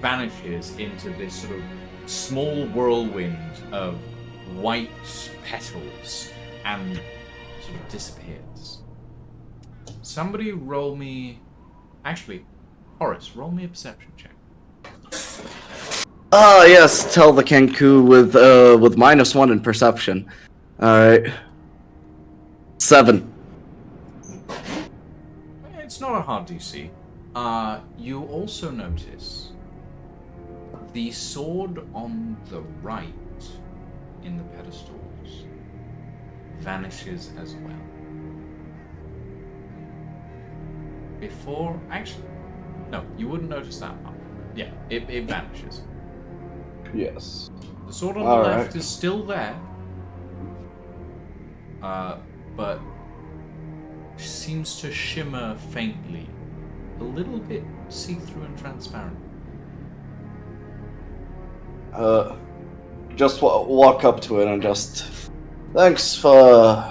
vanishes into this sort of small whirlwind of white petals and sort of disappears. Somebody roll me... Actually, Horace, roll me a perception check. Ah, yes, tell the Kenku with -1 in perception. Alright. 7. It's not a hard DC. You also notice the sword on the right in the pedestals vanishes as well. Before, actually, no, you wouldn't notice that part. Yeah, it vanishes. Yes. The sword on the Alright. left is still there, but seems to shimmer faintly, a little bit see-through and transparent. Just walk up to it and just... Thanks for...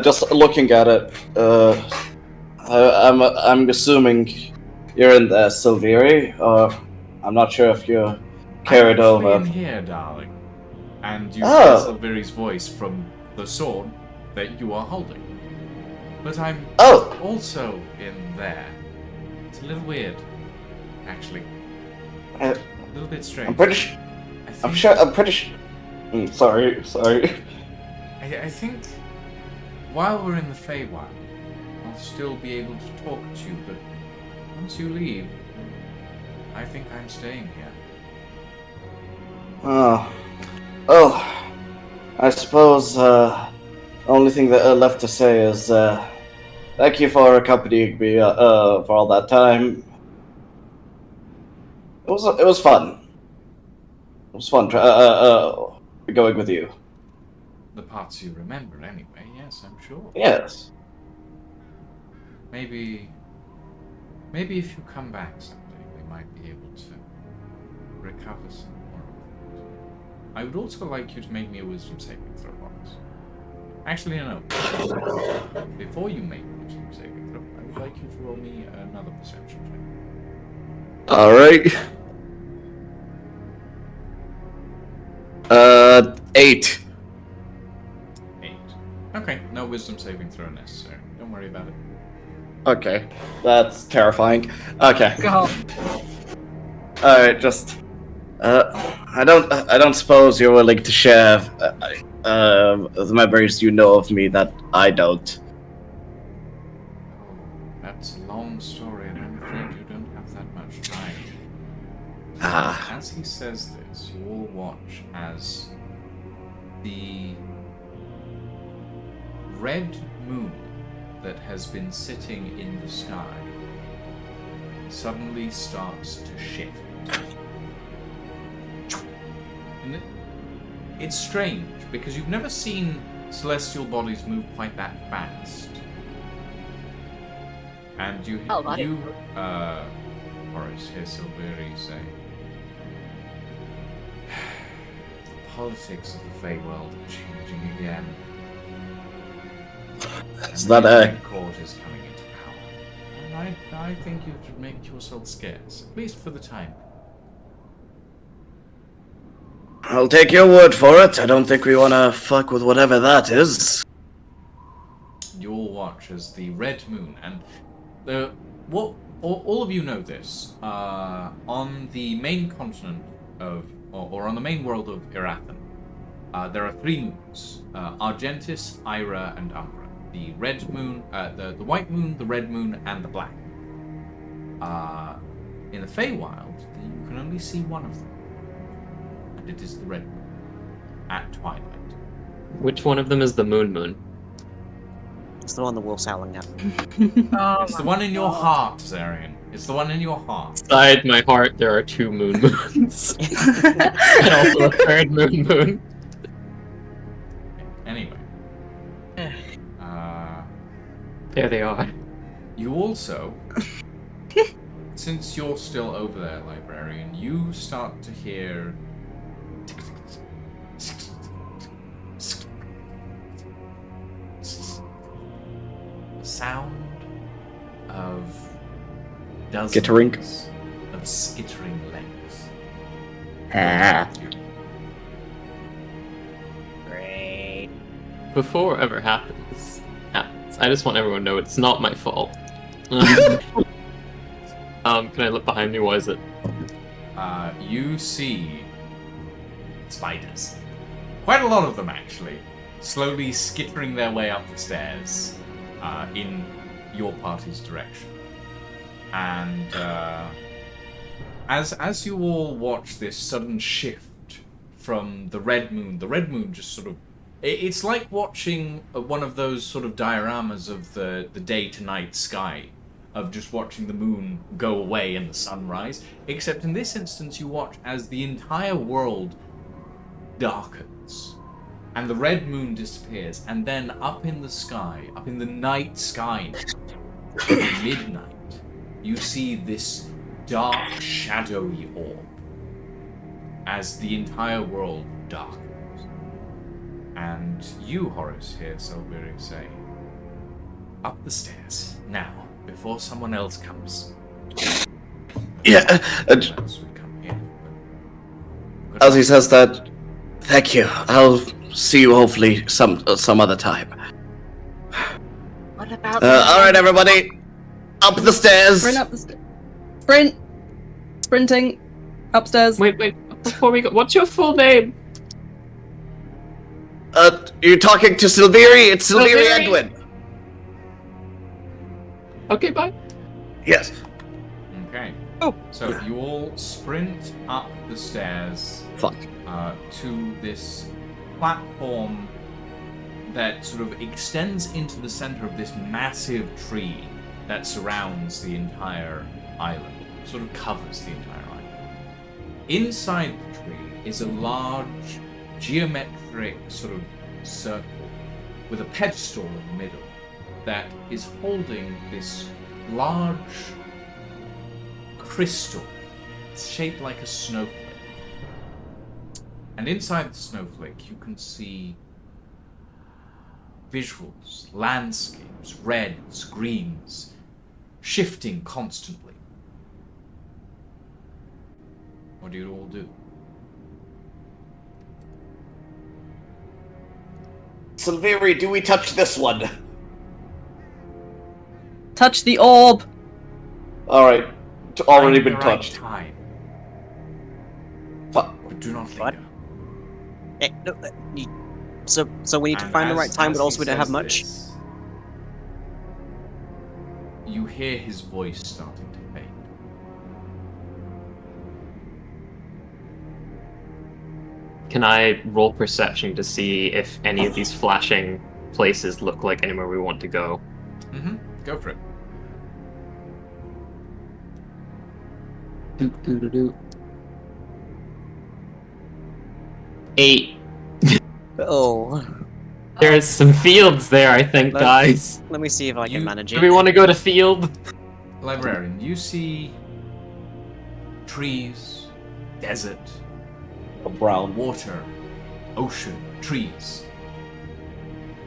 just looking at it. I'm assuming you're in the Silveri, or... I'm not sure if you're carried I'm actually over. in here, darling. And you hear Oh. Silveri's voice from the sword that you are holding. But I'm Oh! also in there. It's a little weird, actually. Uh, A little bit strange. I'm pretty sure... I'm pretty sure... sorry. I think while we're in the Feywild, I'll still be able to talk to you, but once you leave, I think I'm staying here. Oh. Well, I suppose, only thing that left to say is, thank you for accompanying me, for all that time. It was fun. It was fun, going with you. The parts you remember, anyway, yes, I'm sure. Yes. Maybe if you come back someday, we might be able to recover some more of it. I would also like you to make me a wisdom saving throw, Box. Actually, no. Before you make a wisdom saving throw, I would like you to roll me another perception check. Alright. 8. 8. Okay, no wisdom saving throw necessary. Don't worry about it. Okay. That's terrifying. Okay. God. Alright, just... I don't suppose you're willing to share, the memories you know of me that I don't. Oh, that's a long story, and I'm afraid you don't have that much time. Ah. As he says this, you all watch as the red moon that has been sitting in the sky suddenly starts to shift. And it's strange, because you've never seen celestial bodies move quite that fast. And you, Horace, hear Silveri say, the politics of the Feywild are changing again. Is that The court is coming into power. And I think you should make yourself scarce, at least for the time. I'll take your word for it. I don't think we want to fuck with whatever that is. You all watch as the red moon, and all of you know this. On the main continent of, or on the main world of Irathan, there are 3 moons: Argentis, Ira, and Umbra. The red moon, the white moon, the red moon, and the black moon. In the Feywild, you can only see one of them, and it is the red moon at twilight. Which one of them is the moon? It's the one the wolf's howling at. Oh It's the my one in your God. heart, Zarian. It's the one in your heart. Inside my heart, there are 2 moons. And also a third moon. Anyway. There they are. You also, since you're still over there, librarian, you start to hear the sound of dozens Skittering. of skittering legs. Great. Before whatever happens, I just want everyone to know it's not my fault. Can I look behind me? What is it? You see spiders. Quite a lot of them, actually. Slowly skittering their way up the stairs in your party's direction. And as you all watch this sudden shift from the red moon just sort of... It's like watching one of those sort of dioramas of the day-to-night sky, of just watching the moon go away and the sun rise, except in this instance you watch as the entire world darkens, and the red moon disappears, and then up in the sky, up in the night sky, at midnight, you see this dark, shadowy orb, as the entire world darkens. And you, Horace, hear Silveri say, "Up the stairs, now, before someone else comes." Yeah. Else would come here. Good As he says that, thank you. I'll see you hopefully some other time. What about All right, everybody, up the stairs. Sprint up the stairs. Sprinting upstairs. Wait, before we go, what's your full name? You're talking to Silveri? It's Silveri Silveri. Edwin. Okay, bye. Yes. Okay. Oh. So you all sprint up the stairs Fuck. to this platform that sort of extends into the center of this massive tree that surrounds the entire island, sort of covers the entire island. Inside the tree is a large geometric sort of circle with a pedestal in the middle that is holding this large crystal. It's shaped like a snowflake. And inside the snowflake you can see visuals, landscapes, reds, greens, shifting constantly. What do you all do? Silveri, do we touch this one? Touch the orb. All right. It's already Find been the right touched. time, Fuck. but do not What? linger. So we need to And find the as- right time, as but also he we don't have says much. this, you hear his voice starting to fade. Can I roll perception to see if any of these flashing places look like anywhere we want to go? Mm-hmm. Go for it. Eight. Oh, There's some fields there, I think, Let- guys. let me see if I can You- manage Do we it. want to go to field? Librarian, you see trees, desert, A brown. water, ocean, trees,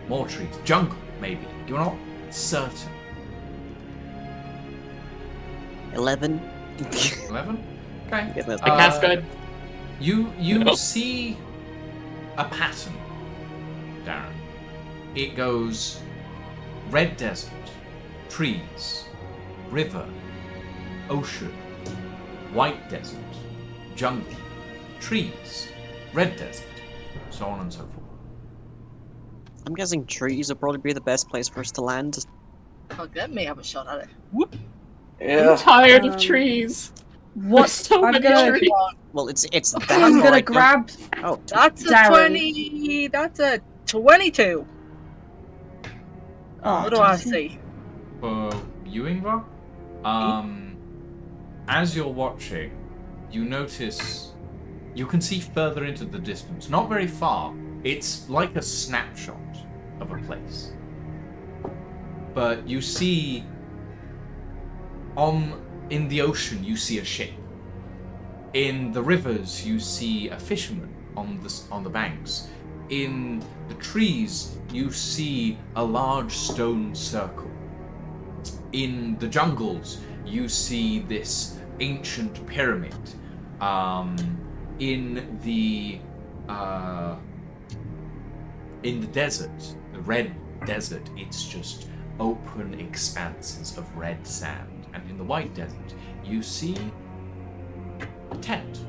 more trees, jungle, maybe. You're not certain. 11. 11? Okay. Yes, that's I cast good. You No. see a pattern, Darren. It goes red desert, trees, river, ocean, white desert, jungle, trees, red desert, so on and so forth. I'm guessing trees would probably be the best place for us to land. Oh, let me have a shot at it. Whoop. I'm tired of Um, trees. What? There's so I'm many gonna. trees. Well, it's that. I'm or gonna I don't- grab. Oh, That's a Darren. 20. That's a 22. Oh, What do I see? For you, Ingvar, as you're watching, you notice you can see further into the distance, not very far. It's like a snapshot of a place. But you see in the ocean you see a ship. In the rivers you see a fisherman on the banks. In the trees you see a large stone circle. In the jungles you see this ancient pyramid. In the desert, the red desert, it's just open expanses of red sand. And in the white desert, you see a tent.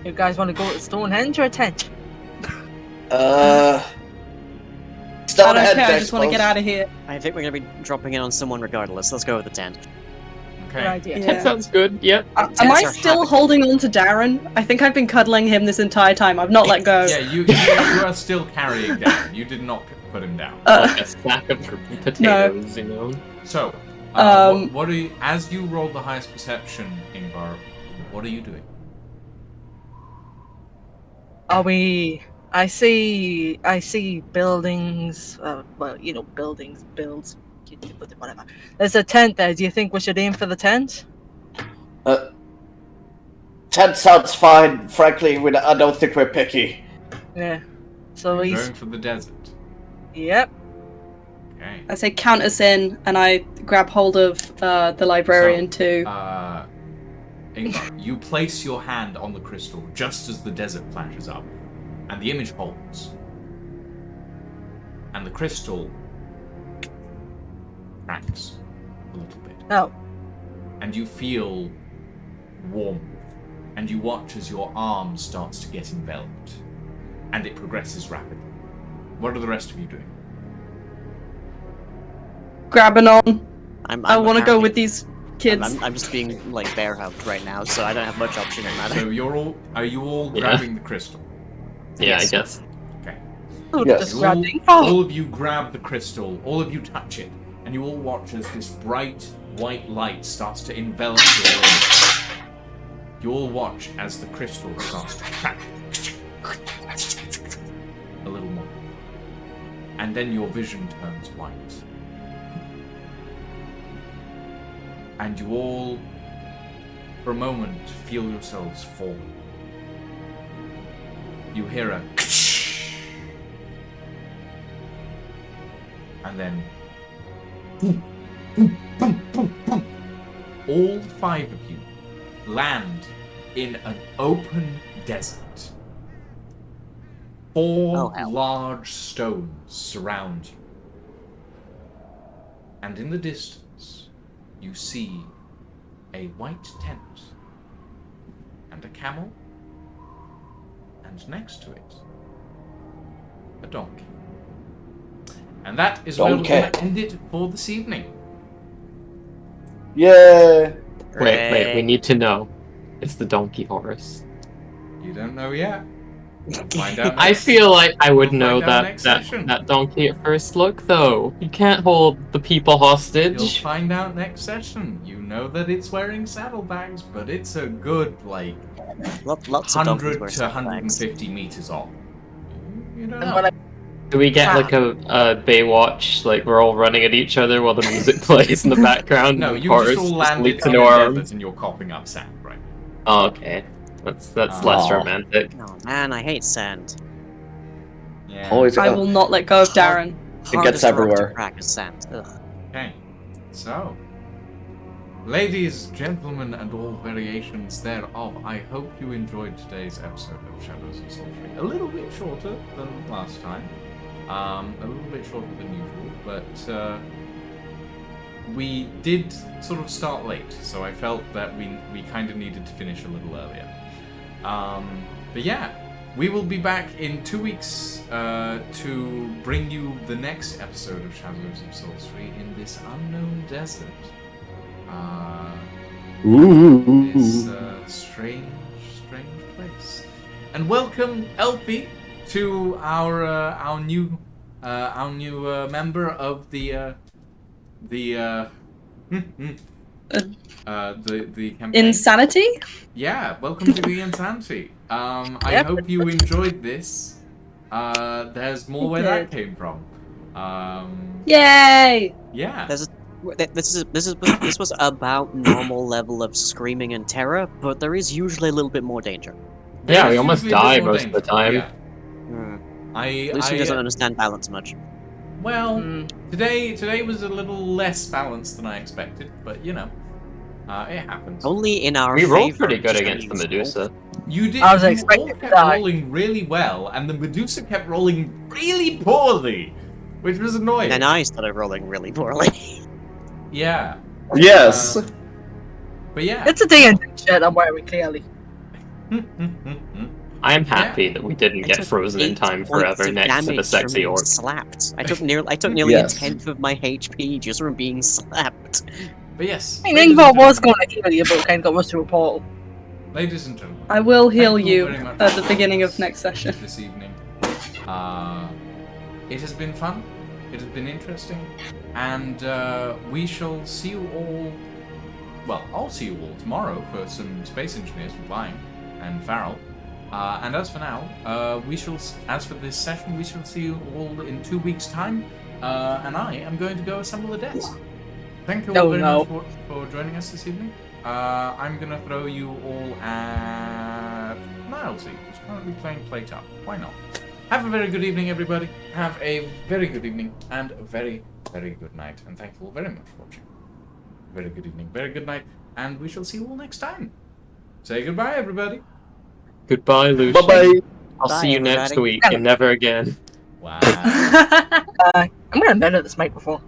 You guys want to go to Stonehenge or a tent? I don't care, I just want to get out of here. I think we're gonna be dropping in on someone regardless. Let's go with the tent. Good Okay. idea. Yeah. That sounds good. Yep. Am I Tents are still happy. holding on to Darren? I think I've been cuddling him this entire time. I've not let go. Yeah, you are still carrying down. You did not put him down. Like a stack of potatoes, you know. So, Um, what are you, as you roll the highest perception, Ingvar, what are you doing? Are we? I see buildings. Well, you know, buildings, builds, whatever. There's a tent there. Do you think we should aim for the tent? Tent sounds fine. Frankly, I don't think we're picky. Yeah. So You're he's. going for the desert. Yep. Okay. I say count us in, and I grab hold of the librarian too. Ingvar, you place your hand on the crystal just as the desert flashes up, and the image holds. And the crystal cracks a little bit. Oh. And you feel warmth, and you watch as your arm starts to get enveloped, and it progresses rapidly. What are the rest of you doing? Grabbing on. I want to go apparently- with these kids. I'm just being like bear hugged right now, so I don't have much option in that. So are you all Yeah. grabbing the crystal? Yeah, Yes. I guess. Okay. Oh, Yes. just You grabbing. all of you grab the crystal, all of you touch it, and you all watch as this bright white light starts to envelop your room. You all watch as the crystal starts to crack a little more. And then your vision turns white. And you all, for a moment, feel yourselves fall. You hear a and then all 5 of you land in an open desert. 4 Oh, hell. large stones surround you. And in the distance, you see a white tent and a camel, and next to it, a donkey. And that is where we're Donkey. going to end it for this evening. Yeah. Wait, we need to know. It's the donkey horse. You don't know yet. Find out I next- feel like I would We'll know find out that next session. that donkey at first look, though. You can't hold the people You'll hostage. find out next session. You know that it's wearing saddlebags, but it's a good, like, Lots of donkeys 100 wear to saddlebags. 150 meters off. You don't And know. what I Do we get like a Baywatch, like we're all running at each other while the music plays in the background? No, and you horse just all landed leaps in into a our arms? desert and you're coughing up sand, right? Oh, okay. That's less Aw. romantic. Oh man, I hate sand. Yeah. Always. I will not let go of Darren. Hardest gets rock to everywhere. crack is sand. Ugh. Okay. So, ladies, gentlemen, and all variations thereof, I hope you enjoyed today's episode of Shadows and Sorcery. A little bit shorter than last time. A little bit shorter than usual, but we did sort of start late, so I felt that we kind of needed to finish a little earlier. But yeah, we will be back in 2 weeks to bring you the next episode of Shadows of Sorcery in this unknown desert. This strange place. And welcome, Elfie, to our new member of the campaign. Insanity? Yeah, welcome to the Insanity. I Yep. hope you enjoyed this. There's more where that came from. Yay! Yeah. This was about normal level of screaming and terror, but there is usually a little bit more danger. Yeah, we There's almost usually a die bit more most of the danger, time. Yeah. Hmm. Lucy doesn't understand balance much. Well, Mm. today was a little less balanced than I expected, but you know, it happens. Only in our We rolled favor, pretty good which is against the unusual. Medusa. You did. I was you all expecting to kept die. rolling really well, and the Medusa kept rolling really poorly, which was annoying. And I started rolling really poorly. Yeah. Yes. But yeah. It's a D&D shirt I'm wearing, clearly. I am happy that we didn't I get took frozen in 8 time points forever of next to the damage from sexy being orc. slapped. I took nearly Yes. a tenth of my HP just from being slapped. But yes. I mean, ladies and Ingvar was gentlemen, going to heal you, but kind of got rushed through a portal. Ladies and gentlemen. I will heal thank you all very much at for the joining beginning of us next session. This evening. It has been fun. It has been interesting. And we shall see you all. Well, I'll see you all tomorrow for some space engineers for flying and Farrell. And as for now, as for this session, we shall see you all in 2 weeks' time. And I am going to go assemble a desk. Thank you all very much for joining us this evening. I'm going to throw you all at Nilesy, who's currently playing Playtop. Why not? Have a very good evening, everybody. Have a very good evening and a very, very good night. And thank you all very much for watching. Very good evening, very good night, and we shall see you all next time. Say goodbye, everybody. Goodbye, Lucian. Bye-bye. I'll Bye, see you next everybody. week and never again. Wow. I'm going to better this microphone.